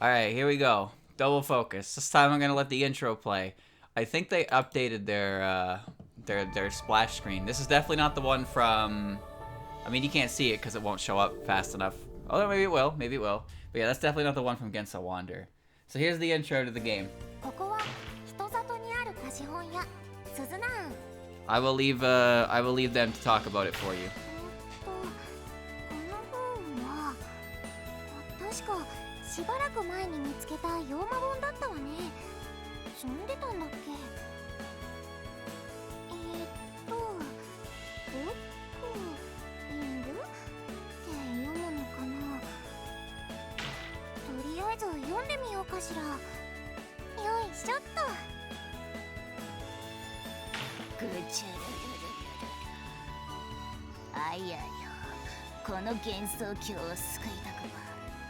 Alright, here we go. Double focus. This time I'm gonna let the intro play. I think they updated their splash screen. This is definitely not the one from... I mean, you can't see it because it won't show up fast enough. Although maybe it will. Maybe it will. But yeah, that's definitely not the one from Genso Wander. So here's the intro to the game. I will leave them to talk about it for you. しばらく前に見つけた洋魔本だったわね。住んでたんだっけ。ブックイングって読むのかな。とりあえず読んでみようかしら。よいしょっと。ぐちゅるるるるる。あいやよ、この幻想郷を救いたくば。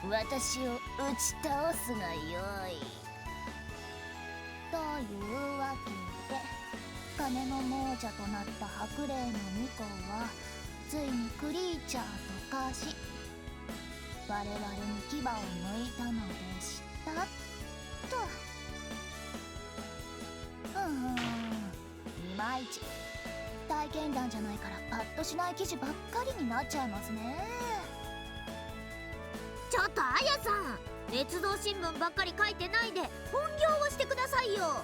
私を打ち倒すがよい。というわけで金の亡者となった白霊の巫女はついにクリーチャーと化し我々に牙を向いたのでしたと。いまいち体験談じゃないからパッとしない記事ばっかりになっちゃいますね。 ちょっとあやさん、捏造新聞ばっかり書いてないで本業をしてくださいよ。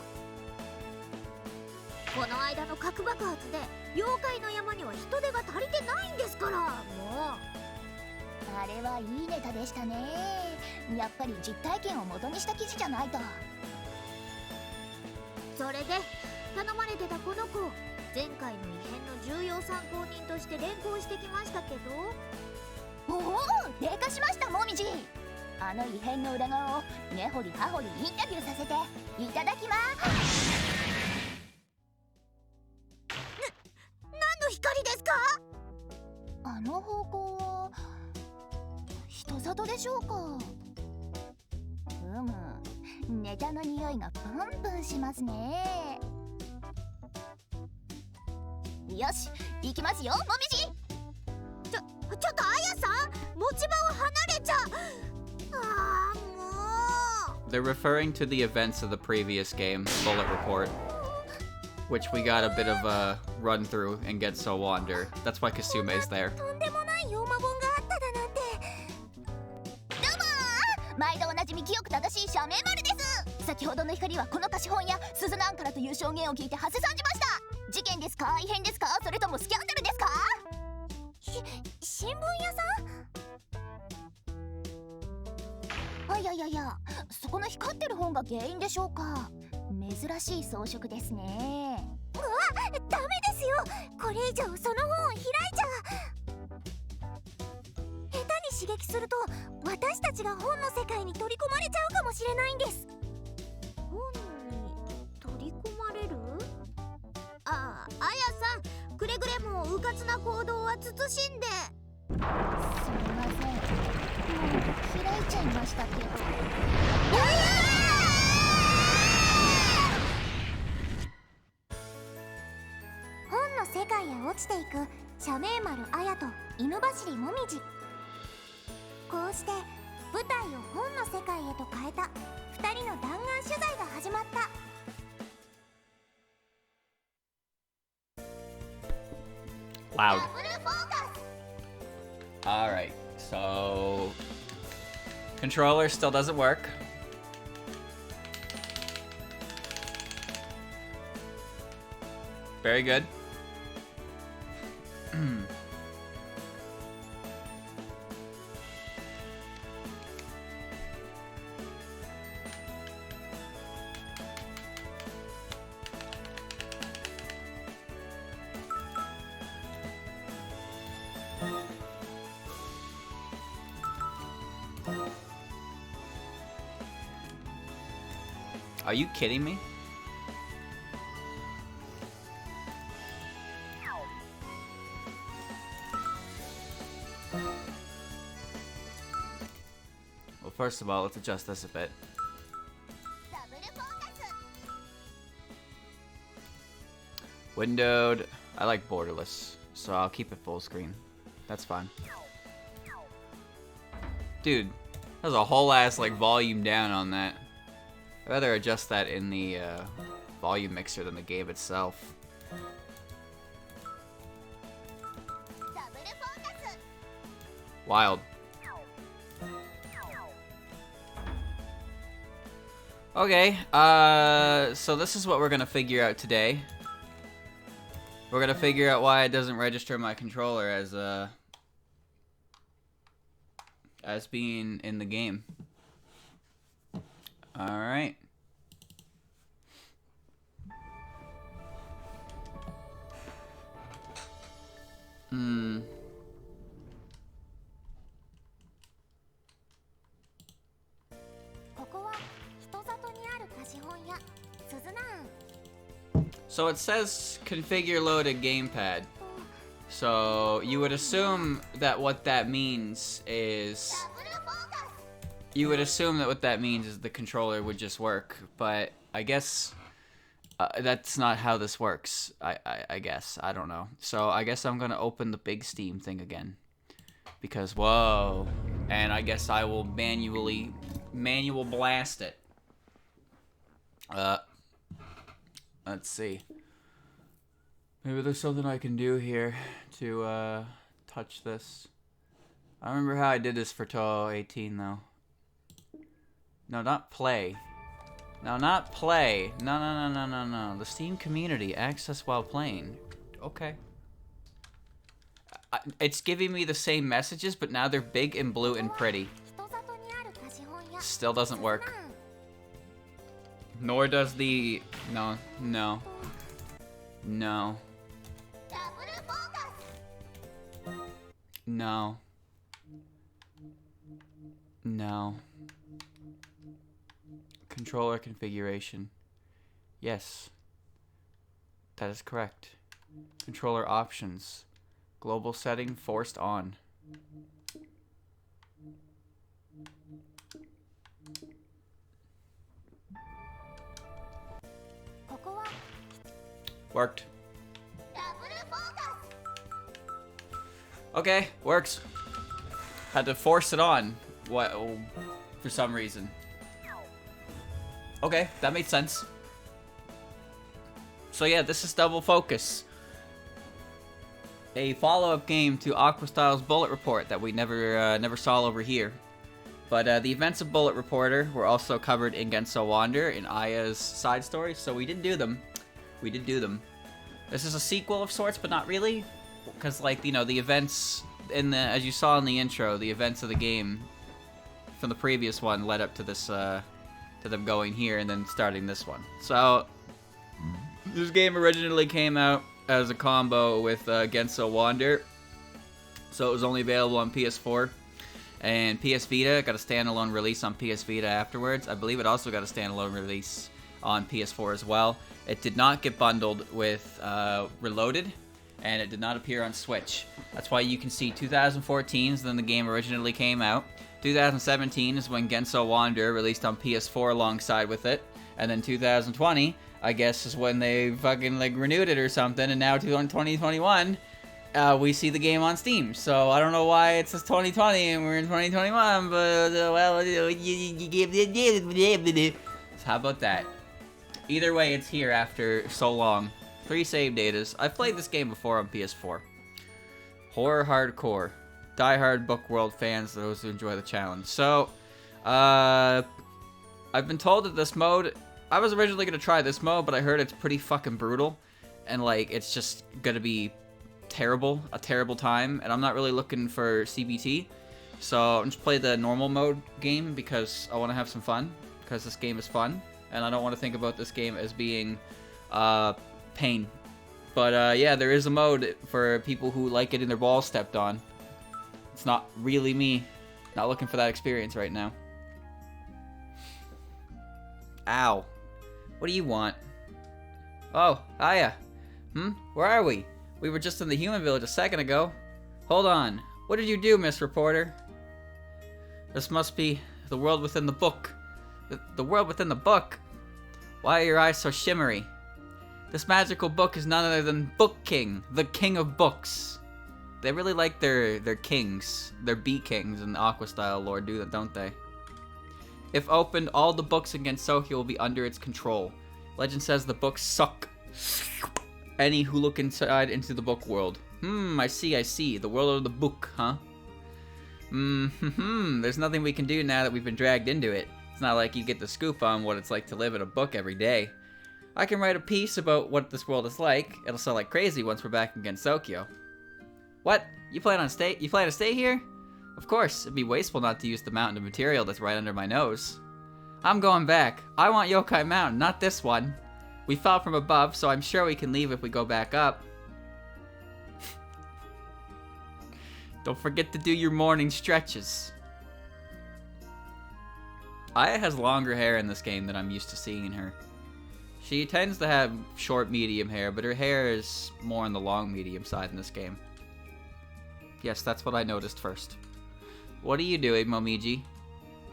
この間の核爆発で妖怪の山には人手が足りてないんですから。もうあれはいいネタでしたね。やっぱり実体験を元にした記事じゃないと。それで頼まれてたこの子、前回の異変の重要参考人として連行してきましたけど。 おお、低下しましたもみじ。あの異変の裏側を根掘り葉掘りインタビューさせていただきます。何の光ですか？あの方向は人里でしょうか。ネタの匂いがプンプンしますね。よし、行きますよもみじ。 ちょっとあやさん、持ち場を離れちゃ。ああ、もう。 They're referring to the events of the previous game, Bullet Report, which we got a bit of a run through in Genso Wander. That's why Kasume's there. とんでもない洋魔本があっただなんて。どうも、毎度おなじみ清く正しい社名丸です。先ほどの光はこの貸本や鈴なんからという証言を聞いてはせさんじました。事件ですか、異変ですか、それともスキャンダルですか？ 新聞屋さん？いや、そこの光ってる本が原因でしょうか。珍しい装飾ですね。うわ、ダメですよ。これ以上その本を開いちゃ下手に刺激すると私たちが本の世界に取り込まれちゃうかもしれないんです。本に取り込まれる？あやさん、くれぐれもうかつな行動は慎んで。 すみません。もう開いちゃいましたけど。本の世界へ落ちていく社名丸あやと犬走りもみじ。こうして舞台を本の世界へと変えた2人の弾丸取材が始まった。 Loud. Alright, so... Controller still doesn't work. Very good. Are you kidding me? Well, first of all, let's adjust this a bit. Windowed. I like borderless, so I'll keep it full screen. That's fine. Dude, There's a whole ass like volume down on that. I'd rather adjust that in the volume mixer than the game itself. Wild. Okay, so this is what we're gonna figure out today. We're gonna figure out why it doesn't register my controller as being in the game. Alright. Hmm. ここは人里にある貸本屋鈴なん。 So it says configure loaded gamepad. So you would assume that what that means is the controller would just work, but I guess that's not how this works. I guess I don't know. So I guess I'm gonna open the big Steam thing again because whoa, and I guess I will manual blast it. Let's see. Maybe there's something I can do here to touch this. I remember how I did this for Touhou 18 though. No, not play. No, not play. No. The Steam community access while playing. Okay. It's giving me the same messages, but now they're big and blue and pretty. Still doesn't work. Nor does the... No. Controller configuration. Yes. That is correct. Controller options. Global setting forced on. Worked. Okay, works. Had to force it on. What? For some reason. Okay, that made sense. So yeah, this is Double Focus. A follow-up game to Aquastyle's Bullet Report that we never saw over here. But the events of Bullet Reporter were also covered in Genso Wander in Aya's side story, so we did do them. This is a sequel of sorts, but not really, because like the events in the, as you saw in the intro, the events of the game from the previous one led up to this to them going here and then starting this one. So this game originally came out as a combo with Genso Wander, so it was only available on PS4 and PS Vita. Got a standalone release on PS Vita afterwards. I believe it also got a standalone release on PS4 as well. It did not get bundled with Reloaded, and it did not appear on Switch. That's why you can see 2014 is when the game originally came out. 2017 is when Genso Wander released on PS4 alongside with it, and then 2020, I guess, is when they fucking like renewed it or something, and now 2021, we see the game on Steam. So I don't know why it says 2020 and we're in 2021, but well, so how about that? Either way, it's here after so long. 3 save datas. I've played this game before on PS4. Horror hardcore. Die-hard book world fans, those who enjoy the challenge. So, I've been told that this mode... I was originally going to try this mode, but I heard it's pretty fucking brutal. And, like, it's just going to be terrible. A terrible time. And I'm not really looking for CBT. So, I'm just play the normal mode game because I want to have some fun. Because this game is fun. And I don't want to think about this game as being pain. But yeah, there is a mode for people who like getting their balls stepped on. It's not really me. Not looking for that experience right now. Ow. What do you want? Oh, hiya. Where are we? We were just in the human village a second ago. Hold on. What did you do, Miss Reporter? This must be the world within the book. The world within the book? Why are your eyes so shimmery? This magical book is none other than Book King, the king of books. They really like their kings, their bee kings in the Aquastyle lore, don't they? If opened, all the books in Gensokyo will be under its control. Legend says the books suck any who look inside into the book world. I see. The world of the book, huh? There's nothing we can do now that we've been dragged into it. It's not like you get the scoop on what it's like to live in a book every day. I can write a piece about what this world is like. It'll sell like crazy once we're back in Gensokyo. What? You plan to stay here? Of course, it'd be wasteful not to use the mountain of material that's right under my nose. I'm going back. I want Yokai Mountain, not this one. We fell from above, so I'm sure we can leave if we go back up. Don't forget to do your morning stretches. Aya has longer hair in this game than I'm used to seeing her. She tends to have short, medium hair, but her hair is more on the long, medium side in this game. Yes, that's what I noticed first. What are you doing, Momiji?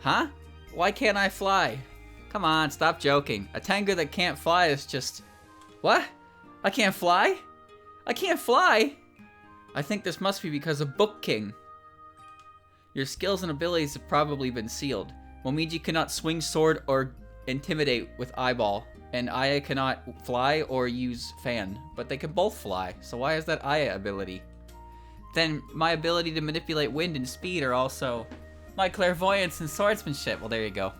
Huh? Why can't I fly? Come on, stop joking. A Tengu that can't fly is just... What? I can't fly? I can't fly? I think this must be because of Book King. Your skills and abilities have probably been sealed. Momiji cannot swing sword or intimidate with eyeball, and Aya cannot fly or use fan, but they can both fly, so why is that Aya ability? Then my ability to manipulate wind and speed are also my clairvoyance and swordsmanship. Well, there you go.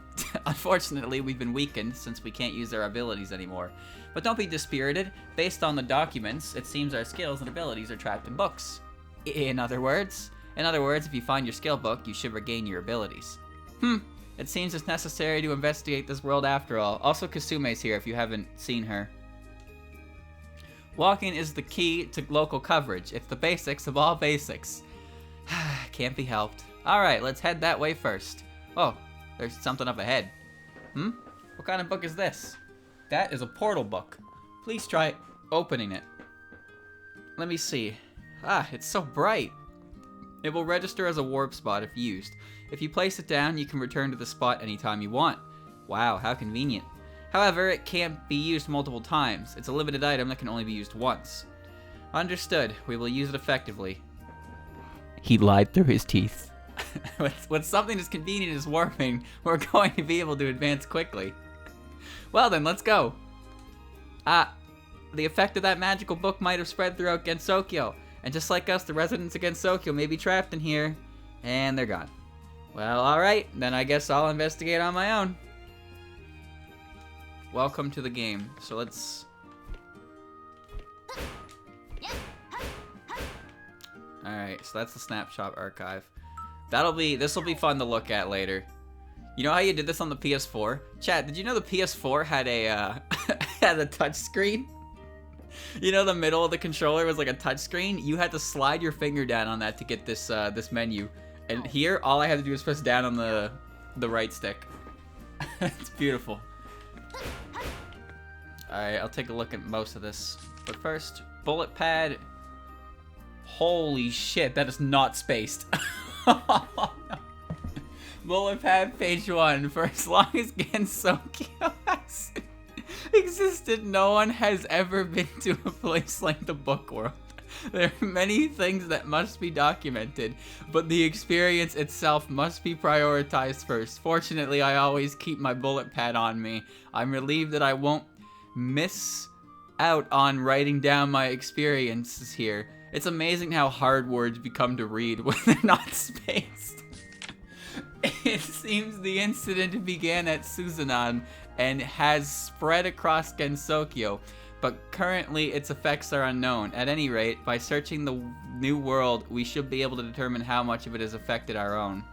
Unfortunately, we've been weakened since we can't use our abilities anymore. But don't be dispirited. Based on the documents, it seems our skills and abilities are trapped in books. In other words, if you find your skill book, you should regain your abilities. It seems it's necessary to investigate this world after all. Also, Kasume's here if you haven't seen her. Walking is the key to local coverage. It's the basics of all basics. Can't be helped. Alright, let's head that way first. Oh, there's something up ahead. What kind of book is this? That is a portal book. Please try opening it. Let me see. It's so bright. It will register as a warp spot if used. If you place it down, you can return to the spot anytime you want. Wow, how convenient. However, it can't be used multiple times. It's a limited item that can only be used once. Understood. We will use it effectively. He lied through his teeth. With something as convenient as warping, we're going to be able to advance quickly. Well then, let's go. The effect of that magical book might have spread throughout Gensokyo. And just like us, the residents of Gensokyo may be trapped in here. And they're gone. Well, alright. Then I guess I'll investigate on my own. Welcome to the game. So let's... Alright, so that's the snapshot archive. This will be fun to look at later. You know how you did this on the PS4? Chat, did you know the PS4 had a had a touch screen? You know the middle of the controller was like a touch screen? You had to slide your finger down on that to get this this menu. And here, all I had to do was press down on the right stick. It's beautiful. Alright, I'll take a look at most of this. But first, bullet pad. Holy shit, that is not spaced. Bullet pad page 1. For as long as Gensokyo has existed, no one has ever been to a place like the book world. There are many things that must be documented, but the experience itself must be prioritized first. Fortunately, I always keep my bullet pad on me. I'm relieved that I won't miss out on writing down my experiences here. It's amazing how hard words become to read when they're not spaced. It seems the incident began at Suzunan and has spread across Gensokyo, but currently its effects are unknown. At any rate, by searching the new world, we should be able to determine how much of it has affected our own.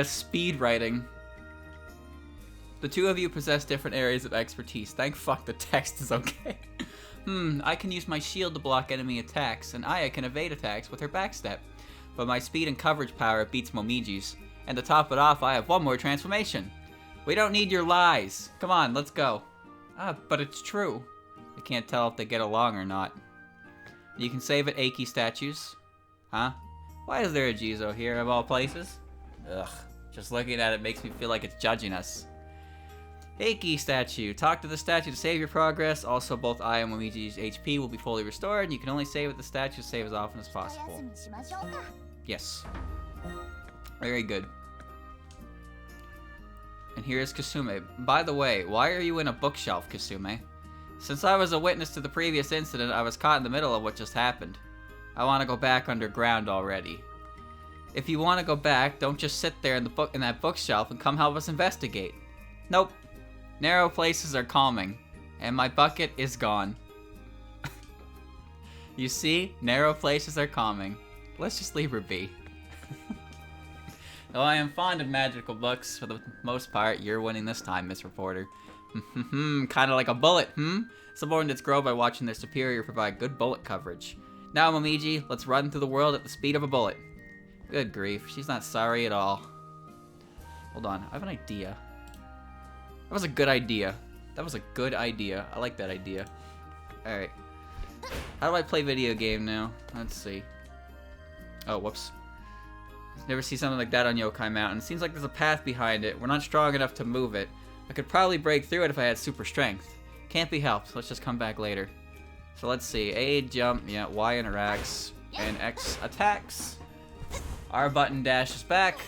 Speed writing. The two of you possess different areas of expertise. Thank fuck the text is okay. I can use my shield to block enemy attacks, and Aya can evade attacks with her backstep. But my speed and coverage power beats Momiji's. And to top it off, I have one more transformation. We don't need your lies. Come on, let's go. But it's true. I can't tell if they get along or not. You can save at Eiki statues. Huh? Why is there a Jizo here of all places? Ugh, just looking at it makes me feel like it's judging us. Eiki statue. Talk to the statue to save your progress. Also, both I and Momiji's HP will be fully restored, and you can only save with the statue to save as often as possible. Yes. Very good. And here's Kasume. By the way, why are you in a bookshelf, Kasume? Since I was a witness to the previous incident, I was caught in the middle of what just happened. I want to go back underground already. If you want to go back, don't just sit there in that bookshelf and come help us investigate. Nope. Narrow places are calming, and my bucket is gone. You see, narrow places are calming. Let's just leave her be. Though I am fond of magical books, for the most part, you're winning this time, Miss Reporter. Kinda like a bullet, Subordinates grow by watching their superior provide good bullet coverage. Now, Momiji, let's run through the world at the speed of a bullet. Good grief, she's not sorry at all. Hold on, I have an idea. That was a good idea. That was a good idea. I like that idea. Alright. How do I play video game now? Let's see. Oh, whoops. Never see something like that on Yokai Mountain. Seems like there's a path behind it. We're not strong enough to move it. I could probably break through it if I had super strength. Can't be helped. Let's just come back later. So let's see. A, jump. Yeah, Y interacts. And X attacks. R button dashes back.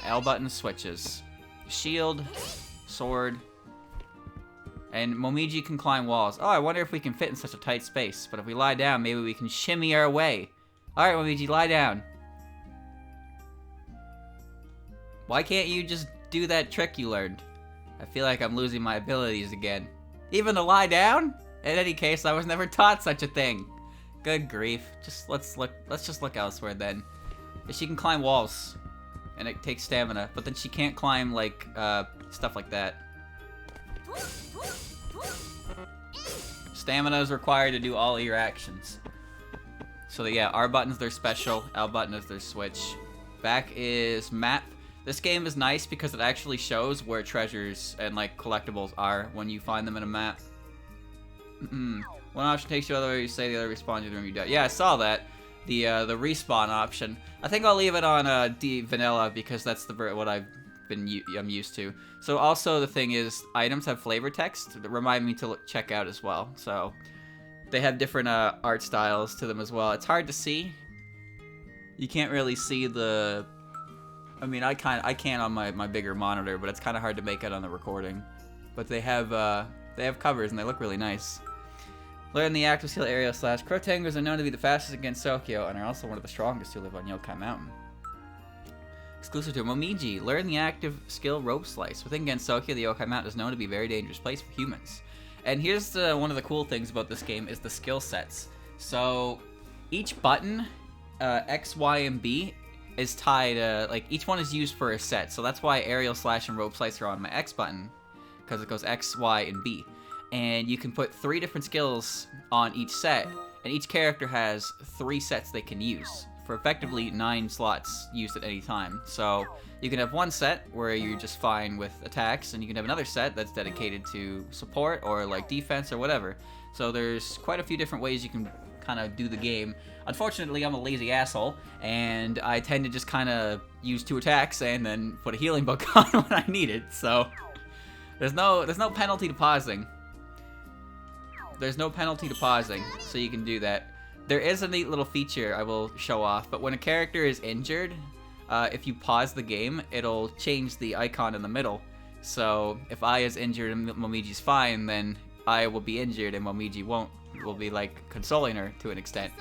L button switches. Shield. Sword. And Momiji can climb walls. Oh, I wonder if we can fit in such a tight space. But if we lie down, maybe we can shimmy our way. Alright, Momiji, lie down. Why can't you just do that trick you learned? I feel like I'm losing my abilities again. Even to lie down? In any case, I was never taught such a thing. Good grief. Let's just look elsewhere then. She can climb walls. And it takes stamina. But then she can't climb, like, stuff like that. Stamina is required to do all your actions. So yeah, R button's their special, L button is their switch. Back is map. This game is nice because it actually shows where treasures and like collectibles are when you find them in a map. One option takes you other way, you say the other respawns you the room you die. Yeah, I saw that. The respawn option. I think I'll leave it on D vanilla because that's what I'm used to. So also the thing is, items have flavor text that remind me to check out as well. So they have different art styles to them as well. It's hard to see. You can't really see the. I mean, I can on my bigger monitor, but it's kind of hard to make it on the recording. But they have covers and they look really nice. Learn the active skill aerial slash. Crotangers are known to be the fastest against Sokyo and are also one of the strongest who live on Yokai Mountain. Exclusive to Momiji, learn the active skill rope slice. Within Gensokyo, the Yokai Mountain is known to be a very dangerous place for humans. And here's one of the cool things about this game is the skill sets. So each button, X, Y, and B, is tied, like each one is used for a set. So that's why aerial slash and rope slice are on my X button, because it goes X, Y, and B. And you can put 3 different skills on each set, and each character has 3 sets they can use for effectively 9 slots used at any time. So you can have one set where you're just fine with attacks, and you can have another set that's dedicated to support or like defense or whatever. So there's quite a few different ways you can kind of do the game. Unfortunately, I'm a lazy asshole, and I tend to just kind of use 2 attacks and then put a healing book on when I need it. So there's no penalty to pausing. There's no penalty to pausing, so you can do that. There is a neat little feature I will show off, but when a character is injured, if you pause the game, it'll change the icon in the middle. So if I is injured and Momiji's fine, then I will be injured and Momiji won't. Will be like consoling her to an extent.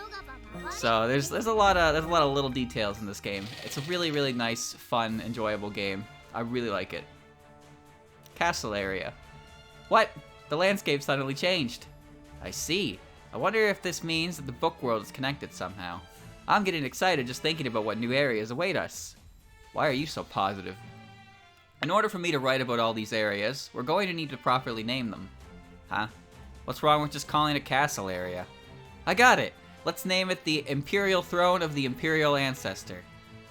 So there's a lot of little details in this game. It's a really, really nice, fun, enjoyable game. I really like it. Castle area. What? The landscape suddenly changed. I see. I wonder if this means that the book world is connected somehow. I'm getting excited just thinking about what new areas await us. Why are you so positive? In order for me to write about all these areas, we're going to need to properly name them. Huh? What's wrong with just calling it castle area? I got it! Let's name it the Imperial Throne of the Imperial Ancestor.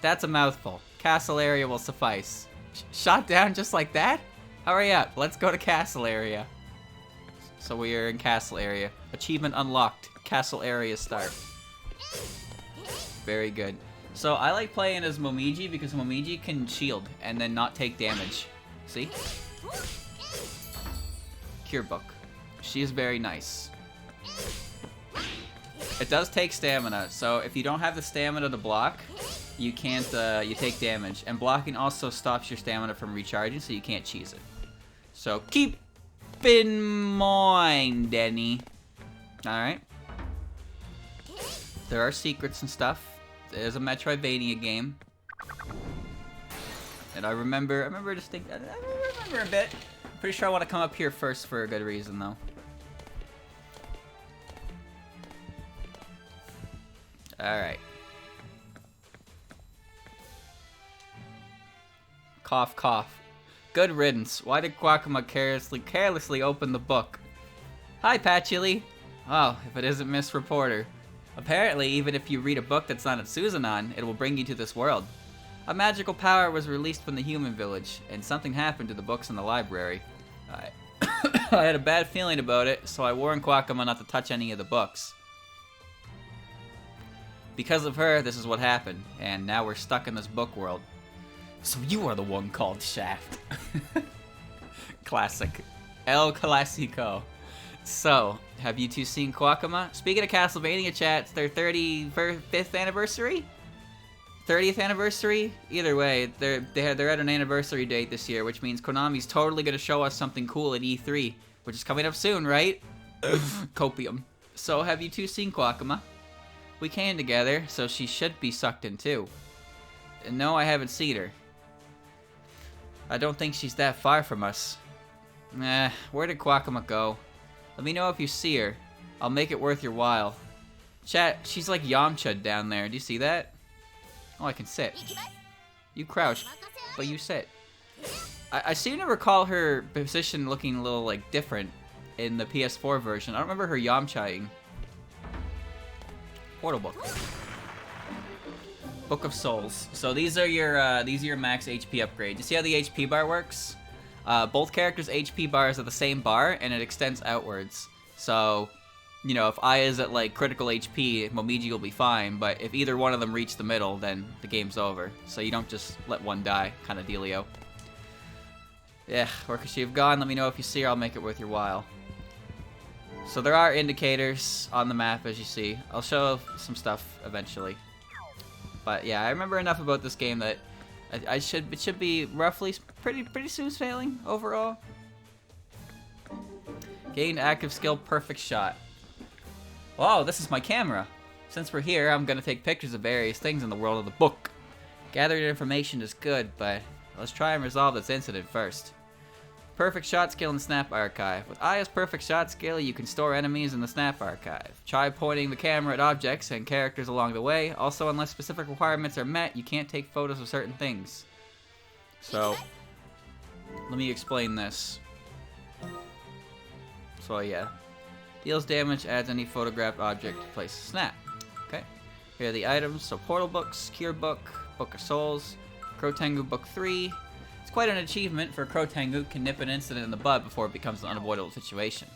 That's a mouthful. Castle area will suffice. Shot down just like that? Hurry up, let's go to castle area. So we are in castle area. Achievement unlocked. Castle area start. Very good. So I like playing as Momiji because Momiji can shield and then not take damage. See? Cure book. She is very nice. It does take stamina, so if you don't have the stamina to block, you can't, you take damage. And blocking also stops your stamina from recharging, so you can't cheese it. So keep in mind, Denny. Alright. There are secrets and stuff. There's a Metroidvania game. And I remember a bit. Pretty sure I want to come up here first for a good reason, though. Alright. Cough, cough. Good riddance. Why did Guacama carelessly open the book? Hi, Patchouli. Oh, if it isn't Miss Reporter. Apparently, even if you read a book that's not at Suzanon, it will bring you to this world. A magical power was released from the human village, and something happened to the books in the library. I had a bad feeling about it, so I warned Guacama not to touch any of the books. Because of her, this is what happened, and now we're stuck in this book world. So you are the one called Shaft. Classic. El Clasico. So, have you two seen Guacama? Speaking of Castlevania, chat, it's their 35th anniversary? 30th anniversary? Either way, they're at an anniversary date this year, which means Konami's totally gonna show us something cool at E3, which is coming up soon, right? Copium. So, have you two seen Guacama? We came together, so she should be sucked in too. And no, I haven't seen her. I don't think she's that far from us. Where did Guacama go? Let me know if you see her. I'll make it worth your while. Chat, she's like Yamcha down there. Do you see that? Oh, I can sit. You crouch, but you sit. I seem to recall her position looking a little, like, different in the PS4 version. I don't remember her Yamcha-ing. Portal book. Book of Souls. So these are your max HP upgrades. You see how the HP bar works? Both characters' HP bars are the same bar, and it extends outwards. So, you know, if Aya's at, like, critical HP, Momiji will be fine, but if either one of them reach the middle, then the game's over. So you don't just let one die, kind of dealio. Yeah, where could she have gone? Let me know if you see her, I'll make it worth your while. So there are indicators on the map, as you see. I'll show some stuff eventually. But yeah, I remember enough about this game that it should be roughly pretty smooth sailing overall. Gain active skill, perfect shot. Wow, this is my camera. Since we're here, I'm gonna take pictures of various things in the world of the book. Gathering information is good, but let's try and resolve this incident first. Perfect shot skill in Snap Archive. With Aya's perfect shot skill, you can store enemies in the Snap Archive. Try pointing the camera at objects and characters along the way. Also, unless specific requirements are met, you can't take photos of certain things. So, let me explain this. So yeah. Deals damage, adds any photographed object to place a snap. Okay. Here are the items. So Portal Books, Cure Book, Book of Souls, Crotengu Book 3. It's quite an achievement for Crotengu can nip an incident in the bud before it becomes an unavoidable situation.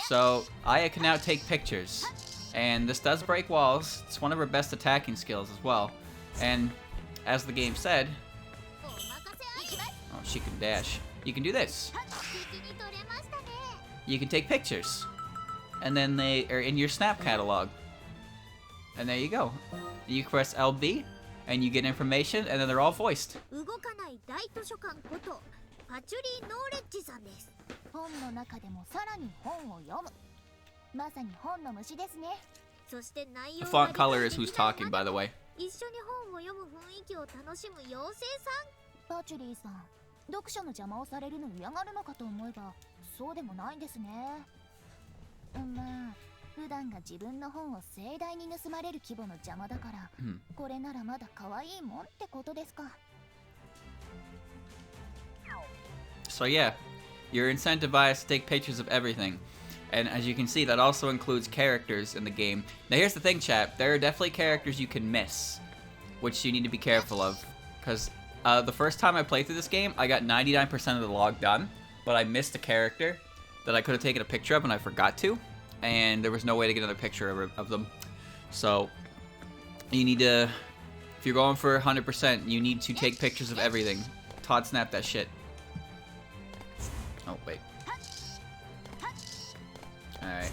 So, Aya can now take pictures. And this does break walls. It's one of her best attacking skills as well. And, as the game said... Oh, she can dash. You can do this. You can take pictures. And then they are in your snap catalog. And there you go. You press LB, and you get information, and then they're all voiced. 本の中でもさらに本を読む。まさに本の虫ですね。そして内 The 容 font color is who's talking, by the way. 一緒に本を読む雰囲気を楽しむ妖精さん。パチュリーさん、読書の邪魔をされるのを嫌がるのかと思えば、そうでもないんですね。まあ、普段が自分の本を盛大に盗まれる規模の邪魔だから、これならまだ可愛いもんってことですか。So yeah. You're incentivized to take pictures of everything. And as you can see, that also includes characters in the game. Now here's the thing, chat. There are definitely characters you can miss, which you need to be careful of. Because the first time I played through this game, I got 99% of the log done, but I missed a character that I could have taken a picture of and I forgot to. And there was no way to get another picture of them. So, you need to, if you're going for 100%, you need to take pictures of everything. Todd snapped that shit. Oh, wait. Alright.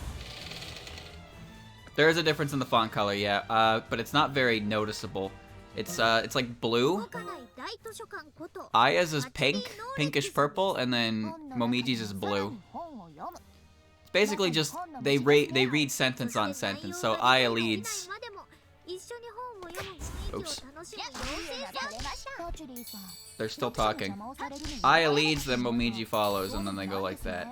There is a difference in the font color, yeah, but it's not very noticeable. It's like blue. 動かない大図書館こと Aya's is pink, pinkish purple, and then Momiji's is blue. It's basically just they read sentence on sentence. So Aya leads. までも一緒に本を読む雰囲気を楽しむ妖精さん They're still talking. Aya leads, then Momiji follows, and then they go like that.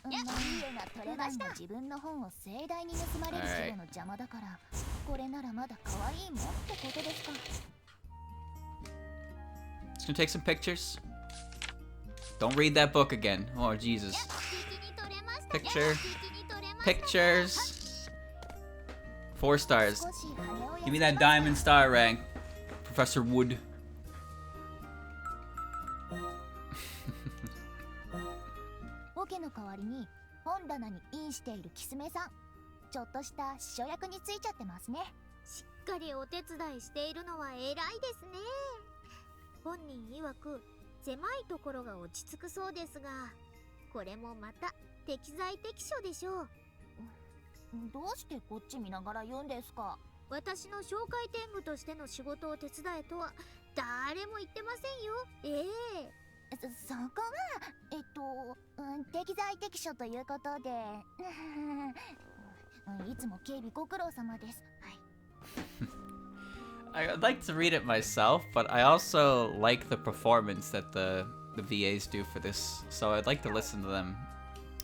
普段の自分の本を盛大に盗まれる人の邪魔だからこれならまだ可愛いもんってことですか Just gonna take some pictures. Don't read that book again. Oh, Jesus. Picture. Pictures. 4 stars. Give me that diamond star rank, Professor Wood. オケの代わりに本棚にインしているキスメさんちょっとした秘書役についちゃってますねしっかりお手伝いしているのは偉いですね本人曰く狭いところが落ち着くそうですがこれもまた適材適所でしょうどうしてこっち見ながら言うんですか私の紹介天狗としての仕事を手伝えとは誰も言ってませんよそこは適材適所ということでいつも警備ご苦労様ですはい I'd like to read it myself, but I also like the performance that the VAs do for this, so I'd like to listen to them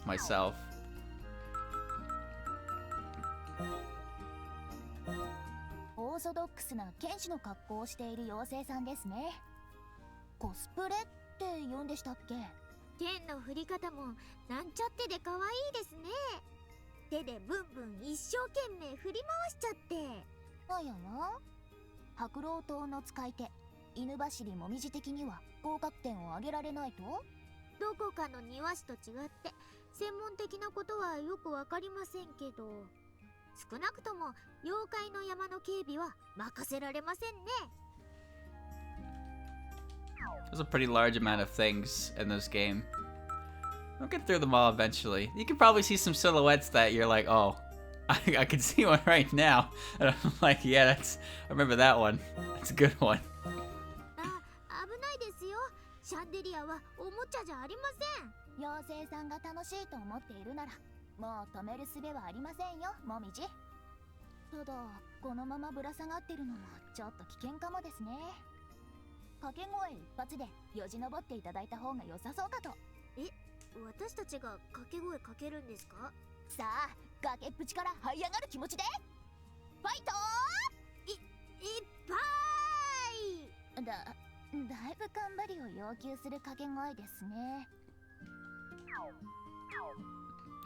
myself. オーソドックスな剣士の格好をしている妖精さんですねコスプレって言うんでしたっけ剣の振り方もなんちゃってで可愛いですね手でブンブン一生懸命振り回しちゃってあやや白老島の使い手犬走りもみじ的には合格点を上げられないとどこかの庭師と違って専門的なことはよくわかりませんけど少なくとも妖怪の山の警備は任せられませんね There's a pretty large amount of things in this game. I'll get through them all eventually. You can probably see some silhouettes that you're like, oh, I can see one right now. And I'm like, yeah, I remember that one. That's a good one. 危ないですよシャンデリアはおもちゃじゃありません妖精さんが楽しいと思っているならもう止める術はありませんよもみじただこのままぶら下がってるのもちょっと危険かもですね掛け声一発でよじ登っていただいた方が良さそうかと私たちが掛け声かけるんですかさあ崖っぷちから這い上がる気持ちでファイトいっぱいだいぶ頑張りを要求する掛け声ですね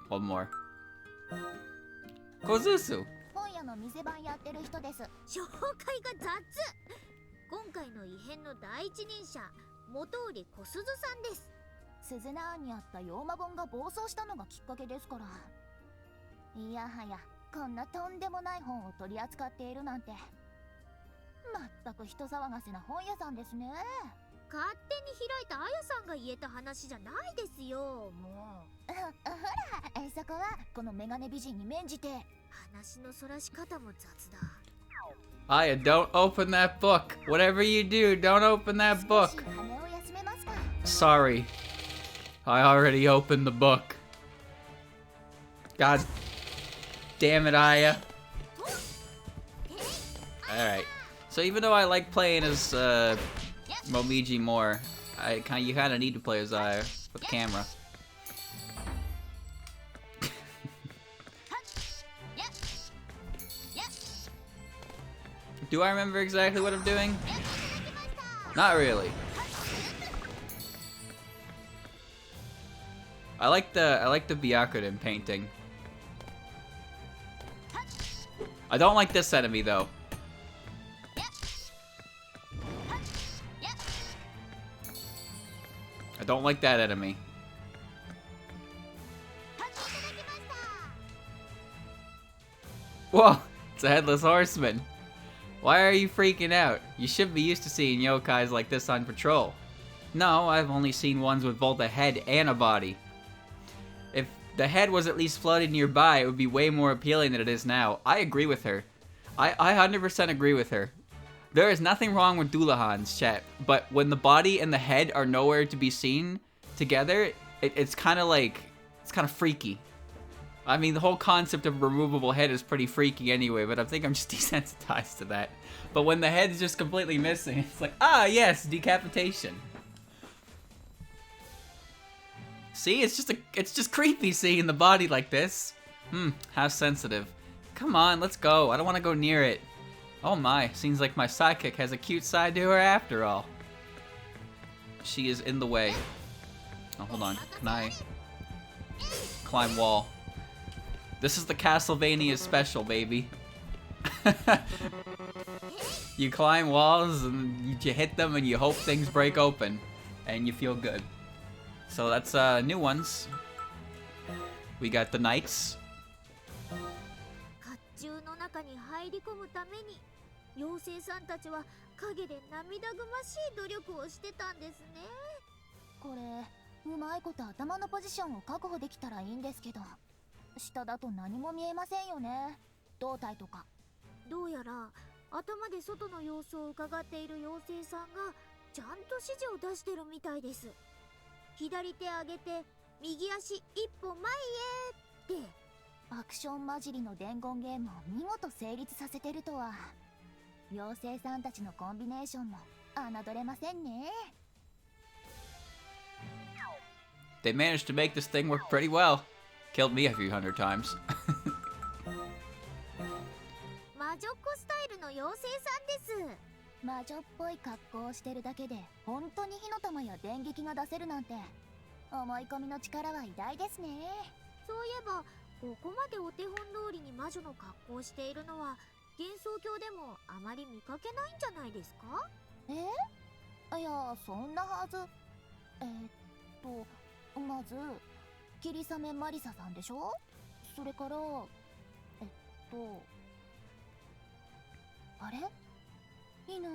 One more. Kozusu. 本屋の店番やってる人です紹介が雑今回の異変の第一人者本売小鈴さんです鈴縄にあった妖魔本が暴走したのがきっかけですからいやはやこんなとんでもない本を取り扱っているなんて全く人騒がせな本屋さんですね勝手に開いたあやさんが言えた話じゃないですよもうほらそこはこのメガネ美人に免じて話のそらし方も雑だ Aya, don't open that book. Whatever you do, don't open that book. Sorry. I already opened the book. God damn it, Aya. Alright. So even though I like playing as Momiji more, you kind of need to play as Aya with the camera. Do I remember exactly what I'm doing? Not really. I like the Byakuren painting. I don't like this enemy though. I don't like that enemy. Whoa, it's a headless horseman. Why are you freaking out? You should be used to seeing yokais like this on patrol. No, I've only seen ones with both a head and a body. If the head was at least floating nearby, it would be way more appealing than it is now. I agree with her. I 100% agree with her. There is nothing wrong with Doulahans, chat, but when the body and the head are nowhere to be seen together, it's kind of like, it's kind of freaky. I mean, the whole concept of removable head is pretty freaky anyway, but I think I'm just desensitized to that. But when the head is just completely missing, it's like, ah, yes, decapitation. See, it's just creepy seeing the body like this. How sensitive. Come on, let's go. I don't want to go near it. Oh my, seems like my sidekick has a cute side to her after all. She is in the way. Oh, hold on. Can I climb wall? This is the Castlevania special, baby. You climb walls and you hit them and you hope things break open. And you feel good. So that's new ones. We got the knights. 甲冑の中に入り込むために妖精さんたちは影で涙ぐましい努力をしてたんですね。これうまいこと頭のポジションを確保できたらいいんですけど、下だと何も見えませんよね。胴体とか。どうやら頭で外の様子を伺っている妖精さんがちゃんと指示を出してるみたいです。左手上げて右足一歩前へって。アクション混じりの伝言ゲームを見事成立させてるとは、妖精さんたちのコンビネーションも侮れませんね。They managed to make this thing work pretty well. Killed me a few hundred times. 魔女っ子スタイルの妖精さんです。魔女っぽい格好をしてるだけで本当に火の玉や電撃が出せるなんて、思い込みの力は偉大ですね。そういえばここまでお手本通りに魔女の格好をしているのは幻想郷でもあまり見かけないんじゃないですか？いや、そんなはず。まず霧雨マリサさんでしょ。それからあれ？いない？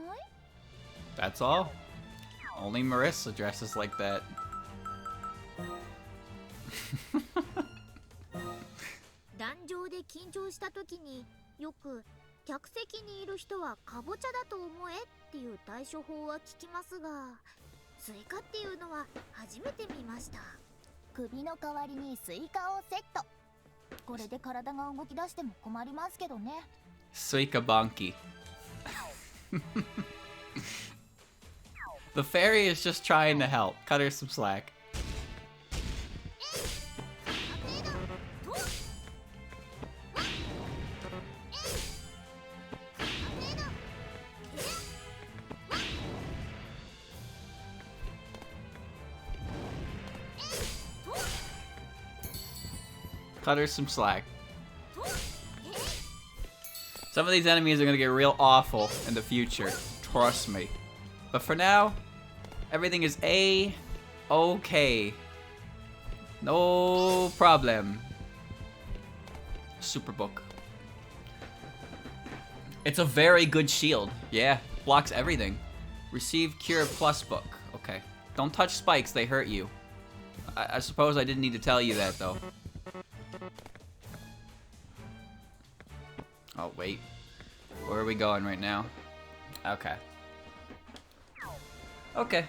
That's all. Only Marissa dresses like that. 壇上で緊張した時によく客席にいる人はかぼちゃだと思えっていう対処法は聞きますが、スイカっていうのは初めて見ました。首の代わりにスイカをセット。これで体が動き出しても困りますけどね。Suika Bonky. The fairy is just trying to help. Cut her some slack. Cut her some slack. Some of these enemies are gonna get real awful in the future. Trust me. But for now, everything is A-okay. No problem. Superbook. It's a very good shield. Yeah, blocks everything. Receive Cure Plus book. Okay. Don't touch spikes, they hurt you. I suppose I didn't need to tell you that, though. Oh, wait. Where are we going right now? Okay. Okay.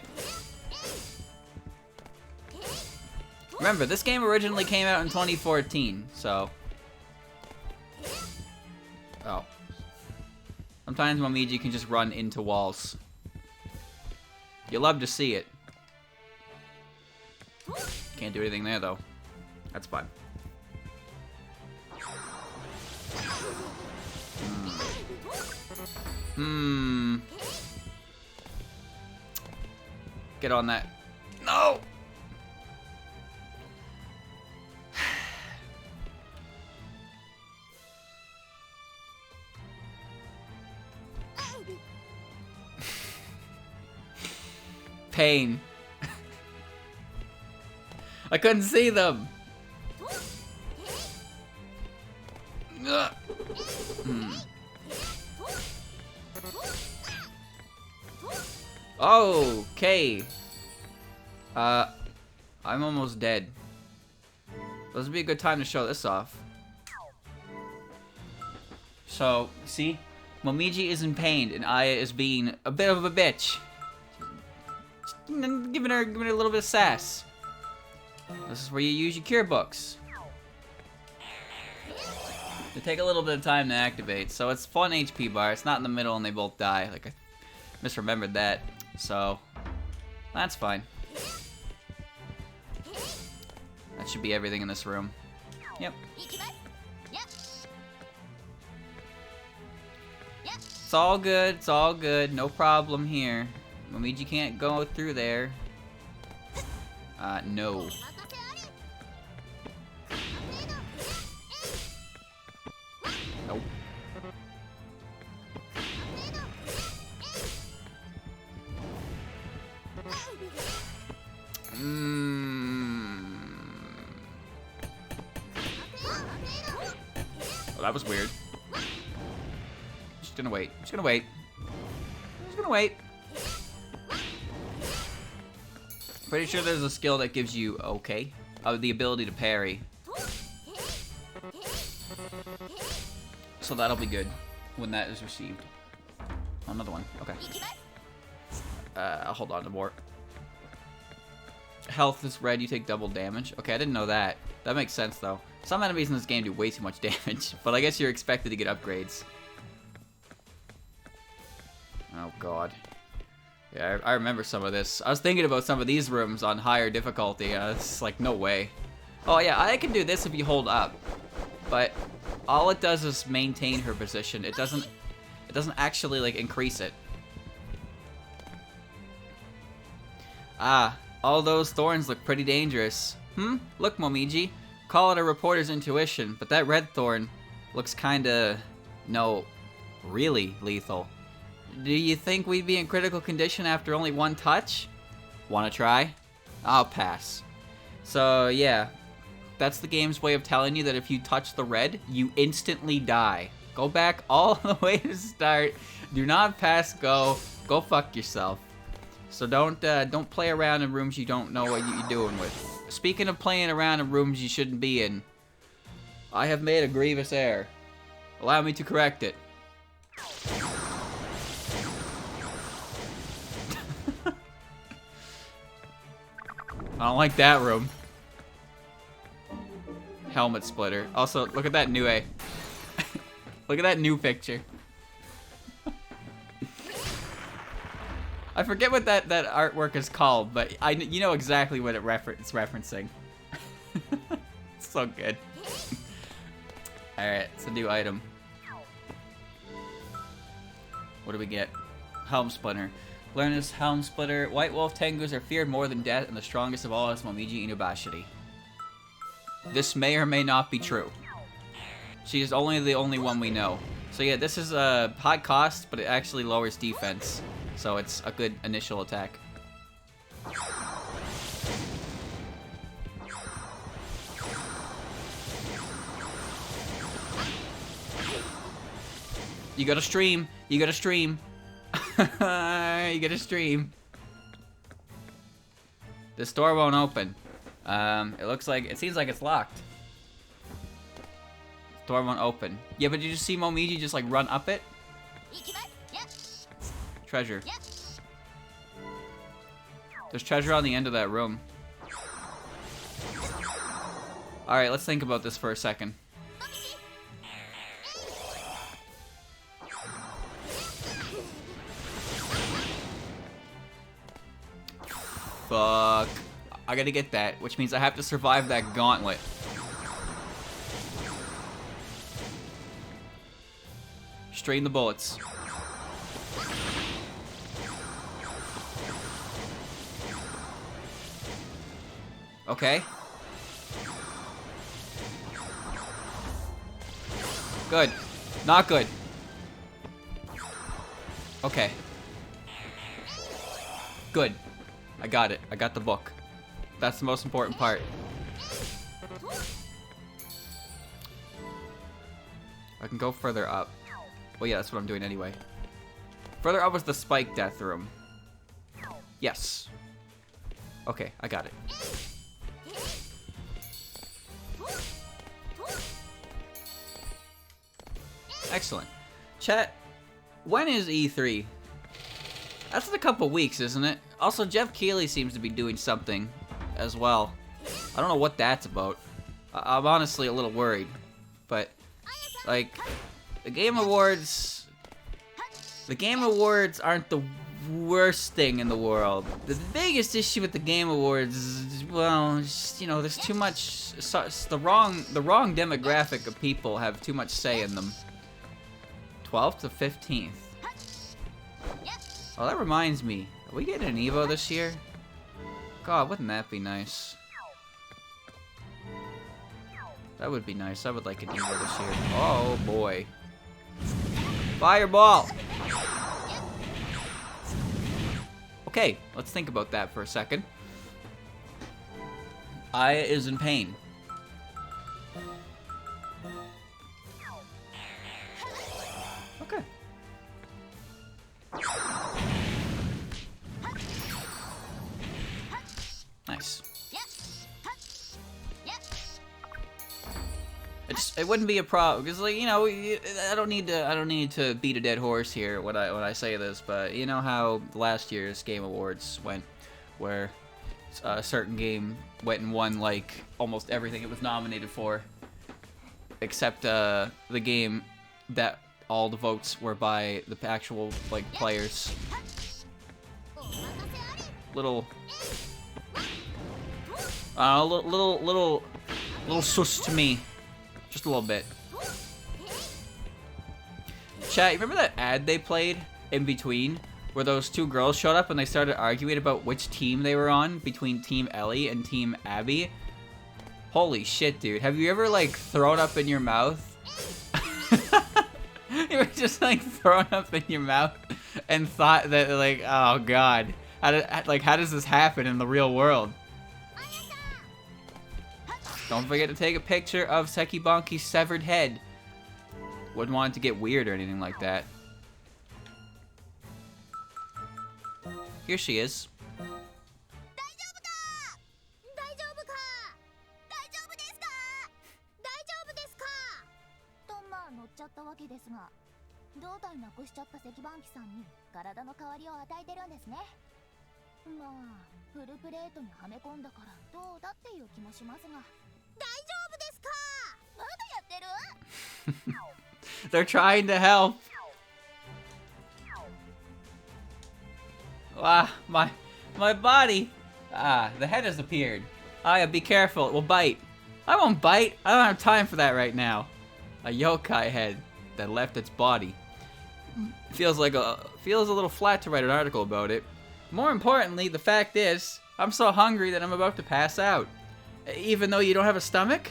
Remember, this game originally came out in 2014, so... Oh. Sometimes Momiji can just run into walls. You love to see it. Can't do anything there, though. That's fine. Get on that. No! Pain. I couldn't see them. Okay. I'm almost dead. This would be a good time to show this off. So, see? Momiji is in pain, and Aya is being a bit of a bitch. Just giving her a little bit of sass. This is where you use your cure books. They take a little bit of time to activate, so it's 1 HP bar. It's not in the middle and they both die. Like, I misremembered that. So, that's fine. That should be everything in this room. Yep. It's all good. It's all good. No problem here. Momiji can't go through there. No. Nope. Well, that was weird. Just gonna wait. Just gonna wait. Just gonna wait. Pretty sure there's a skill that gives you, the ability to parry. So that'll be good when that is received. Another one. Okay. I'll hold on to more. Health is red, you take double damage. Okay, I didn't know that. That makes sense, though. Some enemies in this game do way too much damage, but I guess you're expected to get upgrades. Oh, God. Yeah, I remember some of this. I was thinking about some of these rooms on higher difficulty. It's like, no way. Oh, yeah, I can do this if you hold up. But all it does is maintain her position. It doesn't actually, like, increase it. Ah, all those thorns look pretty dangerous. Look, Momiji. Call it a reporter's intuition, but that red thorn looks kinda... no, really lethal. Do you think we'd be in critical condition after only 1 touch? Wanna try? I'll pass. So, yeah. That's the game's way of telling you that if you touch the red, you instantly die. Go back all the way to start. Do not pass go. Go fuck yourself. So don't play around in rooms you don't know what you're doing with. Speaking of playing around in rooms you shouldn't be in, I have made a grievous error. Allow me to correct it. I don't like that room. Helmet splitter. Also, look at that new look at that new picture. I forget what that artwork is called, but you know exactly what it's referencing. It's so good. Alright, it's a new item. What do we get? Helm Splitter. Learn this Helm Splitter. White Wolf Tengus are feared more than death, and the strongest of all is Momiji Inubashiri. This may or may not be true. She is the only one we know. So yeah, this is a high cost, but it actually lowers defense. So it's a good initial attack. You gotta stream. You gotta stream. You gotta stream. This door won't open. It seems like it's locked. Door won't open. Yeah, but did you see Momiji just like run up it? Treasure. There's treasure on the end of that room. Alright, let's think about this for a second. Fuck. I gotta get that, which means I have to survive that gauntlet. Strain the bullets. Okay. Good. Not good. Okay. Good. I got it. I got the book. That's the most important part. I can go further up. Well, yeah, that's what I'm doing anyway. Further up was the spike death room. Yes. Okay, I got it. Excellent. Chat, When is E3? That's in a couple weeks, isn't it? Also, Jeff Keighley seems to be doing something as well. I don't know what that's about. I'm honestly a little worried. But, like, the Game Awards aren't the worst thing in the world. The biggest issue with the Game Awards is, well, just, you know, there's too much, the wrong demographic of people have too much say in them. 12th to 15th. Oh, that reminds me. Are we getting an Evo this year? God, wouldn't that be nice? That would be nice. I would like an Evo this year. Oh, boy. Fireball! Okay, let's think about that for a second. Aya is in pain. Okay. Nice. It wouldn't be a problem because, like, you know, I don't need to beat a dead horse here when I say this, but you know how last year's Game Awards went, where a certain game went and won like almost everything it was nominated for, except the game that all the votes were by the actual like players. Little sus to me. Just a little bit. Chat, you remember that ad they played in between? Where those two girls showed up and they started arguing about which team they were on between Team Ellie and Team Abby? Holy shit, dude. Have you ever, like, thrown up in your mouth? You were just, like, thrown up in your mouth and thought that, like, oh, God. How does this happen in the real world? Don't forget to take a picture of Sekibonki's severed head. Wouldn't want it to get weird or anything like that. Here she is. They're trying to help. Ah, my body. Ah, the head has appeared. Aya, be careful, it will bite. I won't bite. I don't have time for that right now. A yokai head that left its body. Feels a little flat to write an article about it. More importantly, the fact is, I'm so hungry that I'm about to pass out. Even though you don't have a stomach?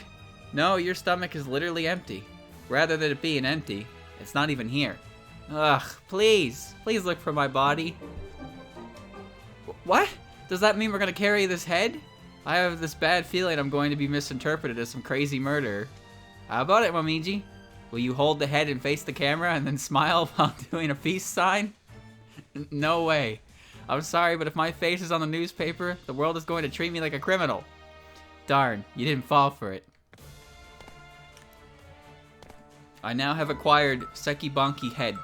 No, your stomach is literally empty. Rather than it being empty, it's not even here. Ugh, please look for my body. What? Does that mean we're gonna carry this head? I have this bad feeling I'm going to be misinterpreted as some crazy murderer. How about it, Momiji? Will you hold the head and face the camera and then smile while doing a peace sign? No way. I'm sorry, but if my face is on the newspaper, the world is going to treat me like a criminal. Darn, you didn't fall for it. I now have acquired Sekibonki head.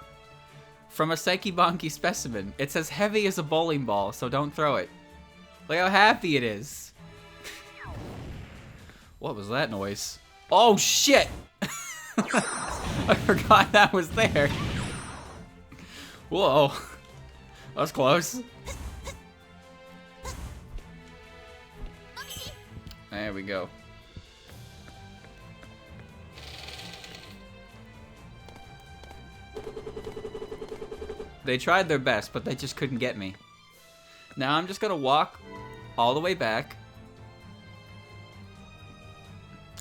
From a Sekibonki specimen. It's as heavy as a bowling ball, so don't throw it. Look how happy it is. What was that noise? Oh shit! I forgot that was there. Whoa. That was close. There we go. They tried their best, but they just couldn't get me. Now I'm just gonna walk all the way back.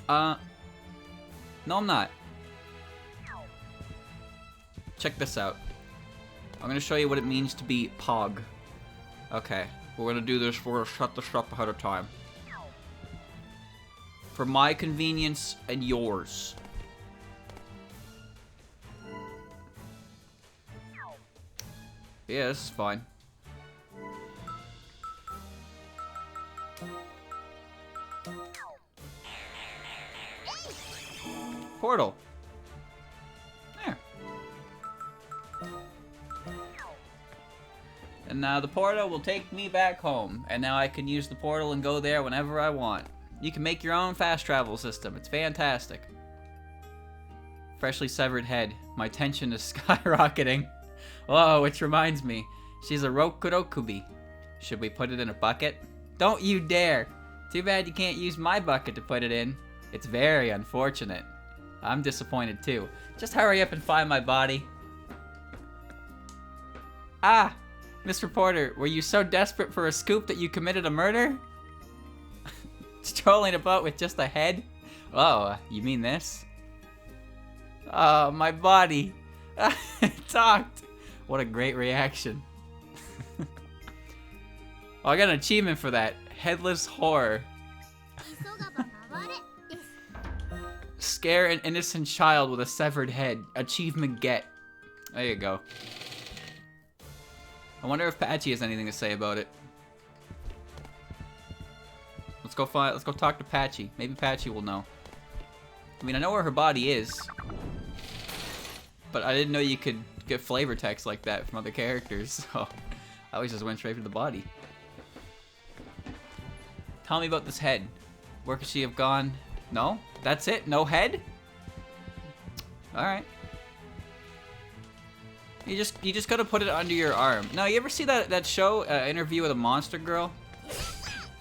No, I'm not. Check this out. I'm gonna show you what it means to be Pog. Okay, we're gonna do this. We're gonna shut this up ahead of time. For my convenience and yours. Yeah, this is fine. Portal. There. And now the portal will take me back home. And now I can use the portal and go there whenever I want. You can make your own fast travel system. It's fantastic. Freshly severed head. My tension is skyrocketing. Oh, which reminds me. She's a Rokurokubi. Should we put it in a bucket? Don't you dare! Too bad you can't use my bucket to put it in. It's very unfortunate. I'm disappointed too. Just hurry up and find my body. Ah! Miss Reporter, were you so desperate for a scoop that you committed a murder? Strolling about with just a head? Oh, you mean this? Oh, my body. It talked. What a great reaction. Oh, I got an achievement for that. Headless horror. Scare an innocent child with a severed head. Achievement get. There you go. I wonder if Patchy has anything to say about it. Let's go talk to Patchy. Maybe Patchy will know. I mean, I know where her body is. But I didn't know you could get flavor text like that from other characters, so I always just went straight for the body. Tell me about this head. Where could she have gone? No? That's it? No head? Alright. You just gotta put it under your arm. Now, you ever see that show, Interview with a Monster Girl?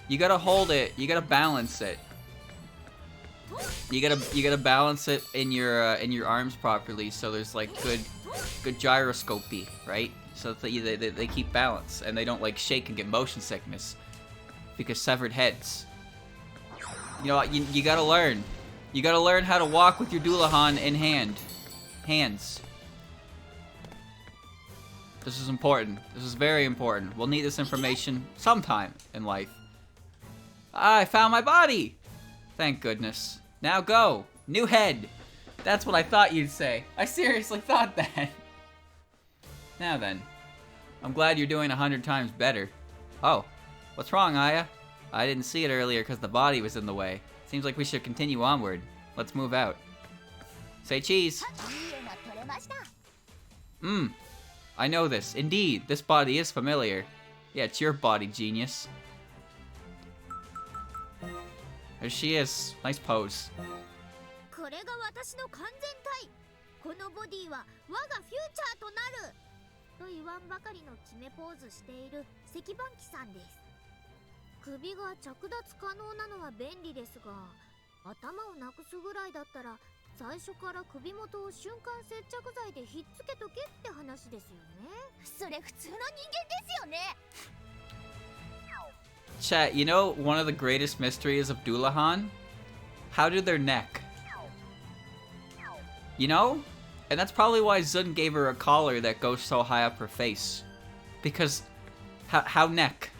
You gotta hold it. You gotta balance it. You gotta balance it in your arms properly, so there's like good gyroscopy, right? So that they keep balance and they don't like shake and get motion sickness because severed heads. You know, you gotta learn. You gotta learn how to walk with your Doulahan in hands. This is important. This is very important. We'll need this information sometime in life. I found my body! Thank goodness. Now go! New head! That's what I thought you'd say. I seriously thought that. Now then. I'm glad you're doing 100 times better. Oh. What's wrong, Aya? I didn't see it earlier because the body was in the way. Seems like we should continue onward. Let's move out. Say cheese! I know this. Indeed, this body is familiar. Yeah, it's your body, genius. There she is. Nice pose. Chat, you know one of the greatest mysteries of Doulahan? How do their neck? You know? And that's probably why Zun gave her a collar that goes so high up her face. Because, how neck?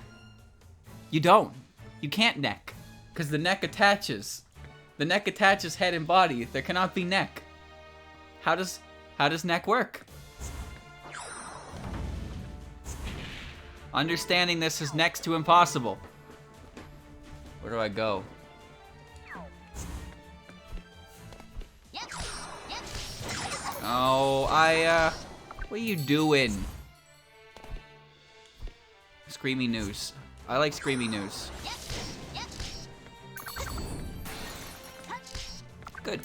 You don't. You can't neck. Because the neck attaches. The neck attaches head and body. There cannot be neck. How does neck work? Understanding this is next to impossible. Where do I go? Oh, what are you doing? Screamy news. I like screamy news. Good.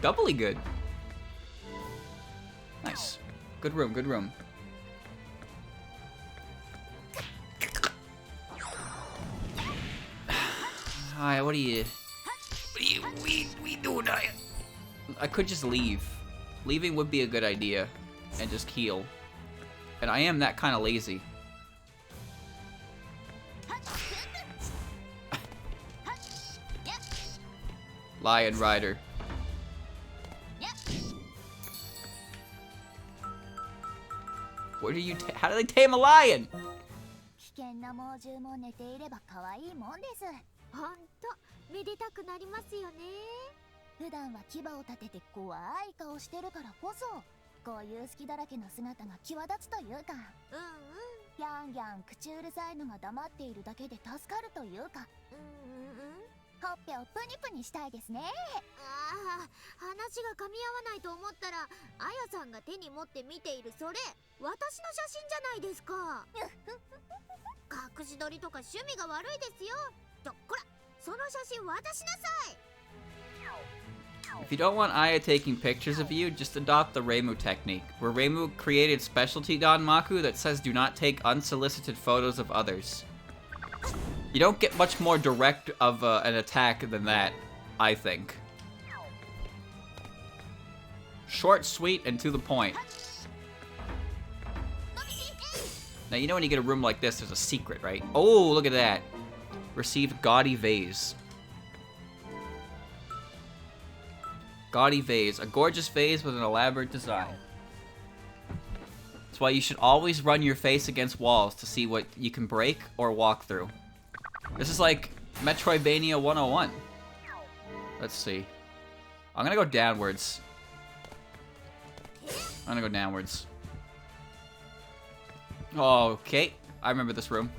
Doubly good. Nice. Good room, good room. Hi, what are you doing? I could just leave. Leaving would be a good idea. And just heal. And I am that kind of lazy. Lion Rider. Where do you how do they tame a lion? ほっぺをプニプニしたいですね。ああ、話が噛み合わないと思ったら、あやさんが手に持って見ているそれ、私の写真じゃないですか。隠し撮りとか趣味が悪いですよ。こら、その写真渡しなさい。If you don't want Aya taking pictures of you, just adopt the Reimu technique, where Reimu created specialty Danmaku that says do not take unsolicited photos of others. You don't get much more direct of an attack than that, I think. Short, sweet, and to the point. Now, you know when you get a room like this, there's a secret, right? Oh, look at that. Received gaudy vase. Gaudy vase. A gorgeous vase with an elaborate design. That's why you should always run your face against walls to see what you can break or walk through. This is like Metroidvania 101. Let's see. I'm gonna go downwards. I'm gonna go downwards. Okay. I remember this room.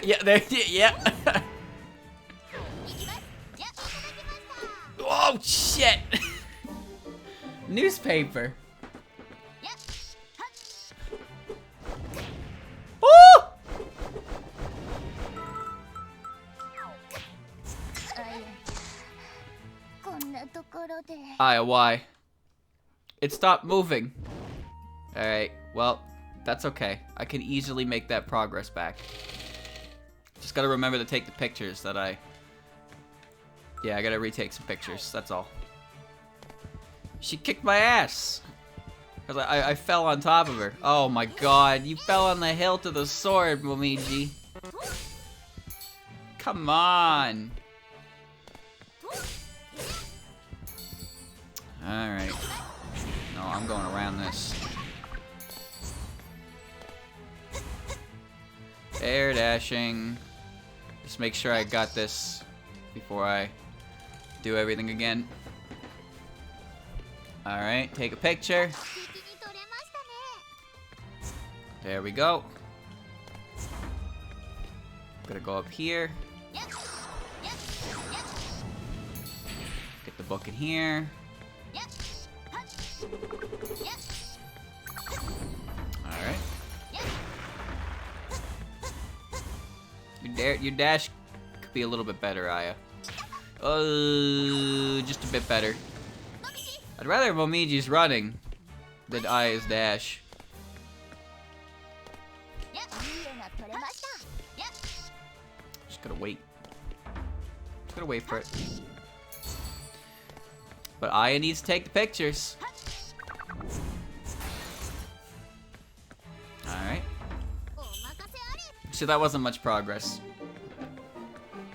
Yeah, there. Yeah. Oh, shit. Newspaper. Woo! Aya, why? It stopped moving. Alright, well, that's okay. I can easily make that progress back. Just gotta remember to take the pictures that I... Yeah, I gotta retake some pictures, that's all. She kicked my ass! Cause I fell on top of her. Oh my god, you fell on the hilt of the sword, Momiji. Come on! Alright. No, I'm going around this. Air dashing. Just make sure I got this before I do everything again. Alright, take a picture. There we go. Gonna go up here. Get the book in here. Alright. Your dash could be a little bit better, Aya. Just a bit better. I'd rather Momiji's running than Aya's dash. Just gotta wait. Just gotta wait for it. But Aya needs to take the pictures. Alright. So that wasn't much progress.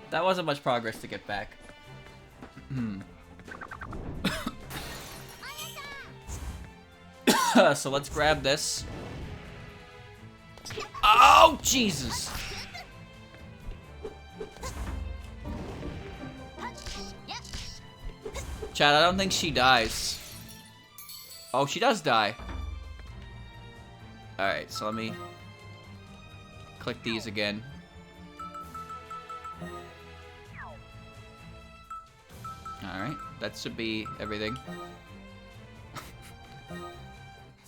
That wasn't much progress to get back. So let's grab this. Oh, Jesus! Chad, I don't think she dies. Oh, she does die. Alright, so let me click these again. Alright, that should be everything.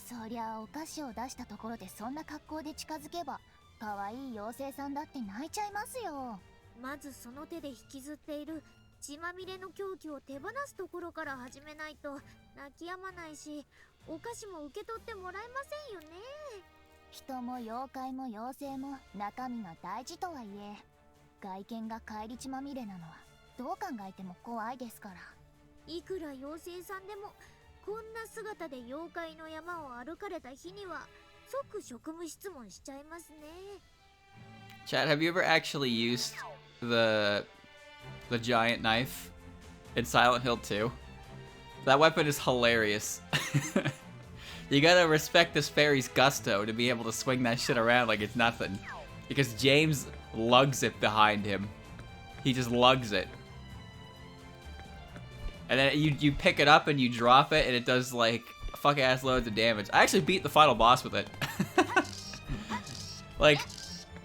そりゃお菓子を出したところでそんな格好で近づけば可愛い妖精さんだって泣いちゃいますよ。まずその手で引きずっている血まみれの凶器を手放すところから始めないと泣き止まないし、お菓子も受け取ってもらえませんよね。人も妖怪も妖精も中身が大事とはいえ、外見が返り血まみれなのはどう考えても怖いですから。いくら妖精さんでもこんな姿で妖怪の山を歩かれた日には即職務質問しちゃいますね。Chad, have you ever actually used the giant knife in Silent Hill 2? That weapon is hilarious. You gotta respect this fairy's gusto to be able to swing that shit around like it's nothing. Because James lugs it behind him. He just lugs it. And then you pick it up and you drop it and it does like fuck ass loads of damage. I actually beat the final boss with it. Like,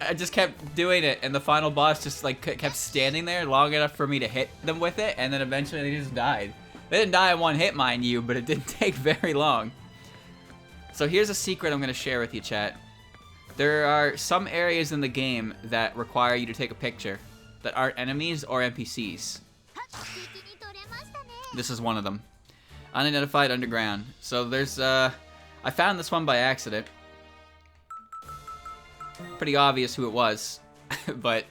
I just kept doing it, and the final boss just like kept standing there long enough for me to hit them with it, and then eventually they just died. They didn't die in one hit, mind you, but it didn't take very long. So here's a secret I'm gonna share with you, chat. There are some areas in the game that require you to take a picture that aren't enemies or NPCs. This is one of them. Unidentified underground. So there's, I found this one by accident. Pretty obvious who it was, but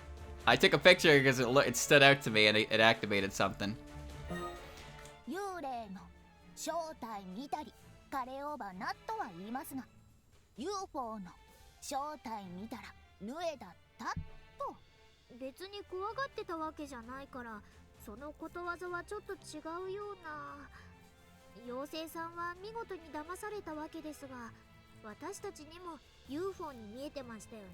I took a picture because it stood out to me and it activated something. UFO の正体見たらヌエだったと。別に怖がってたわけじゃないから、そのことわざはちょっと違うような。妖精さんは見事に騙されたわけですが、私たちにも UFO に見えてましたよね。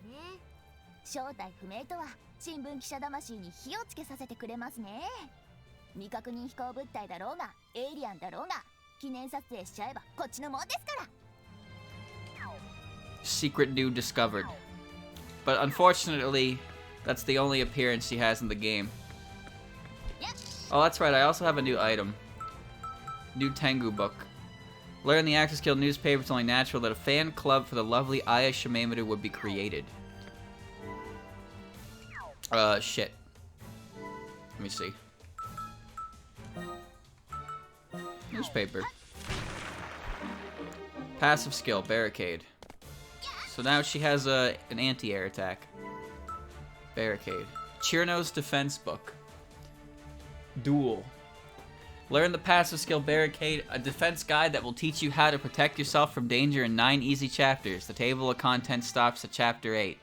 正体不明とは新聞記者魂に火をつけさせてくれますね。未確認飛行物体だろうがエイリアンだろうが記念撮影しちゃえばこっちのもんですから。Secret new discovered. But unfortunately, that's the only appearance she has in the game. Oh, that's right, I also have a new item. New Tengu book. Learn the Access Guild newspaper, it's only natural that a fan club for the lovely Aya Shimemoto would be created. Shit. Let me see. Newspaper. Passive skill, barricade. So now she has an anti-air attack. Barricade. Chirno's defense book. Duel. Learn the passive skill Barricade, a defense guide that will teach you how to protect yourself from danger in 9 easy chapters. The table of contents stops at chapter 8.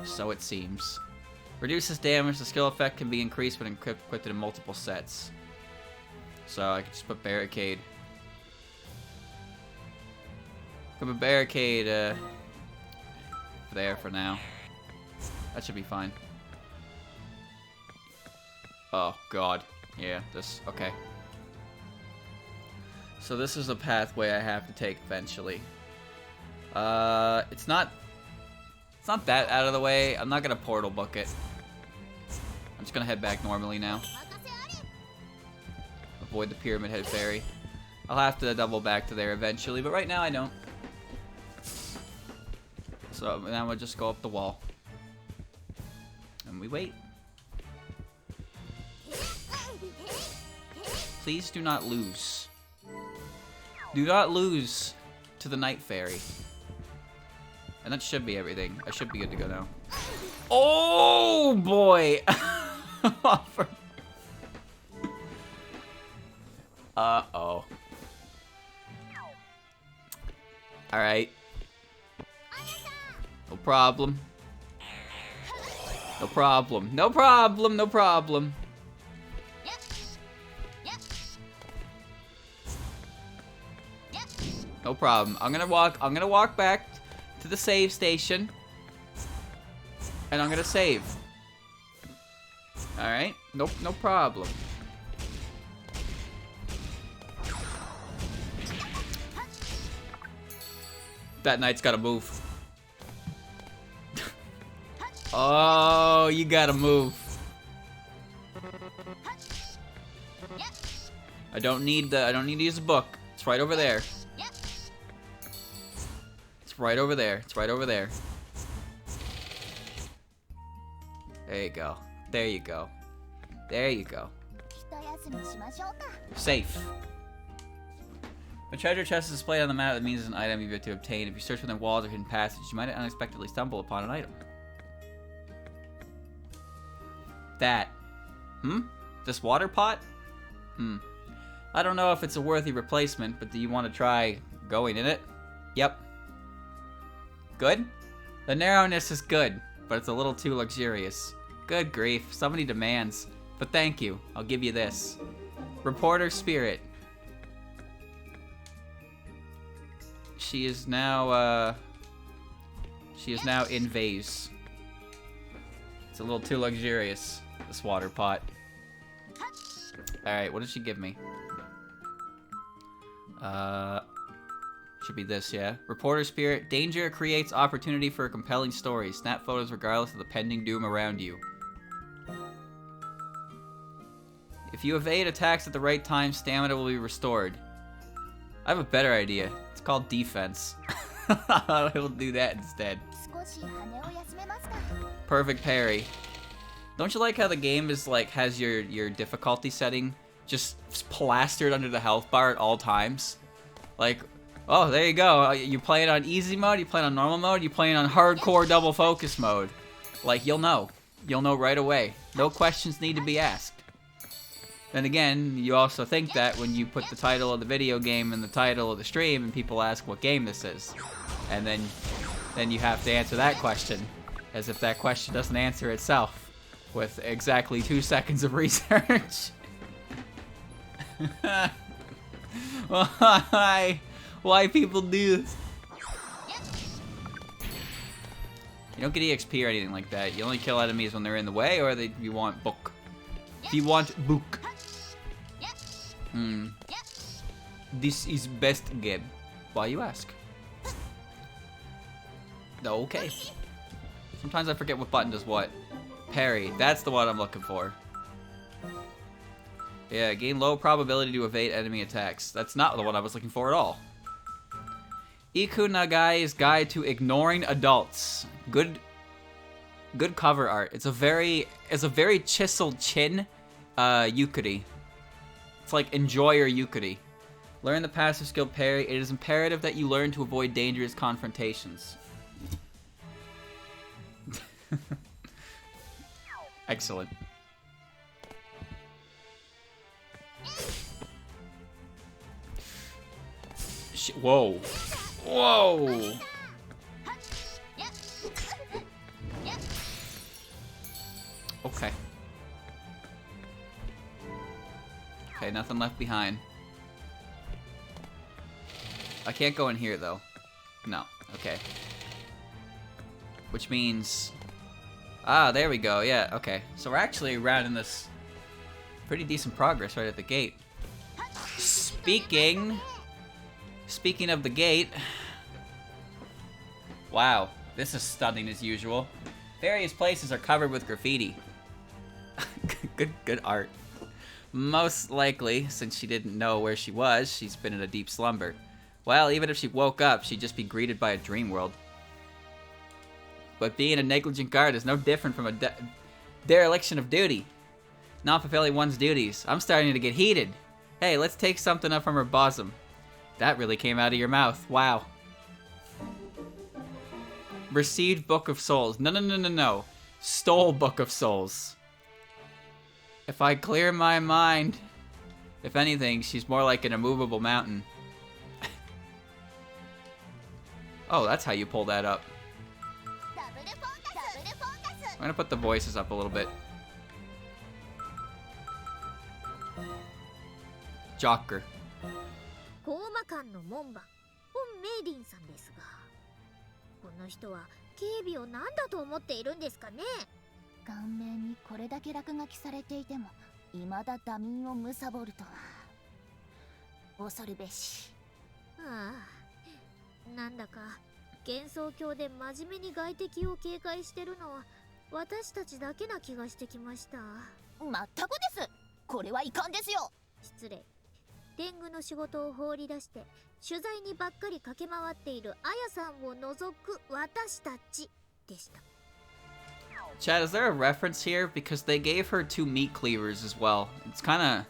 So it seems. Reduces damage. The skill effect can be increased when equipped in multiple sets. So I can just put Barricade. Put a Barricade there for now. That should be fine. Oh, God. Yeah, this... Okay. So this is a pathway I have to take eventually. It's not that out of the way. I'm not gonna portal book it. I'm just gonna head back normally now. Avoid the Pyramid Head Fairy. I'll have to double back to there eventually, but right now I don't. So now we'll just go up the wall. And we wait. Please do not lose. Do not lose to the Night Fairy. And that should be everything. I should be good to go now. Oh boy! Uh-oh. Alright. No problem. No problem. No problem. No problem. No problem. I'm gonna walk back to the save station. And I'm gonna save. Alright? Nope, no problem. That knight's gotta move. Oh, you gotta move. I don't need to use the book. It's right over there. It's right over there. It's right over there. There you go. There you go. There you go. Safe. A treasure chest is displayed on the map that means it's an item you have to obtain. If you search within walls or hidden passages, you might unexpectedly stumble upon an item. That. This water pot? I don't know if it's a worthy replacement, but do you want to try going in it? Yep. Good? The narrowness is good, but it's a little too luxurious. Good grief, somebody demands. But thank you, I'll give you this. Reporter Spirit. She is now in vase. It's a little too luxurious, this water pot. Alright, what did she give me? Should be this, yeah. Reporter spirit. Danger creates opportunity for a compelling story. Snap photos regardless of the pending doom around you. If you evade attacks at the right time, stamina will be restored. I have a better idea. It's called defense. I will do that instead. Perfect parry. Don't you like how the game is like has your difficulty setting just plastered under the health bar at all times? Like, oh, there you go. You playing on easy mode, you playing on normal mode, you playing on hardcore double focus mode. Like, you'll know. You'll know right away. No questions need to be asked. Then again, you also think that when you put the title of the video game in the title of the stream and people ask what game this is. And then you have to answer that question, as if that question doesn't answer itself with exactly 2 seconds of research. Why people do this? You don't get EXP or anything like that. You only kill enemies when they're in the way, or you want book. If you want book. This is best game. Why you ask? Okay. Sometimes I forget what button does what. Parry. That's the one I'm looking for. Yeah, gain low probability to evade enemy attacks. That's not the one I was looking for at all. Iku Nagai's Guide to Ignoring Adults. Good cover art. It's a very chiseled chin Yukari. It's like enjoy your Yukari. Learn the passive skill parry. It is imperative that you learn to avoid dangerous confrontations. Excellent. Whoa. Whoa. Okay. Okay, nothing left behind. I can't go in here, though. No. Okay. Which means... Ah, there we go. Yeah, okay. So we're actually rounding this pretty decent progress right at the gate. Speaking of the gate... Wow. This is stunning as usual. Various places are covered with graffiti. Good art. Most likely, since she didn't know where she was, she's been in a deep slumber. Well, even if she woke up, she'd just be greeted by a dream world. But being a negligent guard is no different from a dereliction of duty. Not fulfilling one's duties. I'm starting to get heated. Hey, let's take something up from her bosom. That really came out of your mouth. Wow. Received Book of Souls. No. Stole Book of Souls. If I clear my mind... If anything, she's more like an immovable mountain. Oh, that's how you pull that up. I'm gonna put the voices up a little bit. Jocker. コーマ館の門番、本メイリンさんですが、この人は警備を何だと思っているんですかね。顔面にこれだけ落書きされていても、未だダミーを貪るとは恐るべし。ああ、なんだか幻想郷で真面目に外敵を警戒してるのは私たちだけな気がしてきました。まったくです。これはいかんですよ。失礼。天狗の仕事を放り出して取材にばっかり駆け回っているあやさんを除く私たちでした。Chad, is there a reference here? Because they gave her 2 meat cleavers as well. It's kind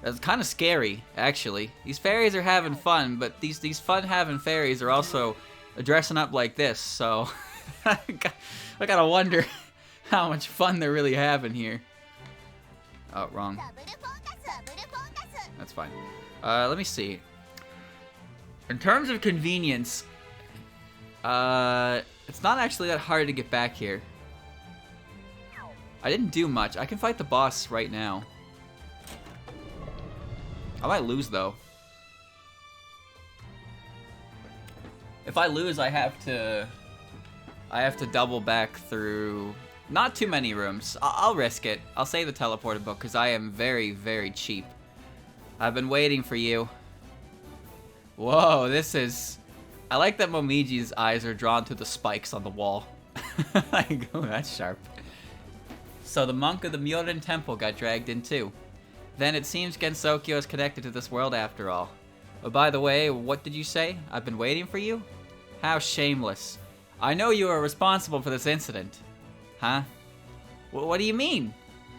of scary, actually. These fairies are having fun, but these fun-having fairies are also dressing up like this, so I gotta wonder how much fun they're really having here. Oh, wrong. That's fine. Let me see. In terms of convenience, it's not actually that hard to get back here. I didn't do much. I can fight the boss right now. I might lose, though. If I lose, I have to double back through not too many rooms. I'll risk it. I'll save the teleported book because I am very, very cheap. I've been waiting for you. Whoa, this is... I like that Momiji's eyes are drawn to the spikes on the wall. Like, oh, that's sharp. So the monk of the Myorin Temple got dragged in too. Then it seems Gensokyo is connected to this world after all. Oh, by the way, what did you say? I've been waiting for you? How shameless. I know you are responsible for this incident. Huh? What do you mean?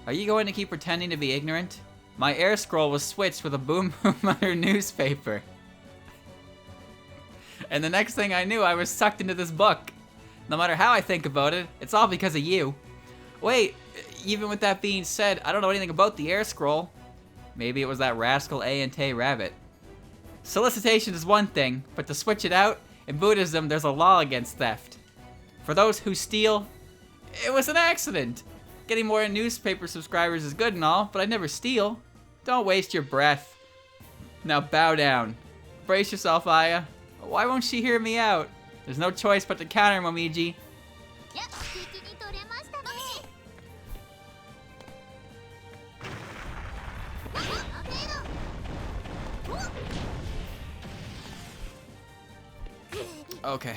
Are you going to keep pretending to be ignorant? My air scroll was switched with a boom boom under newspaper. And the next thing I knew, I was sucked into this book. No matter how I think about it, it's all because of you. Wait, even with that being said, I don't know anything about the air scroll. Maybe it was that rascal A&T rabbit. Solicitation is one thing, but to switch it out, in Buddhism, there's a law against theft. For those who steal, it was an accident. Getting more newspaper subscribers is good and all, but I never steal. Don't waste your breath. Now bow down. Brace yourself, Aya. Why won't she hear me out? There's no choice but to counter, Momiji. Okay.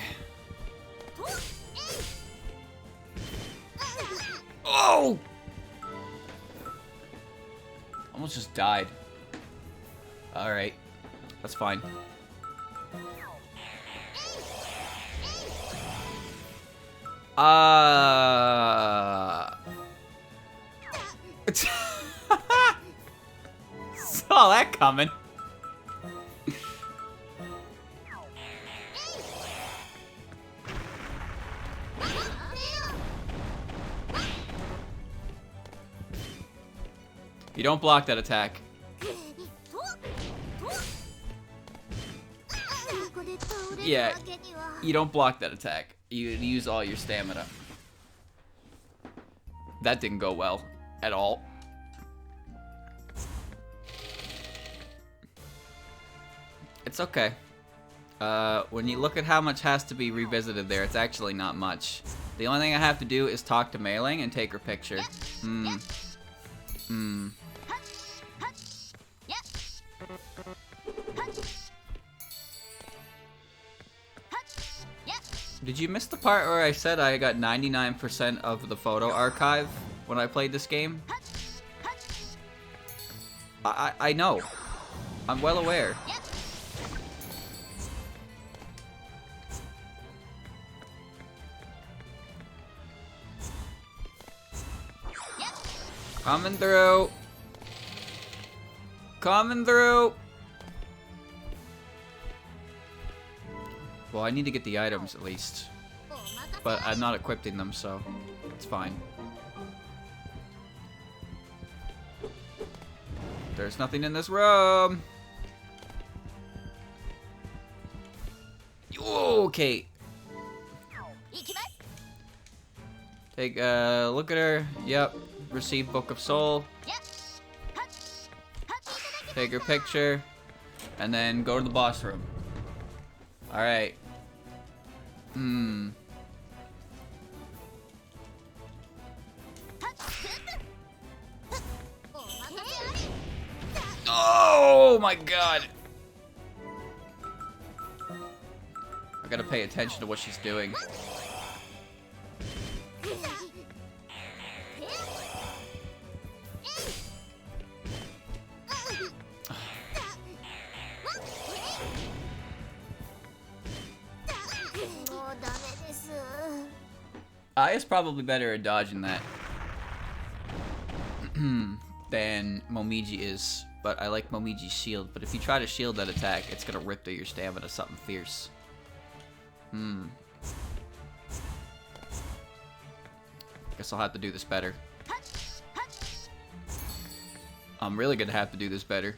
Oh! Almost just died. Alright. That's fine. Saw that coming. You don't block that attack. Yeah, you don't block that attack. You use all your stamina. That didn't go well at all. It's okay. When you look at how much has to be revisited there, it's actually not much. The only thing I have to do is talk to Mei Ling and take her picture. Did you miss the part where I said I got 99% of the photo archive when I played this game? I know. I'm well aware. Coming through. Coming through. Well, I need to get the items at least. But I'm not equipping them, so it's fine. There's nothing in this room. Okay. Take a look at her. Yep. Receive Book of Soul. Take her picture. And then go to the boss room. Alright. Oh my god! I gotta pay attention to what she's doing. Aya's probably better at dodging that than Momiji is, but I like Momiji's shield. But if you try to shield that attack, it's gonna rip through your stamina something fierce. Guess I'll have to do this better. I'm really gonna have to do this better.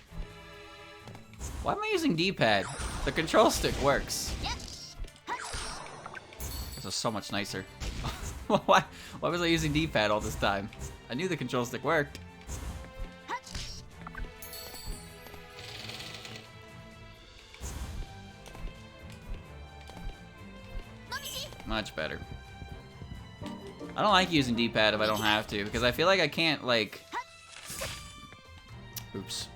Why am I using D-pad? The control stick works. This is so much nicer. Why was I using D-pad all this time? I knew the control stick worked. Much better. I don't like using D-pad if I don't have to, because I feel like I can't, like... Oops.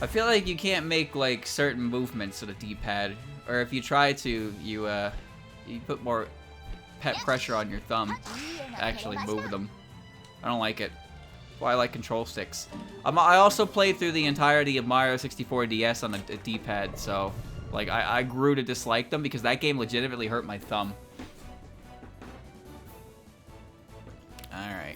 I feel like you can't make like certain movements to the D-pad, or if you try to, you put more pressure on your thumb to actually move them. I don't like it. That's why I like control sticks. I also played through the entirety of Mario 64 DS on a D-pad, so like I grew to dislike them because that game legitimately hurt my thumb. All right.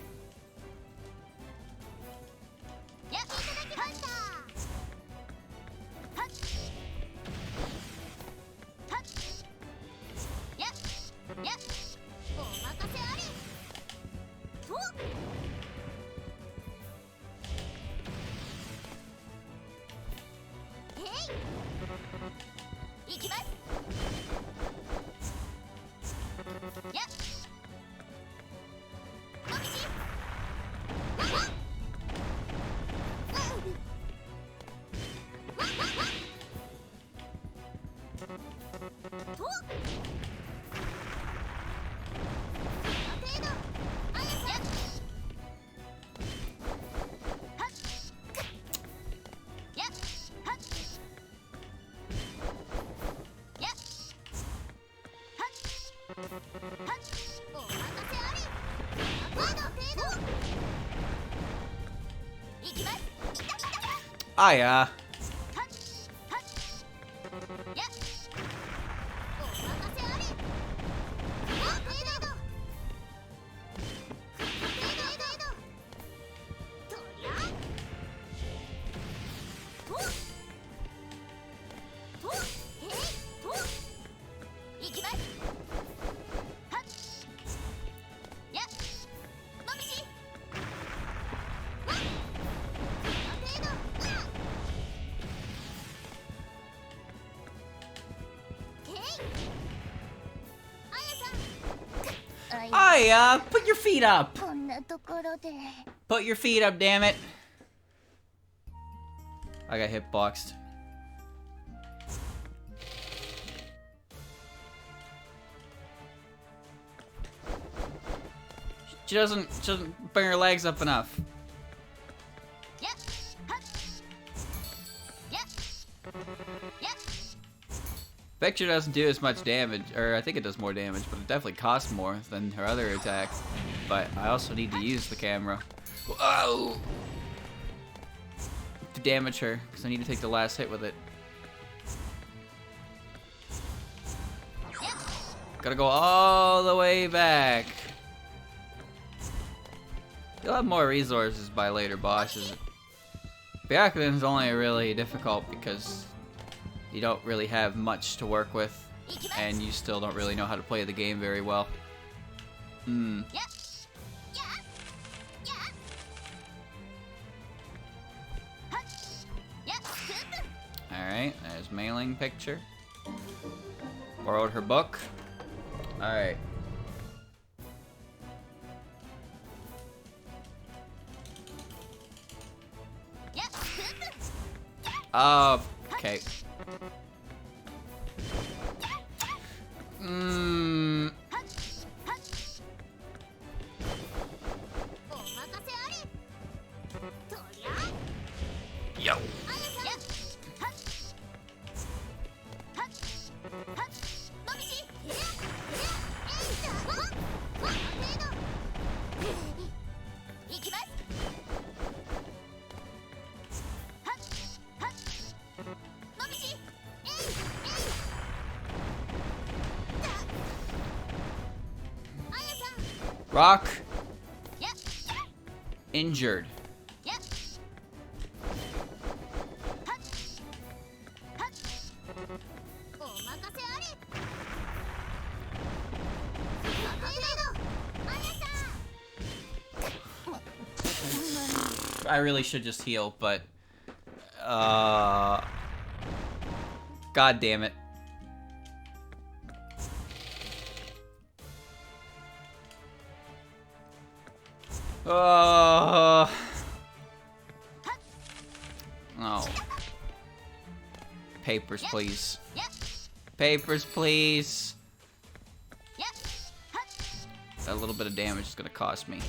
Ah, yeah. Aya, put your feet up. Put your feet up, damn it. I got hitboxed. She doesn't bring her legs up enough. Vector doesn't do as much damage, or I think it does more damage, but it definitely costs more than her other attacks. But I also need to use the camera. Whoa! To damage her, because I need to take the last hit with it. Gotta go all the way back. You'll have more resources by later bosses. Byakugan is only really difficult because you don't really have much to work with, and you still don't really know how to play the game very well. Alright, there's mailing picture. Borrowed her book. Alright. Oh, okay. Yo. Rock. Injured. I really should just heal, but God damn it. Oh. Papers, please. Papers, please. That little bit of damage is gonna cost me.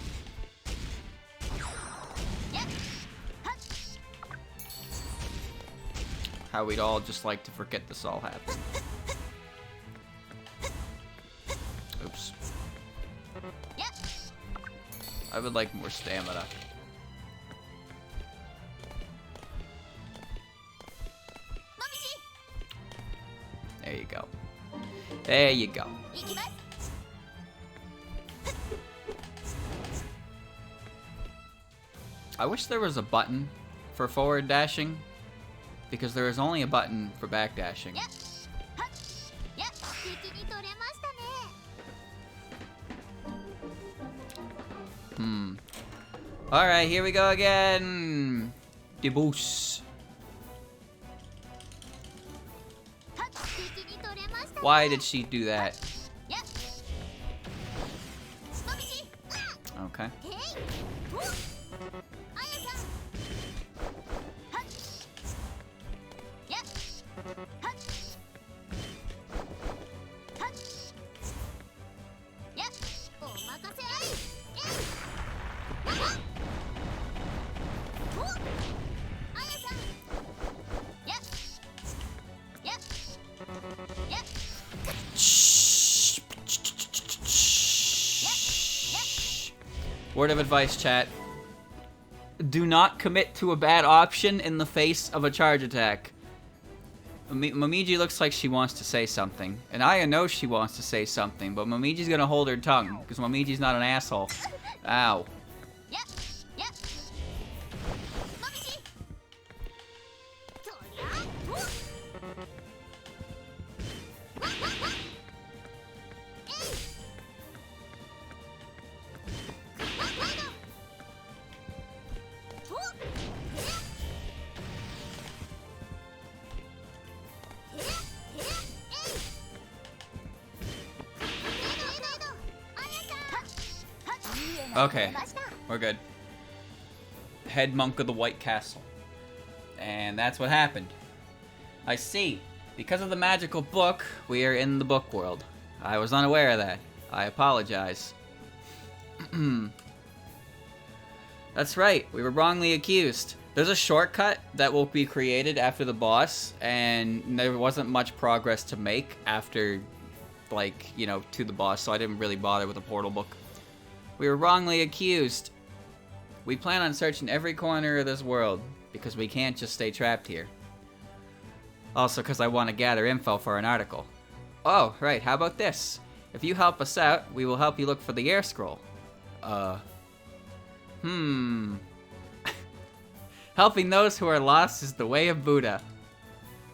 how we'd all just like to forget this all happened. Oops. I would like more stamina. There you go. There you go. I wish there was a button for forward dashing, because there is only a button for back dashing. Alright, here we go again. Deboosh. Why did she do that? Okay. Word of advice, chat. Do not commit to a bad option in the face of a charge attack. Momiji looks like she wants to say something. And Aya knows she wants to say something, but Momiji's gonna hold her tongue, because Momiji's not an asshole. Ow. Okay, we're good. Head monk of the White Castle. And that's what happened. I see. Because of the magical book, we are in the book world. I was unaware of that. I apologize. That's right, we were wrongly accused. There's a shortcut that will be created after the boss, and there wasn't much progress to make after, like, you know, to the boss, so I didn't really bother with the portal book. We were wrongly accused. We plan on searching every corner of this world, because we can't just stay trapped here. Also, because I want to gather info for an article. Oh, right, how about this? If you help us out, we will help you look for the air scroll. Helping those who are lost is the way of Buddha.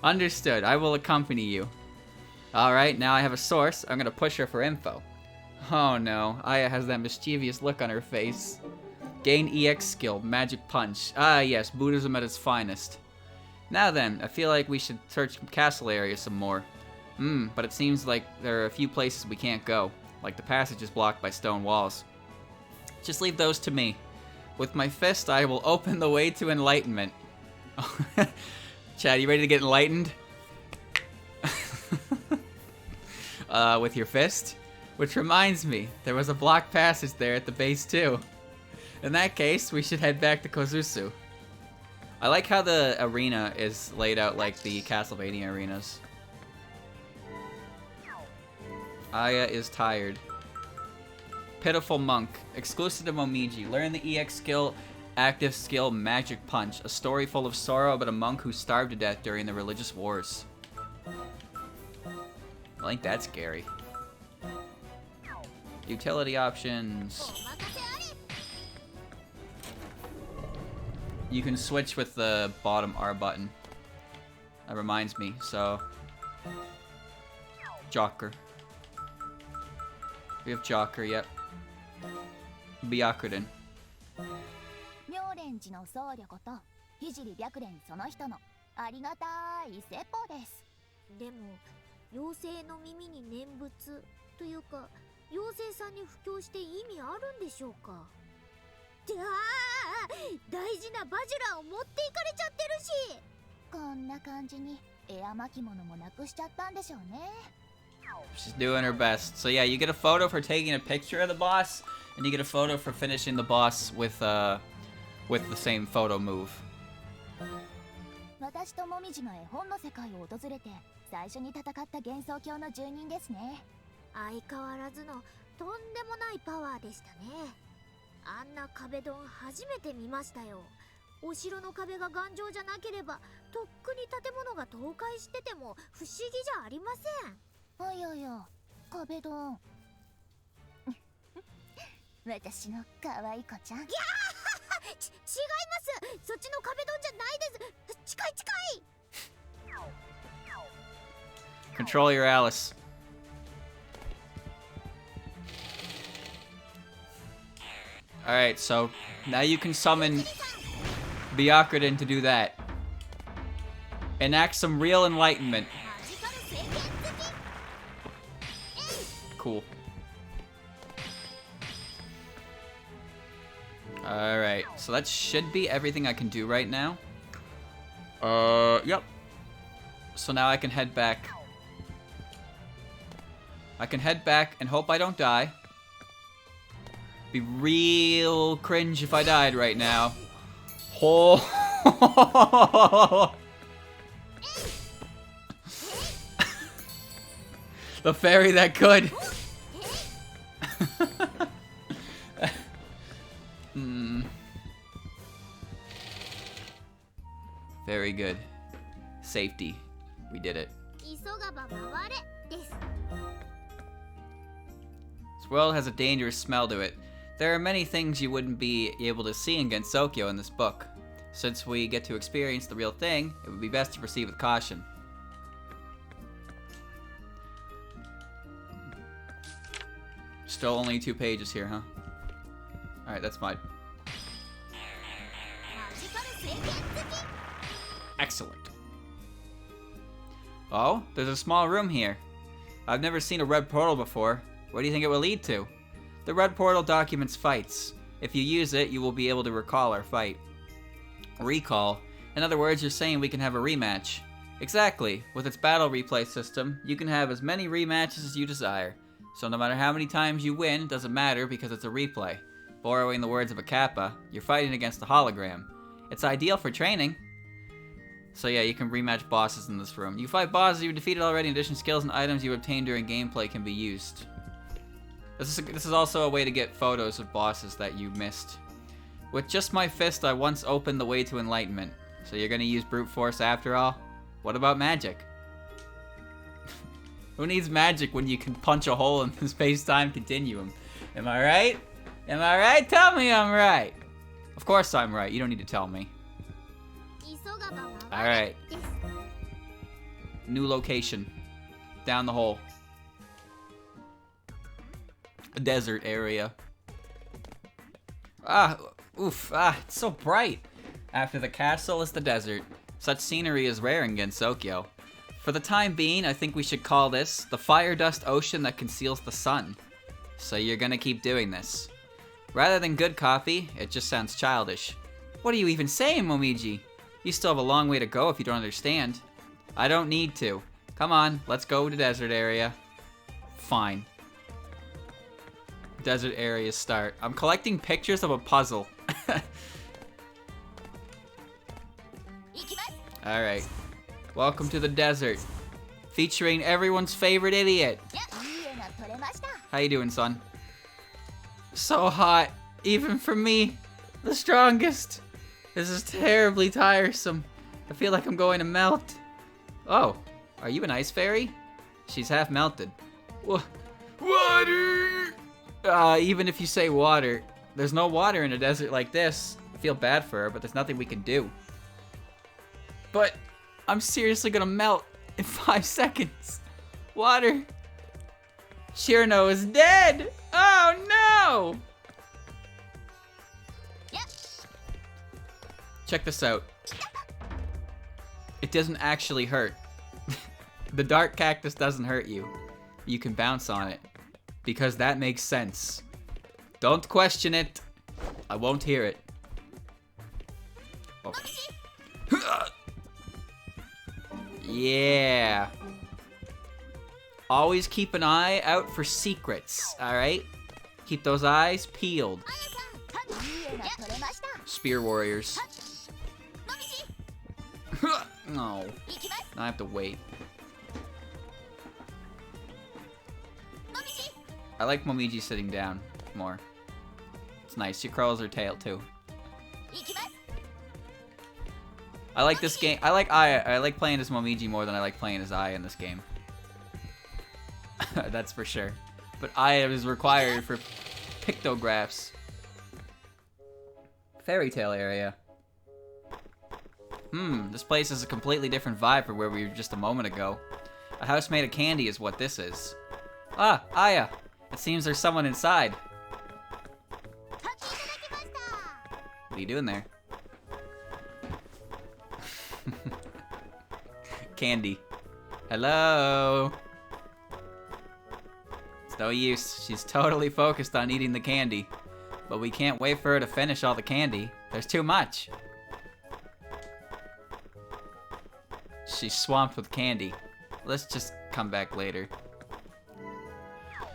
Understood, I will accompany you. Alright, now I have a source. I'm gonna push her for info. Oh no, Aya has that mischievous look on her face. Gain EX skill, Magic Punch. Ah yes, Buddhism at its finest. Now then, I feel like we should search the castle area some more. But it seems like there are a few places we can't go. Like the passage is blocked by stone walls. Just leave those to me. With my fist, I will open the way to enlightenment. Chad, you ready to get enlightened? With your fist? Which reminds me, there was a blocked passage there at the base too. In that case, we should head back to Kozusu. I like how the arena is laid out like the Castlevania arenas. Aya is tired. Pitiful Monk. Exclusive to Momiji. Learn the EX skill, active skill, Magic Punch. A story full of sorrow about a monk who starved to death during the religious wars. I think that's scary. Utility options. You can switch with the bottom R button. That reminds me, so... Jocker. We have Jocker, yep. Byakuren. 妙蓮寺の僧侶こと聖白蓮その人のありがたい説法です。でも妖精の耳に念仏というか妖精さんに布教して意味あるんでしょうか。大事なバジュラを持っていかれちゃってるし。こんな感じにエア巻物もなくしちゃったんでしょうね。 She's doing her best. So yeah, you get a photo for taking a picture of the boss, and you get a photo for finishing the boss with the same photo move. 私私ともみじが絵本の世界を訪れて最初に戦った幻想郷の住人ですね。相変わらずのとんでもないパワーでしたね。あんな壁ドン初めて見ましたよ。お城の壁が頑丈じゃなければとっくに建物が倒壊してても不思議じゃありません。いやいや、壁ドン私の可愛い子ちゃん。違います。そっちの壁ドンじゃないです。近い近い。 Control your Alice. Alright, so now you can summon Byakuren to do that. Enact some real enlightenment. Cool. Alright, so that should be everything I can do right now. Yep. So now I can head back. I can head back and hope I don't die. Be real cringe if I died right now. Oh. The fairy that could. Very good. Safety. We did it. This world has a dangerous smell to it. There are many things you wouldn't be able to see in Gensokyo in this book. Since we get to experience the real thing, it would be best to proceed with caution. Still only 2 pages here, huh? Alright, that's fine. Excellent. Oh, there's a small room here. I've never seen a red portal before. Where do you think it will lead to? The red portal documents fights. If you use it, you will be able to recall our fight. Recall? In other words, you're saying we can have a rematch. Exactly. With its battle replay system, you can have as many rematches as you desire. So no matter how many times you win, it doesn't matter because it's a replay. Borrowing the words of a Kappa, you're fighting against a hologram. It's ideal for training. So yeah, you can rematch bosses in this room. You fight bosses you've defeated already. In addition, skills and items you obtain during gameplay can be used. This is also a way to get photos of bosses that you missed. With just my fist, I once opened the way to enlightenment. So you're gonna use brute force after all? What about magic? Who needs magic when you can punch a hole in the space-time continuum? Am I right? Am I right? Tell me I'm right. Of course I'm right. You don't need to tell me. Alright. New location. Down the hole. A desert area. It's so bright. After the castle is the desert. Such scenery is rare in Gensokyo. For the time being, I think we should call this the fire dust ocean that conceals the sun. So you're gonna keep doing this. Rather than good copy, it just sounds childish. What are you even saying, Momiji? You still have a long way to go if you don't understand. I don't need to. Come on, let's go to desert area. Fine. Desert area start. I'm collecting pictures of a puzzle. Alright. Welcome to the desert. Featuring everyone's favorite idiot. How you doing, son? So hot. Even for me. The strongest. This is terribly tiresome. I feel like I'm going to melt. Oh. Are you an ice fairy? She's half melted. Water! Even if you say water, there's no water in a desert like this. I feel bad for her, but there's nothing we can do. But I'm seriously gonna melt in 5 seconds. Water. Shirno is dead. Oh no! Check this out. It doesn't actually hurt. The dark cactus doesn't hurt you. You can bounce on it. Because that makes sense. Don't question it. I won't hear it. Oh. Yeah. Always keep an eye out for secrets, alright? Keep those eyes peeled. Spear warriors. No. Now I have to wait. I like Momiji sitting down more. It's nice. She curls her tail too. I like this game. I like playing as Momiji more than I like playing as Aya in this game. That's for sure. But Aya is required for pictographs. Fairy tale area. This place is a completely different vibe from where we were just a moment ago. A house made of candy is what this is. Ah, Aya. It seems there's someone inside. What are you doing there? Candy. Hello? It's no use. She's totally focused on eating the candy. But we can't wait for her to finish all the candy. There's too much. She's swamped with candy. Let's just come back later.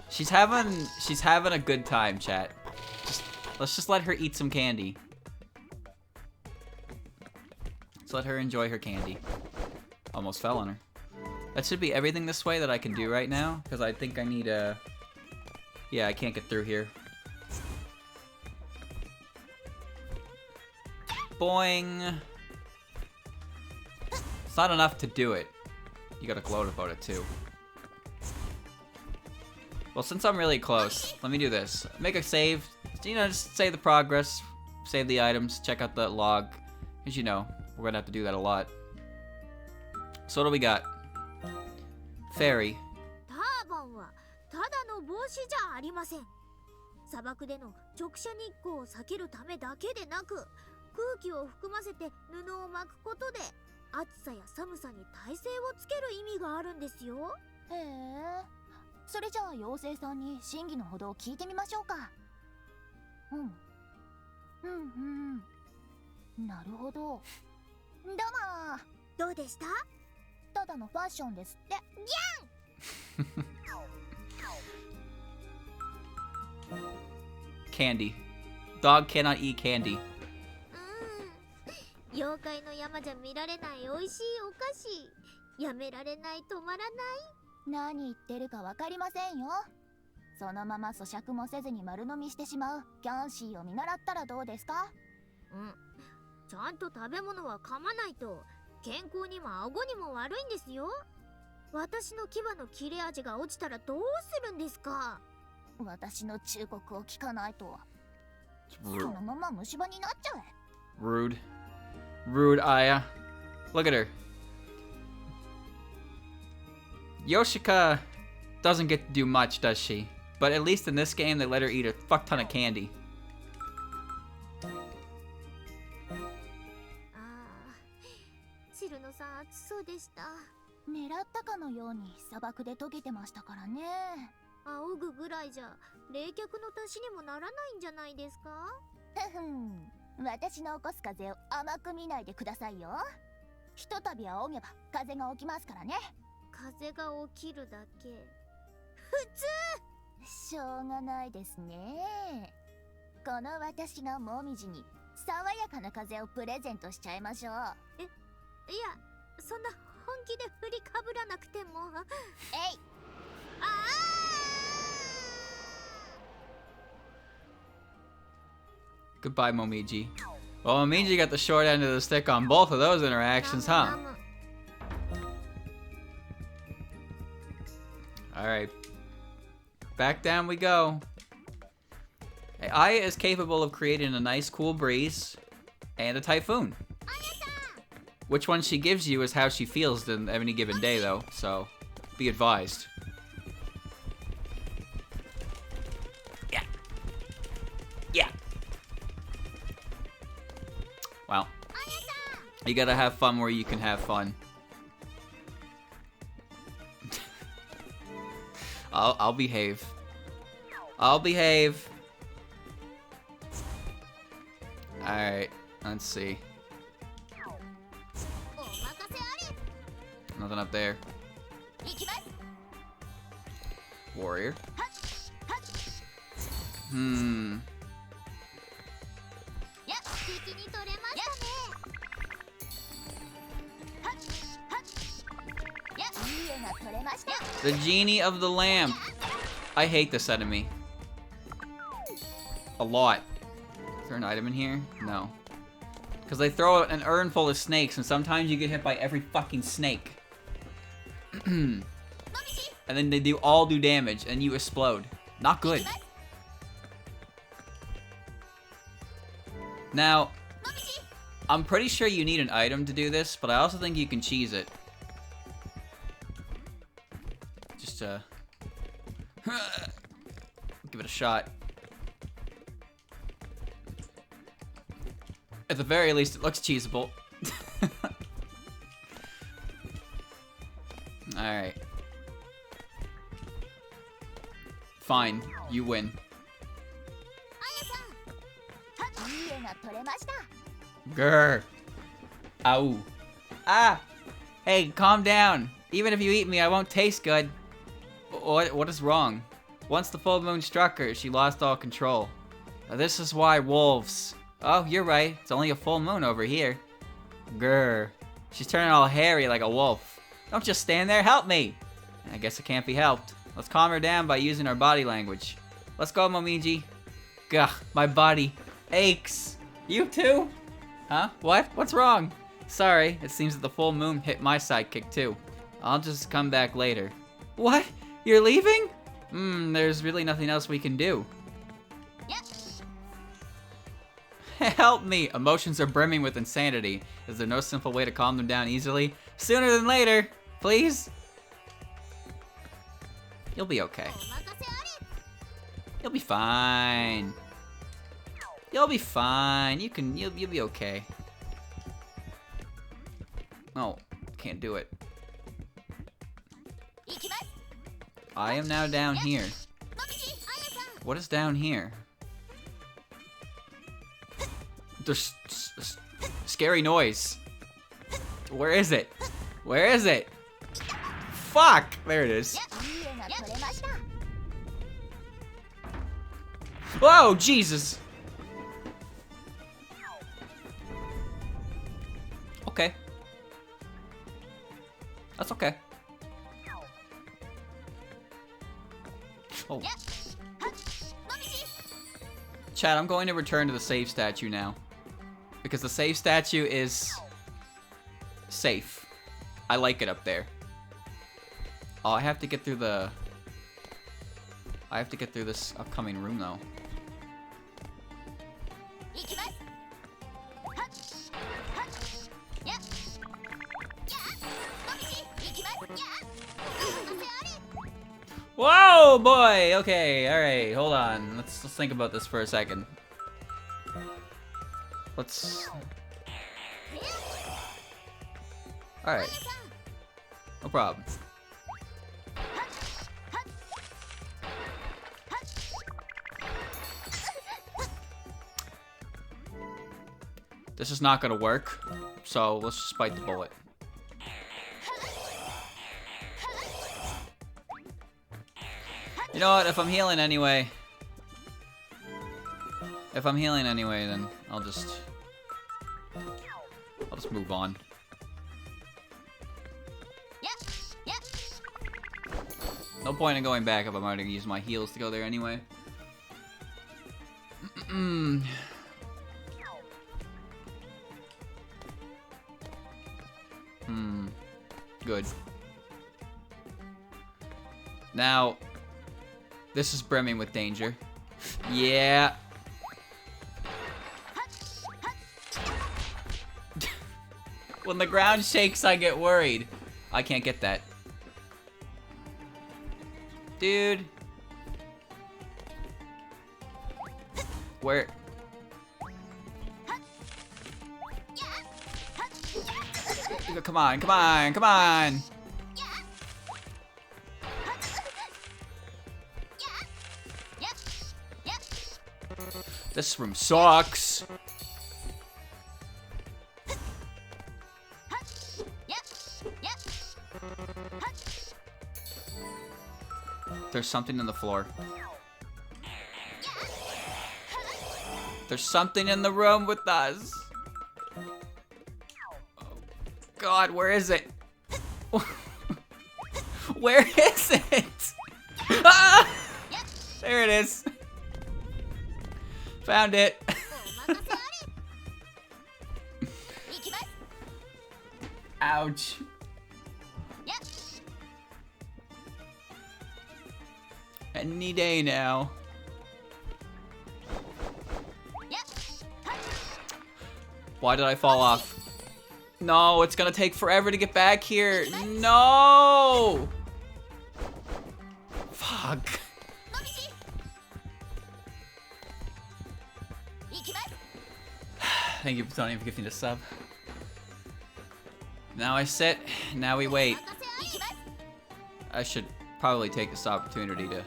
She's having a good time, chat. Let's just let her eat some candy. Let's let her enjoy her candy. Almost fell on her. That should be everything this way that I can do right now, because I think I need a... Yeah, I can't get through here. Boing! It's not enough to do it. You gotta gloat about it too. Well, since I'm really close, let me do this. Make a save. You know, just save the progress, save the items, check out the log. As you know, we're gonna have to do that a lot. So what do we got? Fairy. ターバンはただの帽子じゃありません。砂漠での直射日光を避けるためだけでなく、空気を含ませて布を巻くことで暑さや寒さに耐性をつける意味があるんですよ。へえ。それじゃあ妖精さんに真偽のほどを聞いてみましょうか。なるほど。どうも。どうでした？ただのファッションですって。Candy. Dog cannot eat candy. 妖怪の山じゃ見られない美味しいお菓子。やめられない、止まらない。何言ってるかわかりませんよ。そのまま咀嚼もせずに丸飲みしてしまうキャンシーを見習ったらどうですか？ちゃんと食べ物は噛まないと健康にも顎にも悪いんですよ。私の牙の切れ味が落ちたらどうするんですか？私の忠告を聞かないとは。そのまま虫歯になっちゃえ。Rude. Rude, Aya. Look at her. Yoshika doesn't get to do much, does she? But at least in this game, they let her eat a fuck ton of candy. シルノさん、暑そうでした。狙ったかのように砂漠で溶けてましたからね。仰ぐぐらいじゃ冷却の足しにもならないんじゃないですか？私の起こす風を甘く見ないでくださいよ。ひとたび仰げば風が起きますからね。風が起きるだけ。普通しょうがないですね。この私がもみじに爽やかな風をプレゼントしちゃいましょう。いや、そんな本気で振りかぶらなくても。えい。Goodbye, Momiji. Well, Momiji got the short end of the stick on both of those interactions, huh? Alright. Back down we go. Aya is capable of creating a nice cool breeze and a typhoon. Which one she gives you is how she feels in any given day, though, so be advised. Yeah. Yeah. Well, you gotta have fun where you can have fun. I'll behave. I'll behave. Alright, let's see. Nothing up there. Warrior. The Genie of the Lamp. I hate this enemy. A lot. Is there an item in here? No. Because they throw an urn full of snakes, and sometimes you get hit by every fucking snake. And then they all do damage, and you explode. Not good. Now, I'm pretty sure you need an item to do this, but I also think you can cheese it. Just, give it a shot. At the very least, it looks cheesable. Alright. Fine, you win. Grr. Ow. Ah! Hey, calm down. Even if you eat me, I won't taste good. What is wrong? Once the full moon struck her, she lost all control. Now, this is why wolves... Oh, you're right. It's only a full moon over here. Grr. She's turning all hairy like a wolf. Don't just stand there. Help me! I guess it can't be helped. Let's calm her down by using our body language. Let's go, Momiji. Gah, my body aches. You too? Huh? What? What's wrong? Sorry, it seems that the full moon hit my sidekick too. I'll just come back later. What? You're leaving? There's really nothing else we can do. Help me! Emotions are brimming with insanity. Is there no simple way to calm them down easily? Sooner than later, please. You'll be okay. You'll be fine. You'll be fine. You'll be okay. Oh, can't do it. I am now down here. What is down here? There's scary noise. Where is it? Where is it? Fuck! There it is. Whoa, Jesus! Okay. That's okay. Oh. Chat, I'm going to return to the save statue now. Because the save statue is safe. I like it up there. Oh, I have to get through the... I have to get through this upcoming room, though. Whoa, boy! Okay, alright, hold on. Let's think about this for a second. Let's... Alright. No problem. This is not gonna work, so let's just bite the bullet. You know what, if I'm healing anyway, then I'll just move on. No point in going back if I'm already gonna use my heals to go there anyway. Good. Now, this is brimming with danger. Yeah. When the ground shakes, I get worried. I can't get that. Dude. Where? Come on, come on, come on! This room sucks. There's something in the floor. There's something in the room with us. Oh God, where is it? Where is it? Ah! There it is. Found it. Ouch. Any day now. Why did I fall off? No, it's gonna take forever to get back here. No! Fuck. Thank you, Tony, for giving me the sub. Now I sit, now we wait. I should probably take this opportunity to...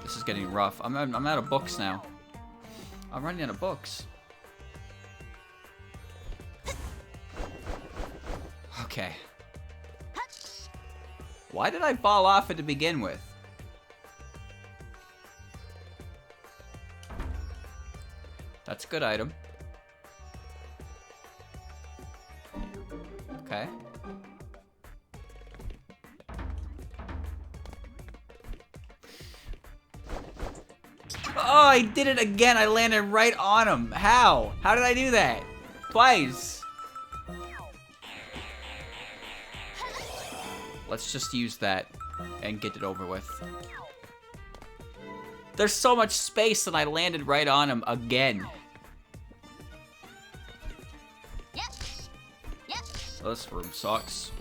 This is getting rough. I'm out of books now. I'm running out of books. Okay. Why did I fall off it to begin with? That's a good item. Okay. Oh, I did it again. I landed right on him. How? How did I do that? Twice. Let's just use that and get it over with. There's so much space and I landed right on him again. Oh, this room sucks.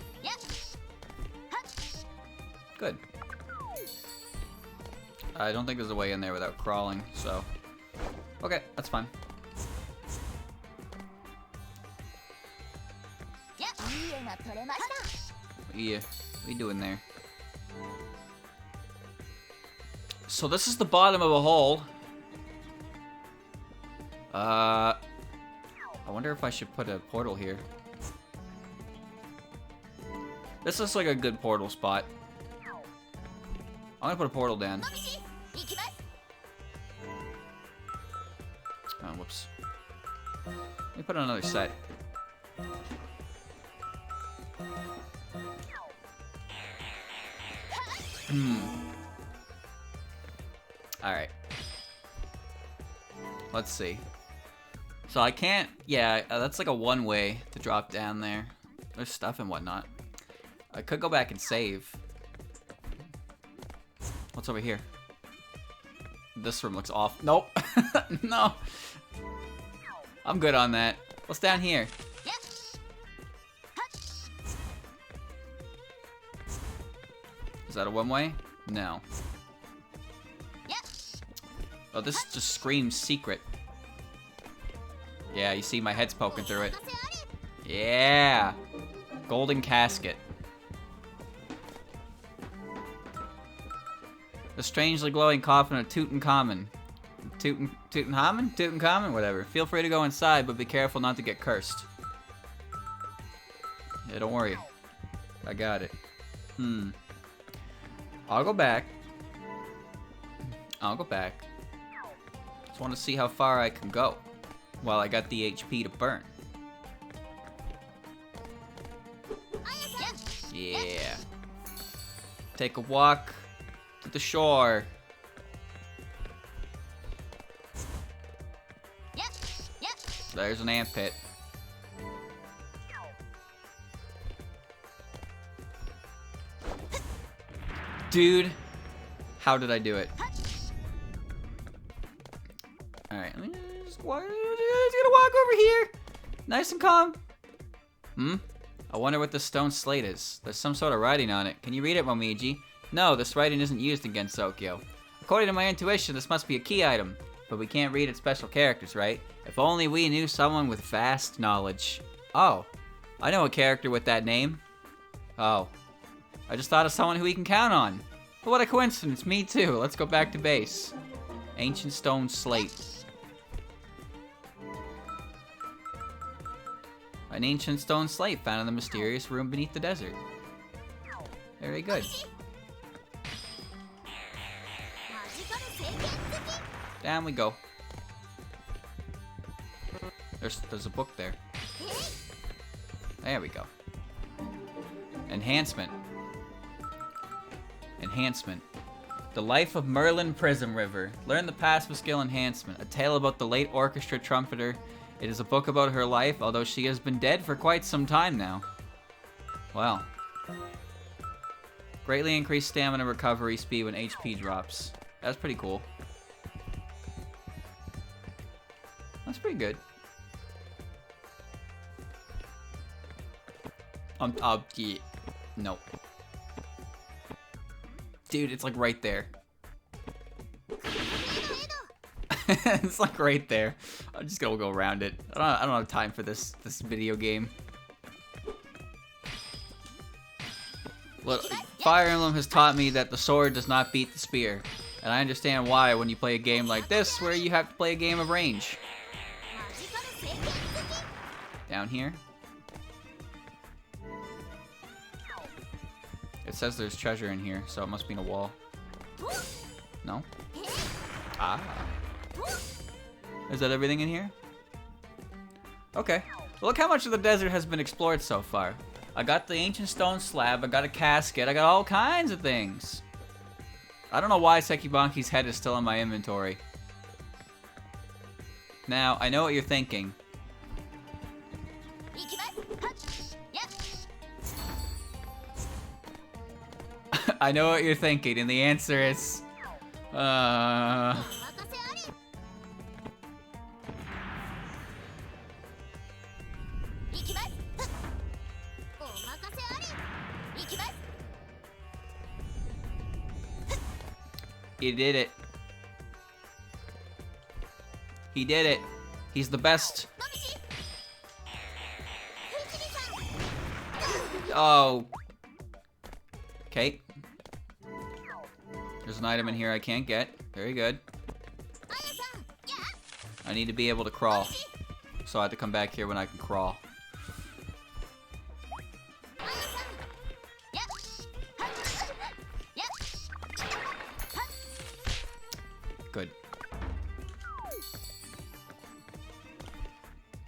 Good. I don't think there's a way in there without crawling, so... Okay, that's fine. Yeah, what are you doing there? So this is the bottom of a hole. I wonder if I should put a portal here. This looks like a good portal spot. I'm gonna put a portal down. Oh, whoops. Let me put on another set. Alright. Let's see. So I can't... Yeah, that's like a one-way to drop down there. There's stuff and whatnot. I could go back and save. What's over here? This room looks off. Nope. No. I'm good on that. What's down here? Is that a one-way? No. Oh, this just screams secret. Yeah, you see my head's poking through it. Yeah. Golden casket. The strangely glowing coffin of Tutankhamun. Tutankhamun? Whatever. Feel free to go inside, but be careful not to get cursed. Yeah, don't worry. I got it. I'll go back. Just want to see how far I can go while I got the HP to burn. Yeah. Take a walk to the shore. There's an ant pit. Dude, how did I do it? Alright, let me just gonna walk over here. Nice and calm. I wonder what this stone slate is. There's some sort of writing on it. Can you read it, Momiji? No, this writing isn't used in Gensokyo. According to my intuition, this must be a key item. But we can't read its special characters, right? If only we knew someone with vast knowledge. Oh, I know a character with that name. Oh, I just thought of someone who we can count on. But what a coincidence, me too. Let's go back to base. Ancient stone slate. An ancient stone slate found in the mysterious room beneath the desert. Very good. Down we go. There's a book there. There we go. Enhancement. Enhancement. The Life of Merlin Prism River. Learn the passive skill enhancement. A tale about the late orchestra trumpeter. It is a book about her life, although she has been dead for quite some time now. Wow. Greatly increased stamina recovery speed when HP drops. That's pretty cool. That's pretty good. Yeah. No. Dude, it's like right there. It's like right there. I'm just gonna go around it. I don't have time for this video game. Look, Fire Emblem has taught me that the sword does not beat the spear. And I understand why when you play a game like this, where you have to play a game of range. Down here. It says there's treasure in here, so it must be in a wall. No? Ah. Is that everything in here? Okay. Look how much of the desert has been explored so far. I got the ancient stone slab, I got a casket, I got all kinds of things. I don't know why Sekibanki's head is still in my inventory. Now, I know what you're thinking. I know what you're thinking, and the answer is... He did it. He did it. He's the best. Oh. Okay. There's an item in here I can't get. Very good. I need to be able to crawl. So I have to come back here when I can crawl. Good.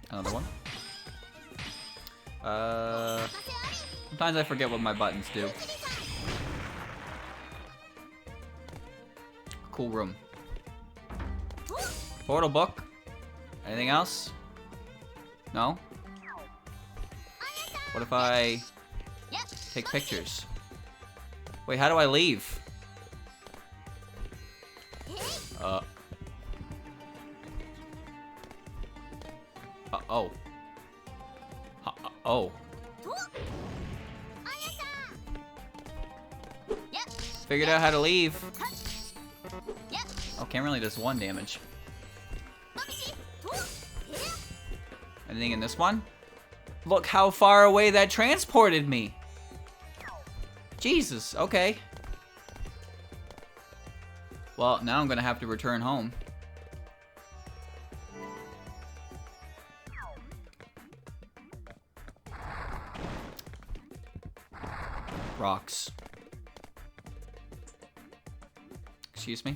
Another one. Sometimes I forget what my buttons do. Cool room. Portal book. Anything else? No? What if I take pictures? Wait, how do I leave? Oh. Oh. Figured out how to leave. Oh, camera only does 1 damage. Anything in this one? Look how far away that transported me. Jesus, okay. Well, now I'm gonna have to return home. Rocks. Excuse me?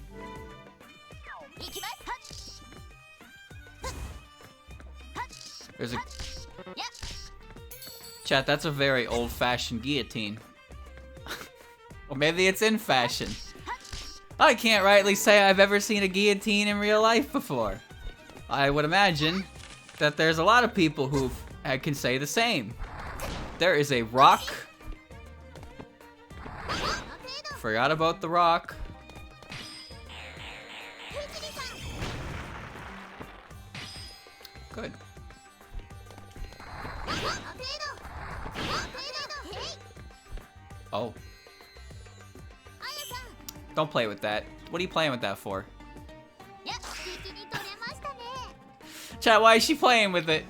There's a... Chat, that's a very old-fashioned guillotine. Or maybe it's in fashion. I can't rightly say I've ever seen a guillotine in real life before. I would imagine that there's a lot of people who can say the same. There is a rock. Forgot about the rock. Good. Oh. Don't play with that. What are you playing with that for? Chat, why is she playing with it?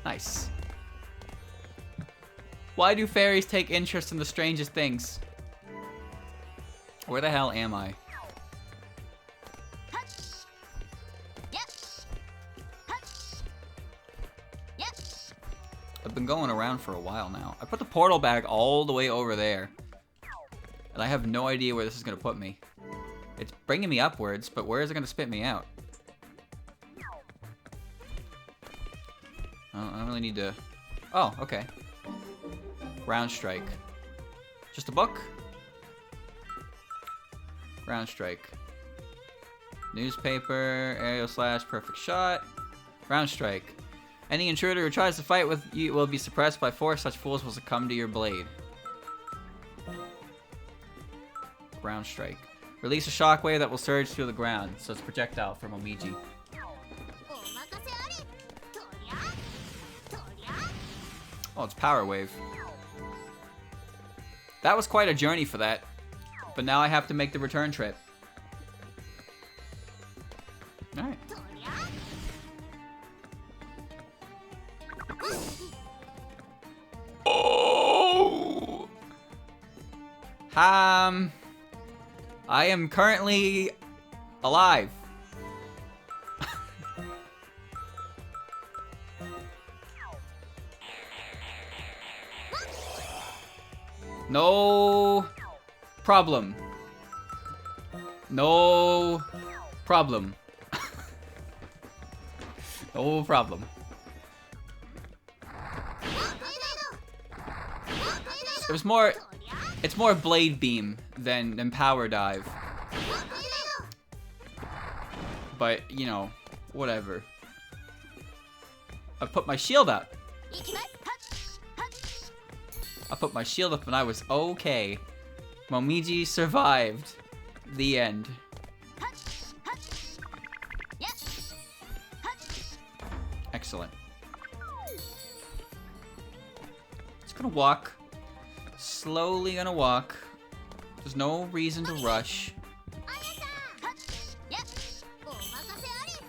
Nice. Why do fairies take interest in the strangest things? Where the hell am I? I've been going around for a while now. I put the portal bag all the way over there. And I have no idea where this is gonna put me. It's bringing me upwards, but where is it going to spit me out? I don't really need to... Oh, okay. Ground strike. Just a book? Ground strike. Newspaper, aerial slash, perfect shot. Ground strike. Any intruder who tries to fight with you will be suppressed by force. Such fools will succumb to your blade. Ground strike. Release a shockwave that will surge through the ground. So it's projectile from Momiji. Oh, it's power wave. That was quite a journey for that. But now I have to make the return trip. Alright. Oh! I am currently alive. No problem. No problem. No problem. It's more blade beam than power dive. But, you know, whatever. I put my shield up. I put my shield up and I was okay. Momiji survived. The end. Excellent. Just gonna walk. Slowly gonna walk. There's no reason to rush.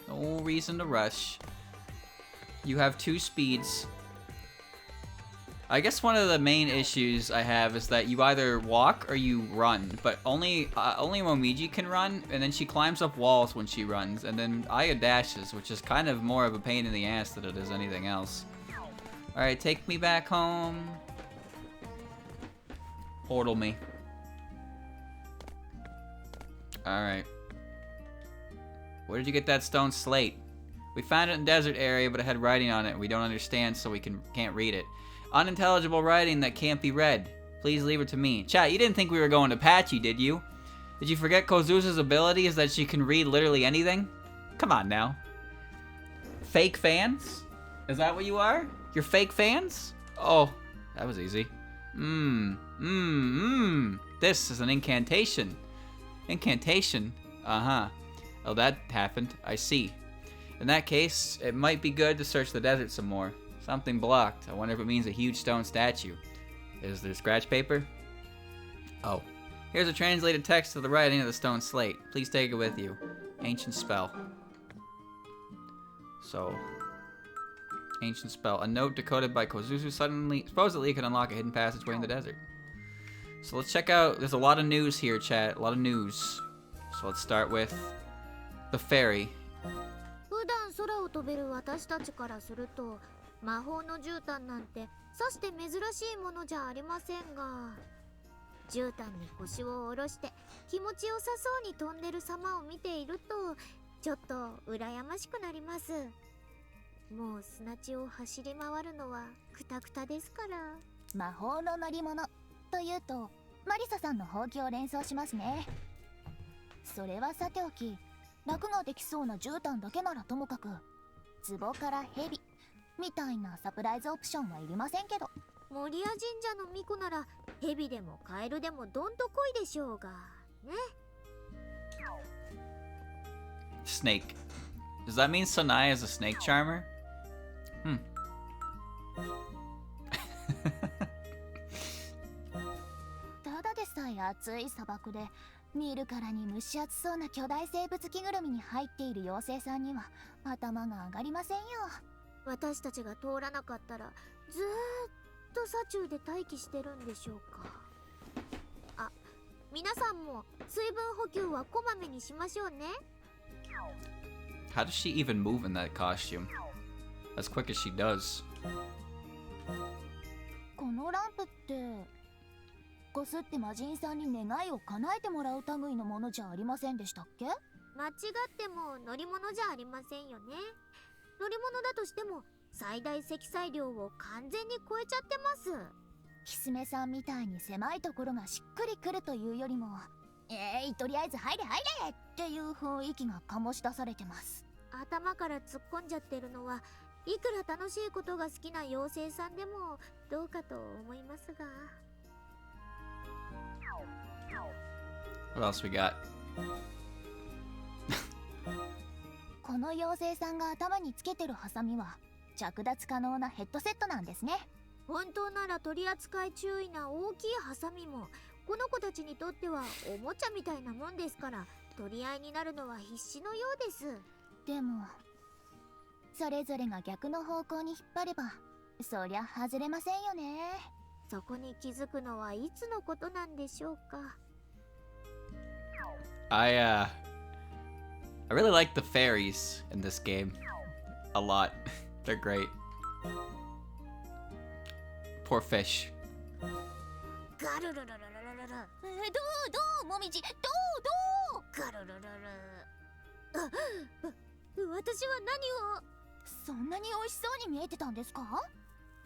No reason to rush. You have 2 speeds. I guess one of the main issues I have is that you either walk or you run, but only Momiji can run, and then she climbs up walls when she runs, and then Aya dashes, which is kind of more of a pain in the ass than it is anything else. Alright, take me back home. Portal me. Alright. Where did you get that stone slate? We found it in the desert area, but it had writing on it. We don't understand, so we can't read it. Unintelligible writing that can't be read. Please leave it to me. Chat, you didn't think we were going to Patchy, did you? Did you forget Kozusa's ability is that she can read literally anything? Come on now. Fake fans? Is that what you are? You're fake fans? Oh, that was easy. This is an incantation. Incantation? Uh-huh. Oh, that happened. I see. In that case, it might be good to search the desert some more. Something blocked. I wonder if it means a huge stone statue. Is there scratch paper? Oh. Here's a translated text of the writing of the stone slate. Please take it with you. Ancient spell. So, ancient spell. A note decoded by Kozusu supposedly can unlock a hidden passageway in the desert. So let's check out. There's a lot of news here, chat. A lot of news. So let's start with the fairy. 普段空を飛べる私たちからすると魔法の絨毯なんてさして珍しいものじゃありませんが、絨毯に腰を下ろして気持ちよさそうに飛んでる様を見ているとちょっと羨ましくなります。もう砂地を走り回るのはクタクタですから。魔法の乗り物というとマリサさんのほうきを連想しますね。それはさておき、楽ができそうな絨毯だけならともかく、壺から蛇みたいなサプライズオプションはいりませんけど。守谷神社の巫女なら蛇でもカエルでもどんとこいでしょうがね。Snake. Does that mean Sanai is a snake charmer? Hmm. ただでさえ暑い砂漠で見るからに蒸し暑そうな巨大生物着ぐるみに入っている妖精さんには頭が上がりませんよ。私たちが通らなかったらずーっと車中で待機してるんでしょうか。あ、皆さんも水分補給はこまめにしましょうね。How does she even move in that costume? As quick as she does. このランプって越すって魔人さんに願いを叶えてもらう類のものじゃありませんでしたっけ？間違っても乗り物じゃありませんよね。乗り物だとしても最大積載量を完全に超えちゃってます。キスメさんみたいに狭いところがしっくりくるというよりも、とりあえず入れ入れっていう雰囲気が醸し出されてます。頭から突っ込んじゃってるのはいくら楽しいことが好きな妖精さんでもどうかと思いますが。 What else we got? この妖精さんが頭につけてるハサミは着脱可能なヘッドセットなんですね。本当なら取り扱い注意な大きいハサミもこの子たちにとってはおもちゃみたいなもんですから、取り合いになるのは必死のようです。でもそれぞれが逆の方向に引っ張ればそりゃ外れませんよね。そこに気づくのはいつのことなんでしょうか。I really like the fairies in this game a lot. They're great. Poor fish. ガルルルルルルルル。どうもみじ、どうガルルルル。私は何を。そんなに美味しそうに見えてたんですか？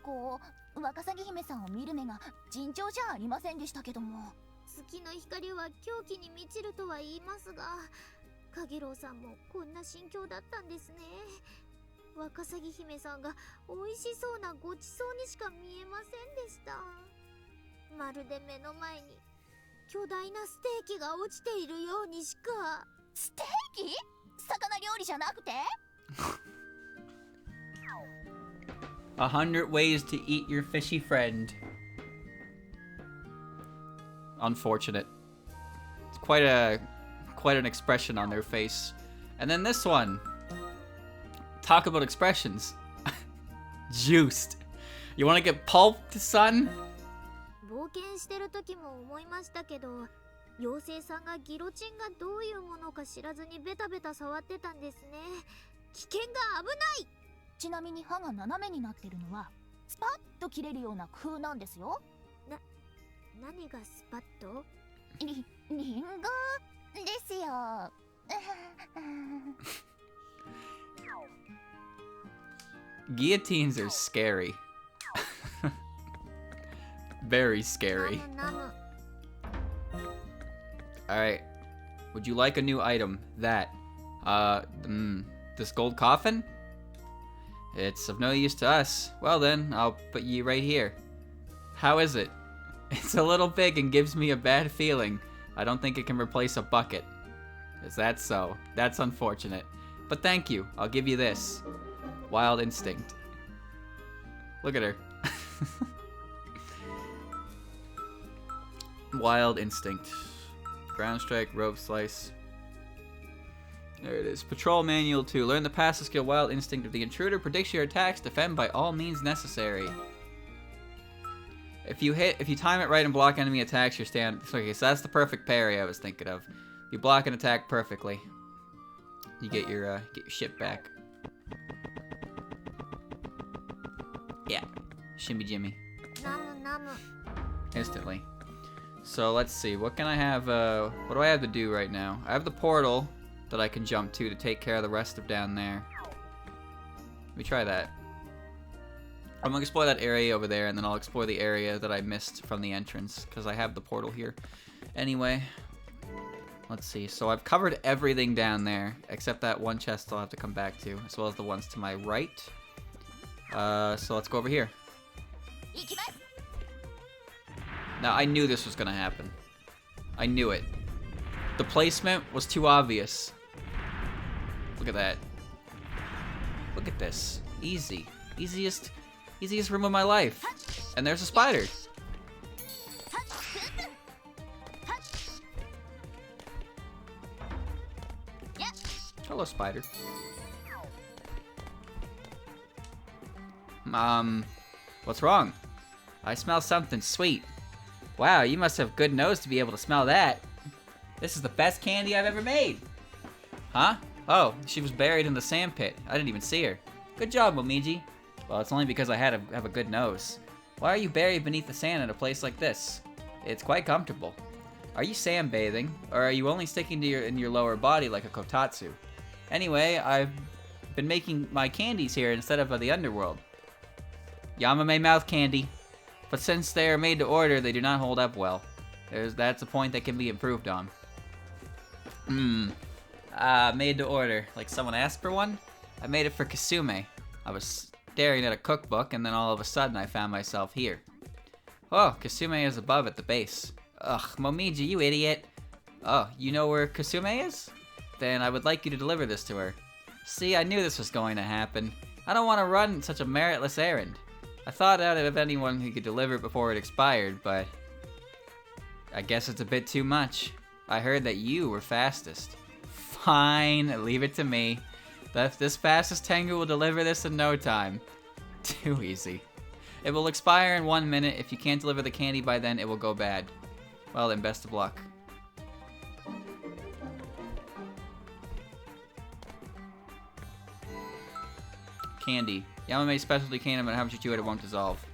こうワカサギ姫さんを見る目が尋常じゃありませんでしたけども。月の光は狂気に満ちるとは言いますが、影郎さんもこんな心境だったんですね。ワカサギ姫さんが美味しそうなごちそうにしか見えませんでした。まるで目の前に巨大なステーキが落ちているようにしか。ステーキ？魚料理じゃなくて100 ways to eat your fishy friend. Unfortunate. It's quite an expression on their face. And then this one. Talk about expressions. Juiced. You want to get pulped, son? 冒険してる時も思いましたけど、妖精さんがギロチンがどういうものか知らずにベタベタ触ってたんですね。危険が危ない。ちなみに歯が斜めになってるのはスパッと切れるような工夫なんですよ。何がスパッと？リンゴですよ。Guillotines are scary. Very scary. Alright. Would you like a new item? That. This gold coffin? It's of no use to us. Well then, I'll put you right here. How is it? It's a little big and gives me a bad feeling. I don't think it can replace a bucket. Is that so? That's unfortunate. But thank you. I'll give you this. Wild Instinct. Look at her. Wild Instinct. Ground Strike, Rope Slice. There it is. Patrol Manual 2. Learn the passive skill Wild Instinct. If the intruder predicts your attacks, defend by all means necessary. If you time it right and block enemy attacks, you're stand. Okay, so that's the perfect parry I was thinking of. You block an attack perfectly, you get your shit back. Yeah, shimmy jimmy. Instantly. So let's see, what can I have? What do I have to do right now? I have the portal that I can jump to take care of the rest of down there. Let me try that. I'm gonna explore that area over there, and then I'll explore the area that I missed from the entrance, because I have the portal here. Anyway, let's see. So I've covered everything down there, except that one chest I'll have to come back to, as well as the ones to my right. So let's go over here. Now, I knew this was gonna happen. I knew it. The placement was too obvious. Look at that. Look at this. Easy. Easiest room of my life. And there's a spider. Hello, spider. What's wrong? I smell something sweet. Wow, you must have a good nose to be able to smell that. This is the best candy I've ever made. Huh? Oh, she was buried in the sand pit. I didn't even see her. Good job, Momiji. Well, it's only because I have a good nose. Why are you buried beneath the sand in a place like this? It's quite comfortable. Are you sunbathing, or are you only sticking to your lower body like a kotatsu? Anyway, I've been making my candies here instead of the underworld. Yamame mouth candy. But since they are made to order, they do not hold up well. That's a point that can be improved on. Made to order. Like someone asked for one? I made it for Kasume. I was staring at a cookbook, and then all of a sudden I found myself here. Oh, Kasume is above at the base. Ugh, Momiji, you idiot. Oh, you know where Kasume is? Then I would like you to deliver this to her. See, I knew this was going to happen. I don't want to run such a meritless errand. I thought out of anyone who could deliver it before it expired, but I guess it's a bit too much. I heard that you were fastest. Fine, leave it to me. This fastest Tengu will deliver this in no time. Too easy. It will expire in 1 minute. If you can't deliver the candy by then, it will go bad. Well then, best of luck. Candy. Yamame specialty candy, no matter how much you chew it, it won't dissolve.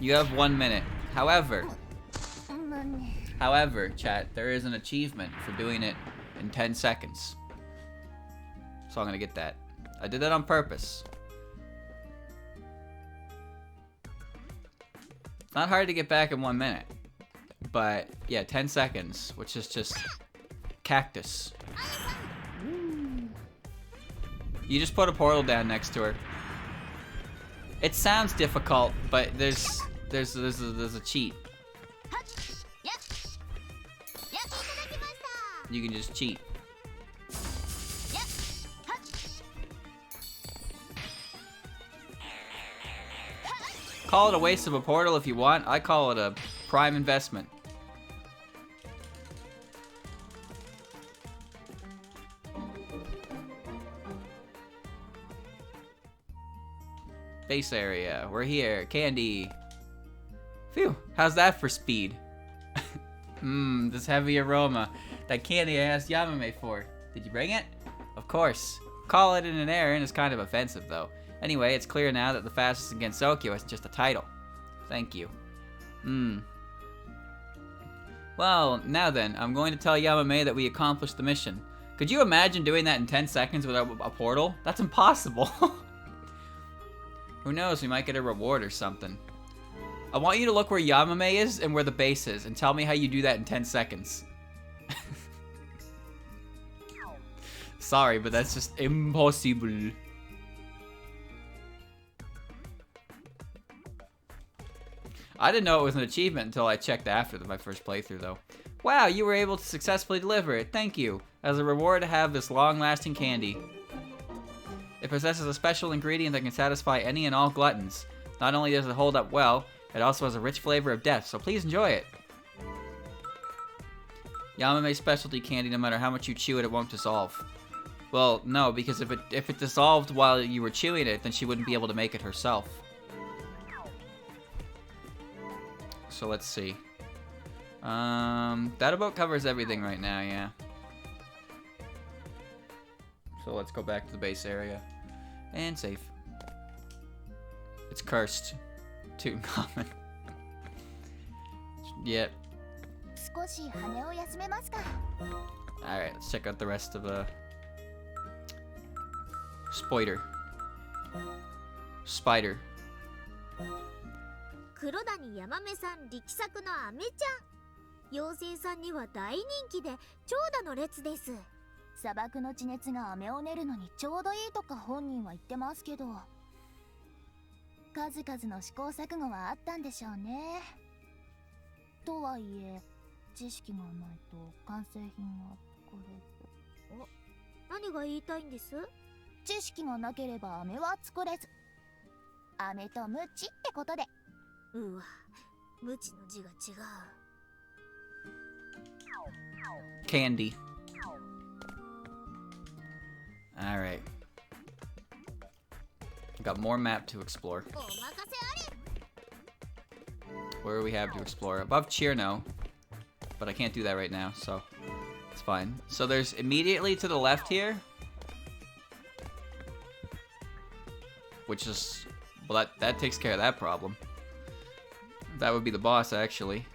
You have 1 minute. However, chat, there is an achievement for doing it in 10 seconds. So I'm gonna get that. I did that on purpose. It's not hard to get back in 1 minute. But, yeah, 10 seconds, which is just cactus. You just put a portal down next to her. It sounds difficult, but there's a cheat. You can just cheat. Call it a waste of a portal if you want. I call it a prime investment. Base area. We're here. Candy. Phew. How's that for speed? This heavy aroma. That candy I asked Yamame for. Did you bring it? Of course. Call it in an errand is kind of offensive, though. Anyway, it's clear now that the fastest against Okyo isn't just a title. Thank you. Well, now then, I'm going to tell Yamame that we accomplished the mission. Could you imagine doing that in 10 seconds without a portal? That's impossible. Who knows, we might get a reward or something. I want you to look where Yamame is and where the base is, and tell me how you do that in 10 seconds. Sorry, but that's just impossible. I didn't know it was an achievement until I checked after my first playthrough, though. Wow, you were able to successfully deliver it. Thank you. As a reward to have this long-lasting candy. It possesses a special ingredient that can satisfy any and all gluttons. Not only does it hold up well, it also has a rich flavor of death, so please enjoy it. Yamame's specialty candy, no matter how much you chew it, it won't dissolve. Well, no, because if it dissolved while you were chewing it, then she wouldn't be able to make it herself. So let's see. That about covers everything right now, yeah. So let's go back to the base area. And save. It's cursed. Too common. Yep. Alright, let's check out the rest of the... Spider. 黒谷ヤマメさん力作のアメちゃん。妖精さんには大人気で長蛇の列です。砂漠の地熱が飴を練るのにちょうどいいとか本人は言ってますけど、数々の試行錯誤はあったんでしょうね。とはいえ、知識がないと完成品はこれ。お、何が言いたいんです？知識がなければ飴は作れず、飴とムチってことで。うわ、ムチの字が違う。Candy. Alright. Got more map to explore. Where do we have to explore? Above Chirno. But I can't do that right now, so it's fine. So there's immediately to the left here, which is Well, that takes care of that problem. That would be the boss, actually.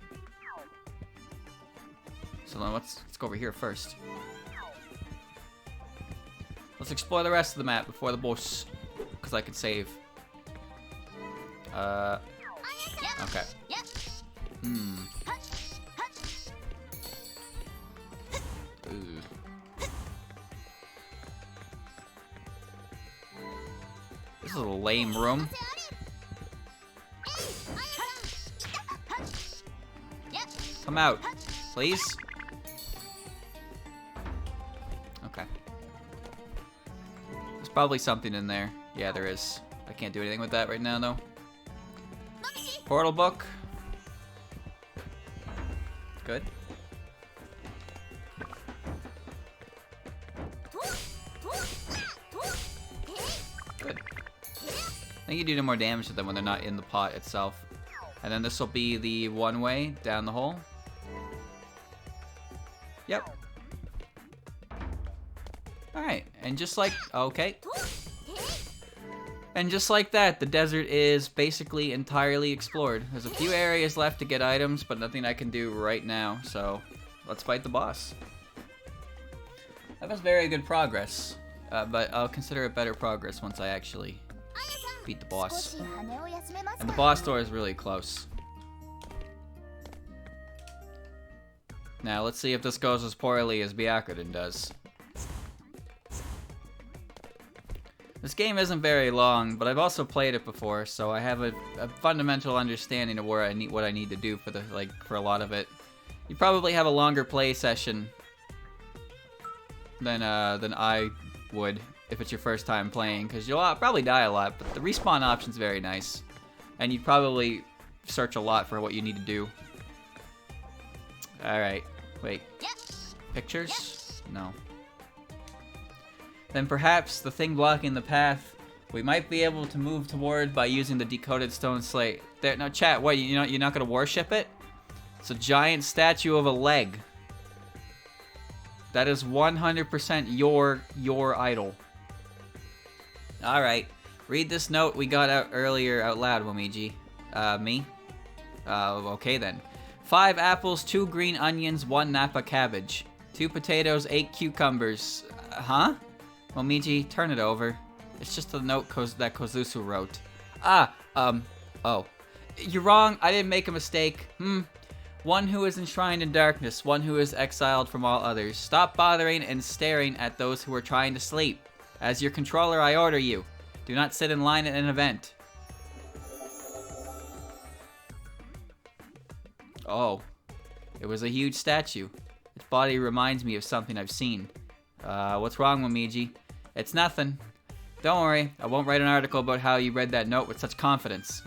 So then let's go over here first. Let's explore the rest of the map before the boss, because I can save. Okay. Ooh. This is a lame room. Come out, please. Okay. There's probably something in there. Yeah, there is. I can't do anything with that right now, though. Portal book. Good. Good. I think you do no more damage to them when they're not in the pot itself. And then this will be the one way down the hole. Yep. Alright, and just like, okay. And just like that, the desert is basically entirely explored. There's a few areas left to get items, but nothing I can do right now, so let's fight the boss. That was very good progress, but I'll consider it better progress once I actually beat the boss. And the boss door is really close. Now, let's see if this goes as poorly as Byakuren does. This game isn't very long, but I've also played it before, so I have a fundamental understanding of what I need to do for a lot of it. You probably have a longer play session than I would if it's your first time playing, because you'll probably die a lot, but the respawn option's very nice. And you'd probably search a lot for what you need to do. Alright, wait. Pictures? No. Then perhaps the thing blocking the path we might be able to move toward by using the decoded stone slate. There, no, chat, what, you're not gonna worship it? It's a giant statue of a leg. That is 100% your idol. Alright, read this note we got out earlier out loud, Momiji. Me? Okay then. 5 apples, 2 green onions, 1 Napa cabbage. 2 potatoes, 8 cucumbers. Huh? Momiji, turn it over. It's just a note that Kozusu wrote. Oh. You're wrong, I didn't make a mistake. One who is enshrined in darkness, one who is exiled from all others. Stop bothering and staring at those who are trying to sleep. As your controller, I order you. Do not sit in line at an event. Oh. It was a huge statue. Its body reminds me of something I've seen. What's wrong, Momiji? It's nothing. Don't worry, I won't write an article about how you read that note with such confidence.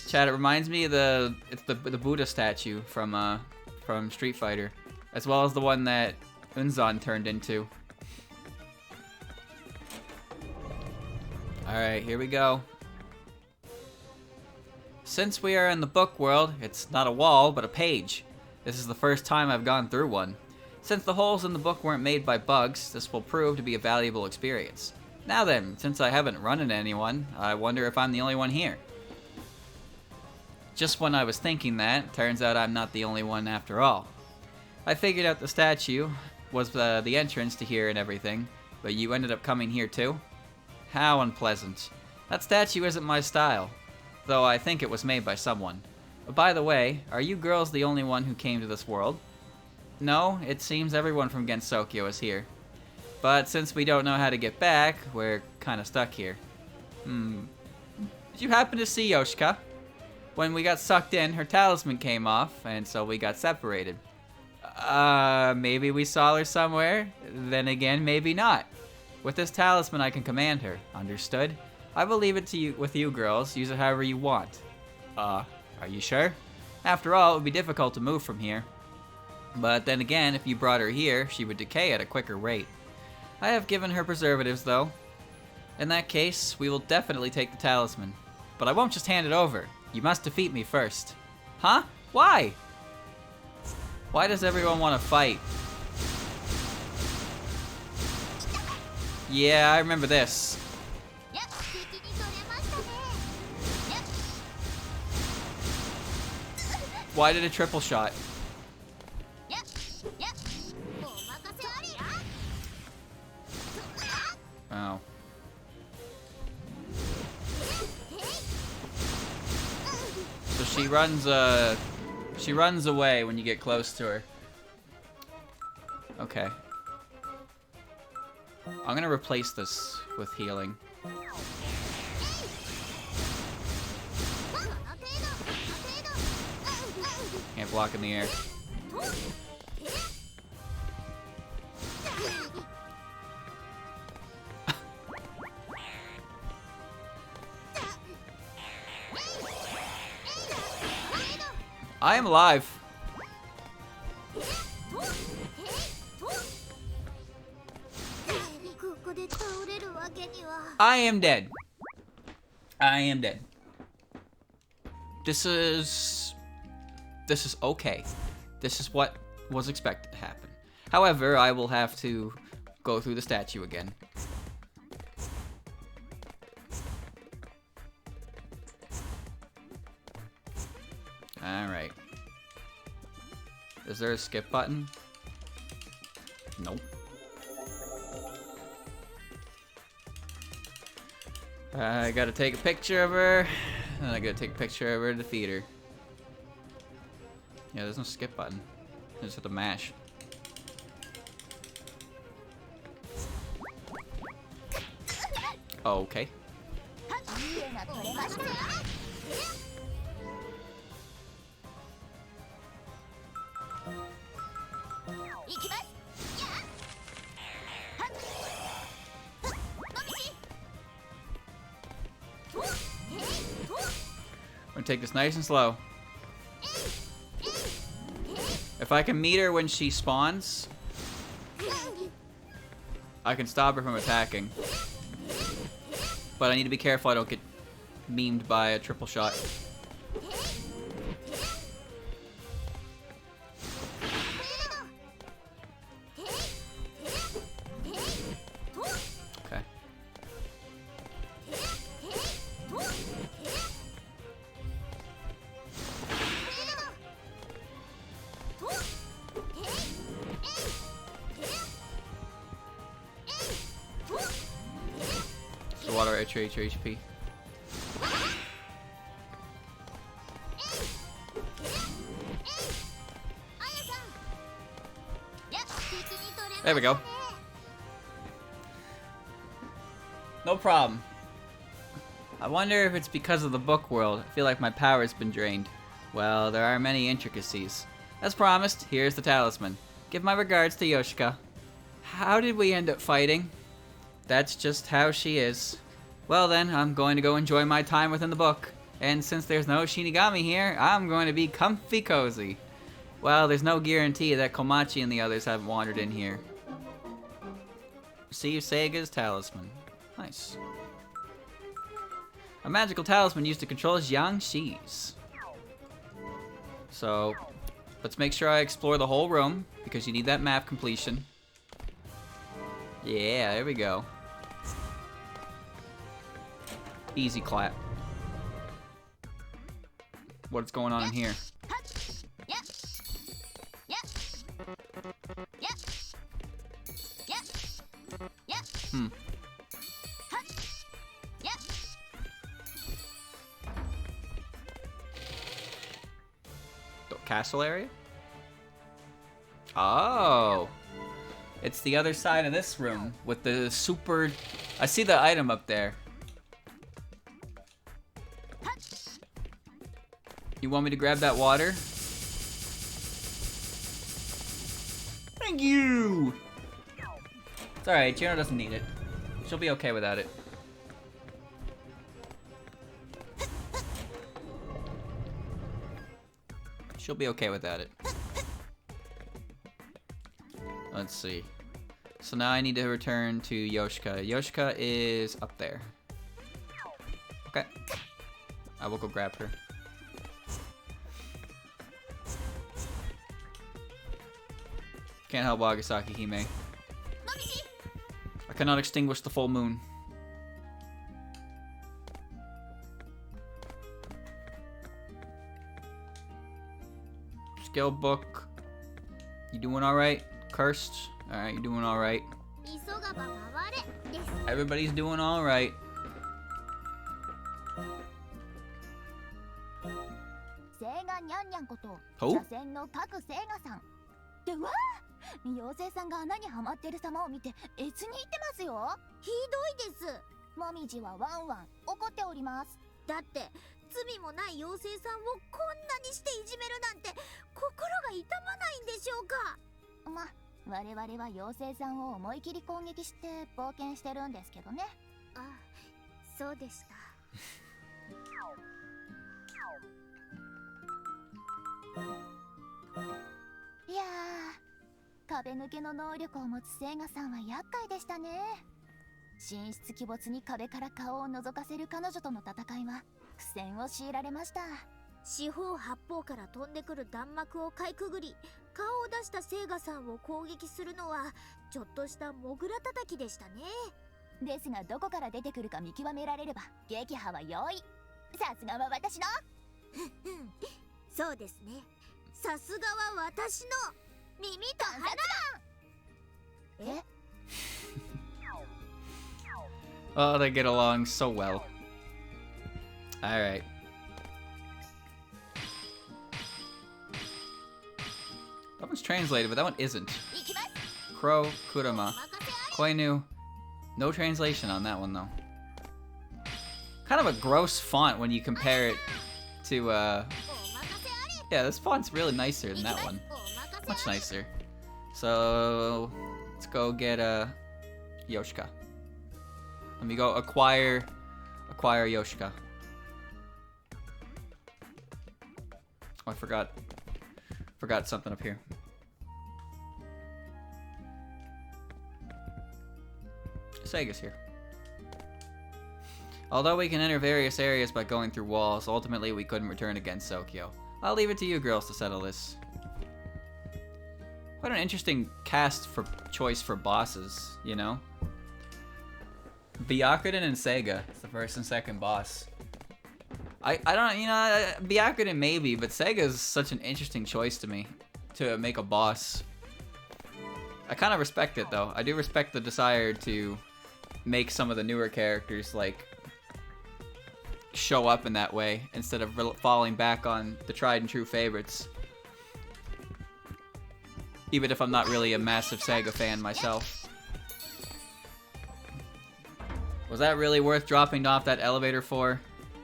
Chad, it reminds me of the Buddha statue from Street Fighter, as well as the one that Unzon turned into. Alright, here we go. Since we are in the book world, it's not a wall, but a page. This is the first time I've gone through one. Since the holes in the book weren't made by bugs, this will prove to be a valuable experience. Now then, since I haven't run into anyone, I wonder if I'm the only one here. Just when I was thinking that, turns out I'm not the only one after all. I figured out the statue was the entrance to here and everything, but you ended up coming here too? How unpleasant. That statue isn't my style, though I think it was made by someone. But by the way, are you girls the only one who came to this world? No, it seems everyone from Gensokyo is here. But since we don't know how to get back, we're kinda stuck here. Did you happen to see Yoshika? When we got sucked in, her talisman came off, and so we got separated. Maybe we saw her somewhere? Then again, maybe not. With this talisman, I can command her. Understood? I will leave it to you with you girls. Use it however you want. Are you sure? After all, it would be difficult to move from here. But then again, if you brought her here, she would decay at a quicker rate. I have given her preservatives, though. In that case, we will definitely take the talisman. But I won't just hand it over. You must defeat me first. Huh? Why? Why does everyone want to fight? Yeah, I remember this. Why did a triple shot? Oh. So she runs away when you get close to her. Okay. I'm gonna replace this with healing. Can't block in the air. I am alive. I am dead. I am dead. This is okay. This is what was expected to happen. However, I will have to go through the statue again. Alright. Is there a skip button? Nope. I gotta take a picture of her, and I gotta take a picture of her to defeat her. Yeah, there's no skip button. I just have to mash. Okay. I'm gonna take this nice and slow. If I can meet her when she spawns, I can stop her from attacking. But I need to be careful I don't get memed by a triple shot. Okay. So water at your HP. There we go. No problem. I wonder if it's because of the book world. I feel like my power's been drained. Well, there are many intricacies. As promised, here's the talisman. Give my regards to Yoshika. How did we end up fighting? That's just how she is. Well then, I'm going to go enjoy my time within the book. And since there's no Shinigami here, I'm going to be comfy cozy. Well, there's no guarantee that Komachi and the others haven't wandered in here. See Sega's talisman. Nice. A magical talisman used to control Jiangxis. So, let's make sure I explore the whole room, because you need that map completion. Yeah, there we go. Easy clap. What's going on in here? The castle area? Oh. It's the other side of this room with the super... I see the item up there. You want me to grab that water? Thank you! It's alright, Chino doesn't need it. She'll be okay without it. She'll be okay without it. Let's see. So now I need to return to Yoshika. Yoshika is up there. Okay. I will go grab her. Can't help Wagasaki Hime. I Cannot extinguish the full moon. Skill book. You doing alright? Cursed? Alright, you doing alright. 急がば回れです。 Everybody's doing alright. セーガニャンニャンことほう茶筅の各セーガさんでわー妖精さんが穴にはまってる様を見て越に言ってますよ。ひどいです。もみじはワンワン怒っております。だって罪もない妖精さんをこんなにしていじめるなんて心が痛まないんでしょうか。ま、我々は妖精さんを思い切り攻撃して冒険してるんですけどね。あ、そうでした。いやー、壁抜けの能力を持つセーガさんは厄介でしたね。神出鬼没に壁から顔を覗かせる彼女との戦いは苦戦を強いられました。四方八方から飛んでくる弾幕をかいくぐり、顔を出したセーガさんを攻撃するのはちょっとしたモグラ叩きでしたね。ですがどこから出てくるか見極められれば撃破は容易。さすがは私のそうですね。さすがは私の耳と鼻。えOh, they get along so well. Alright. That one's translated, but that one isn't. Crow, Kurama, Koinu. No translation on that one, though. Kind of a gross font when you compare it to, Yeah, this font's really nicer than that one. Much nicer. So, let's go get, Yoshika. Let me go acquire Yoshika. Oh, I forgot something up here. Sega's here. Although we can enter various areas by going through walls, ultimately we couldn't return against Sokyo. I'll leave it to you girls to settle this. What an interesting choice for bosses, you know? Byakuren and Sega is the first and second boss. I don't, you know, Byakuren maybe, but Sega is such an interesting choice to me to make a boss. I kind of respect it though. I do respect the desire to make some of the newer characters like show up in that way instead of falling back on the tried and true favorites. Even if I'm not really a massive Sega fan myself. Was that really worth dropping off that elevator for?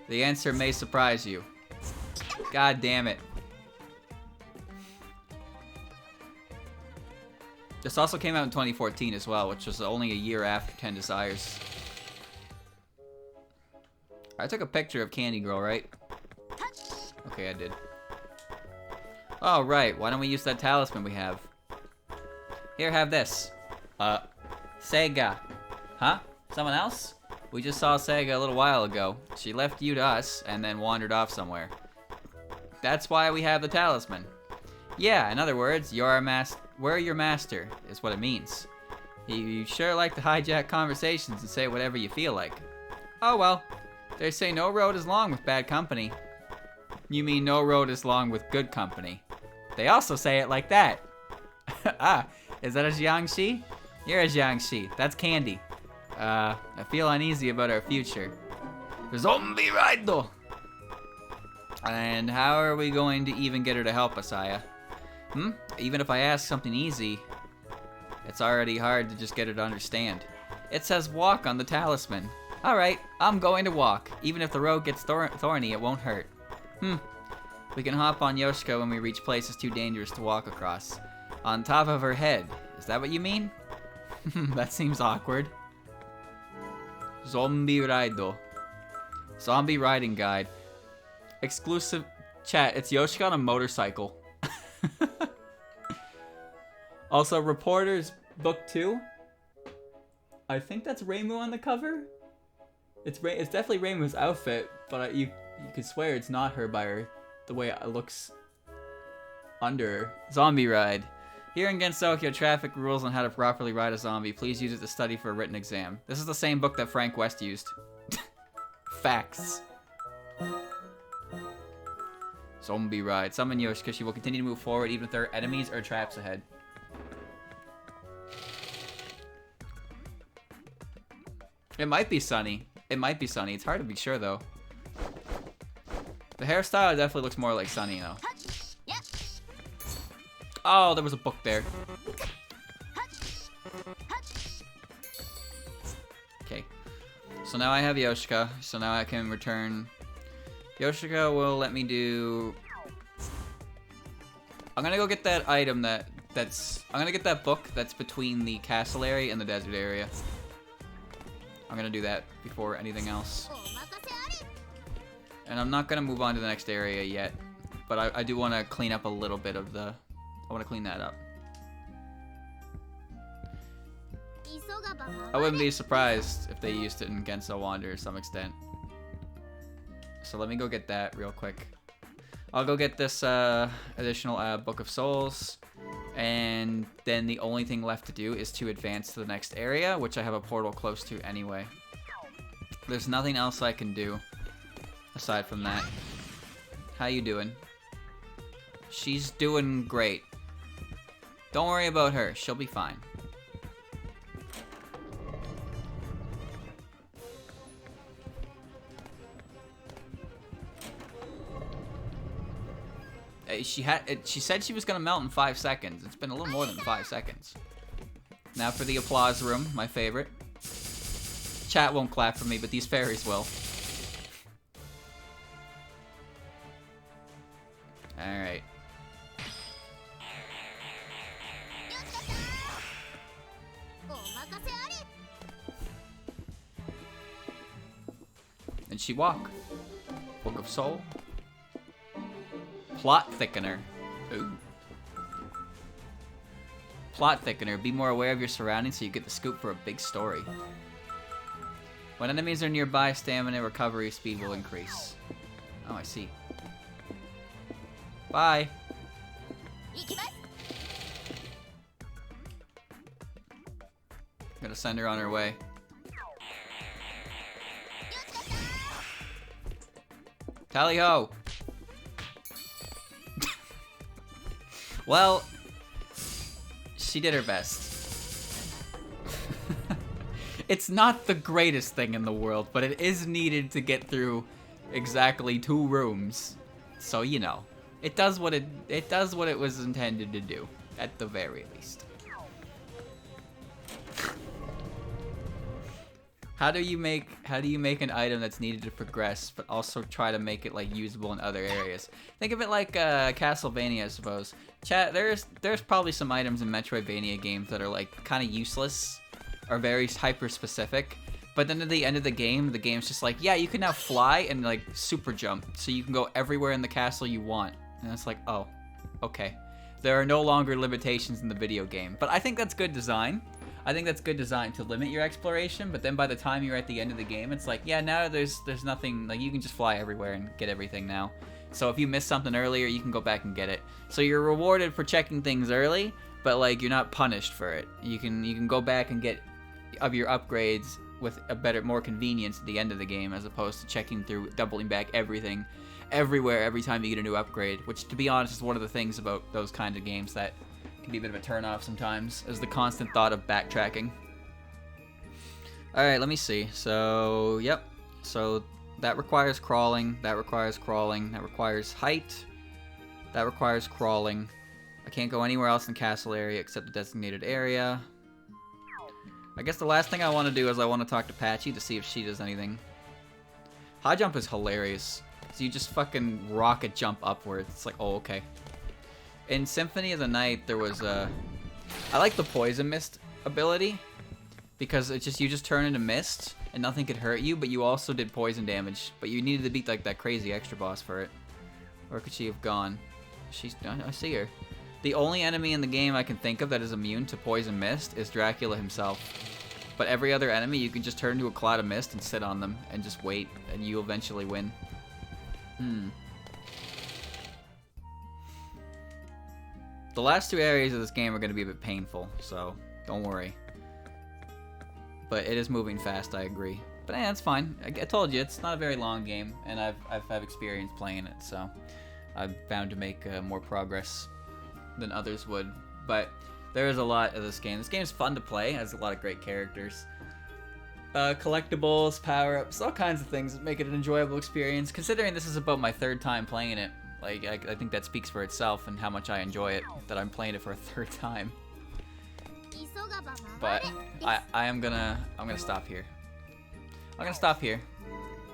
The answer may surprise you. God damn it. This also came out in 2014 as well, which was only a year after 10 Desires. I took a picture of Candy Girl, right? Okay, I did. Oh, right. Why don't we use that talisman we have? Here, have this. Sega. Huh? Someone else? We just saw Sega a little while ago. She left you to us and then wandered off somewhere. That's why we have the talisman. Yeah, in other words, we're your master, is what it means. You sure like to hijack conversations and say whatever you feel like. Oh well. They say no road is long with bad company. You mean no road is long with good company. They also say it like that. Ah, is that a Jiangxi? You're a Jiangxi. That's Candy. I feel uneasy about our future. Zombie ride though! And how are we going to even get her to help us, Aya? Even if I ask something easy, it's already hard to just get her to understand. It says walk on the talisman. Alright, I'm going to walk. Even if the road gets thorny, it won't hurt. We can hop on Yoshika when we reach places too dangerous to walk across. On top of her head. Is that what you mean? That seems awkward. Zombie Raido. Zombie riding guide. Exclusive chat. It's Yoshika on a motorcycle. Also, Reporters Book 2. I think that's Reimu on the cover. It's definitely Reimu's outfit, but you could swear it's not her by the way it looks under her. Zombie Ride. Here in Gensokyo, traffic rules on how to properly ride a zombie. Please use it to study for a written exam. This is the same book that Frank West used. Facts. Zombie ride. Summon Yoshika. She will continue to move forward even if there are enemies or traps ahead. It might be sunny. It might be sunny. It's hard to be sure, though. The hairstyle definitely looks more like sunny, though. Oh, there was a book there. Okay. So now I have Yoshika. So now I can return. Yoshika will let me do... I'm gonna go get that item that's... I'm gonna get that book that's between the castle area and the desert area. I'm gonna do that before anything else. And I'm not gonna move on to the next area yet. But I do want to clean up a little bit of the... I want to clean that up. I wouldn't be surprised if they used it in Genso Wander to some extent. So let me go get that real quick. I'll go get this additional Book of Souls. And then the only thing left to do is to advance to the next area, which I have a portal close to anyway. There's nothing else I can do aside from that. How you doing? She's doing great. Don't worry about her. She'll be fine. She said she was gonna melt in 5 seconds. It's been a little more than 5 seconds. Now for the applause room, my favorite. Chat won't clap for me, but these fairies will. Alright. And she walk. Book of Soul. Plot thickener. Ooh. Plot thickener. Be more aware of your surroundings so you get the scoop for a big story. When enemies are nearby, stamina recovery speed will increase. Oh, I see. Bye. Gonna send her on her way. Tally ho! Well, she did her best. It's not the greatest thing in the world, but it is needed to get through exactly 2 rooms. So, you know, it does what it was intended to do, at the very least. How do you make an item that's needed to progress, but also try to make it like usable in other areas? Think of it like Castlevania, I suppose. Chat, there's probably some items in Metroidvania games that are like kind of useless, or very hyper specific. But then at the end of the game's just like, yeah, you can now fly and like super jump, so you can go everywhere in the castle you want. And it's like, oh, okay. There are no longer limitations in the video game. But I think that's good design. I think that's good design to limit your exploration, but then by the time you're at the end of the game, it's like, yeah, now there's nothing, like you can just fly everywhere and get everything now. So if you missed something earlier, you can go back and get it. So you're rewarded for checking things early, but like you're not punished for it. You can go back and get of your upgrades with a better, more convenience at the end of the game, as opposed to checking through, doubling back everything, everywhere, every time you get a new upgrade, which to be honest is one of the things about those kinds of games that can be a bit of a turn-off sometimes, is the constant thought of backtracking. Alright, let me see. So, yep. So, that requires crawling, that requires crawling, that requires height, that requires crawling. I can't go anywhere else in the castle area except the designated area. I guess the last thing I want to do is I want to talk to Patchy to see if she does anything. High jump is hilarious. So you just fucking rocket jump upwards. It's like, oh, okay. In Symphony of the Night, there was a... I like the Poison Mist ability, because it just, you just turn into mist, and nothing could hurt you, but you also did poison damage. But you needed to beat like that crazy extra boss for it. Where could she have gone? She's... I see her. The only enemy in the game I can think of that is immune to Poison Mist is Dracula himself. But every other enemy, you can just turn into a cloud of mist and sit on them, and just wait, and you'll eventually win. The last 2 areas of this game are going to be a bit painful, so don't worry. But it is moving fast, I agree. But that's fine. I told you, it's not a very long game, and I've had experience playing it, so I'm bound to make more progress than others would. But there is a lot of this game. This game is fun to play. It has a lot of great characters. Collectibles, power-ups, all kinds of things that make it an enjoyable experience. Considering this is about my 3rd time playing it, like I think that speaks for itself and how much I enjoy it, that I'm playing it for a 3rd time. But I'm gonna stop here. I'm gonna stop here.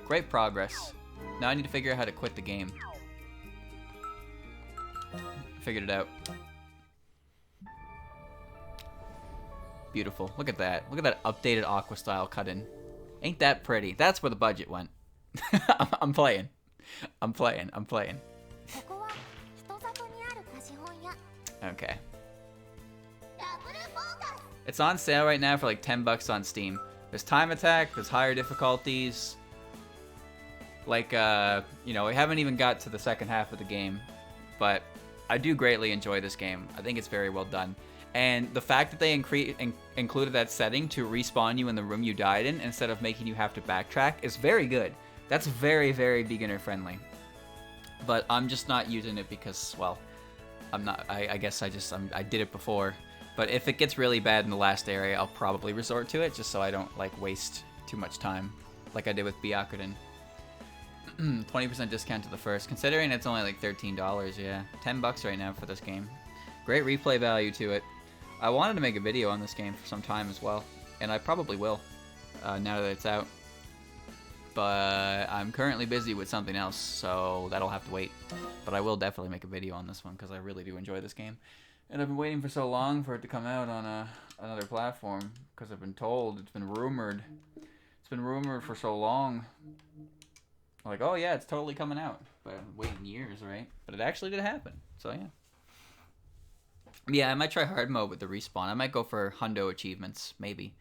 Great progress. Now I need to figure out how to quit the game. Figured it out. Beautiful. Look at that. Look at that updated Aqua style cut in. Ain't that pretty? That's where the budget went. I'm playing. I'm playing. I'm playing. Okay. It's on sale right now for like $10 on Steam. There's time attack, there's higher difficulties. Like, you know, we haven't even got to the second half of the game, but I do greatly enjoy this game. I think it's very well done. And the fact that they included that setting to respawn you in the room you died in instead of making you have to backtrack is very good. That's very, very beginner friendly. But I'm just not using it because, well, I'm not. I guess I did it before. But if it gets really bad in the last area, I'll probably resort to it just so I don't like waste too much time, like I did with Byakuren. 20% discount to the first, considering it's only like $13. Yeah, $10 right now for this game. Great replay value to it. I wanted to make a video on this game for some time as well, and I probably will now that it's out. But I'm currently busy with something else, so that'll have to wait. But I will definitely make a video on this one because I really do enjoy this game. And I've been waiting for so long for it to come out on another platform because I've been told, it's been rumored. It's been rumored for so long. Like, oh yeah, it's totally coming out. But I've been waiting years, right? But it actually did happen, so yeah. Yeah, I might try hard mode with the respawn. I might go for hundo achievements, maybe.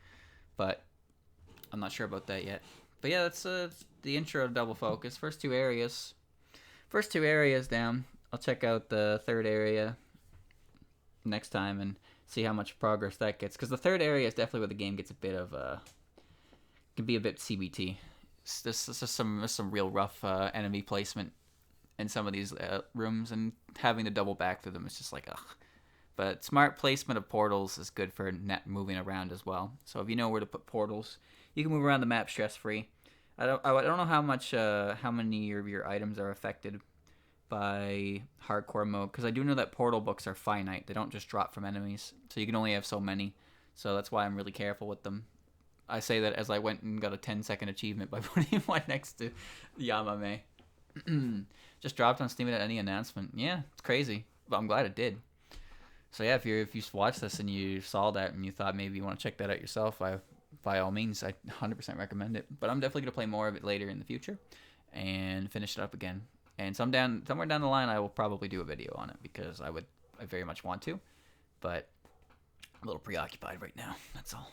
But I'm not sure about that yet. But yeah, that's the intro to Double Focus. First 2 areas. First 2 areas down. I'll check out the 3rd area next time and see how much progress that gets. Because the 3rd area is definitely where the game gets a bit of, can be a bit CBT. There's just some real rough enemy placement in some of these rooms, and having to double back through them is just like, ugh. But smart placement of portals is good for net moving around as well. So if you know where to put portals, you can move around the map stress-free. I don't know how many of your items are affected by hardcore mode, because I do know that portal books are finite. They don't just drop from enemies, so you can only have so many. So that's why I'm really careful with them. I say that as I went and got a 10-second achievement by putting one next to Yamame. Just dropped on Steam without any announcement. Yeah, it's crazy, but I'm glad it did. So yeah, if you watched this and you saw that and you thought maybe you want to check that out yourself, by all means, I 100% recommend it. But I'm definitely going to play more of it later in the future and finish it up again. And somewhere down the line, I will probably do a video on it because I very much want to. But I'm a little preoccupied right now, that's all.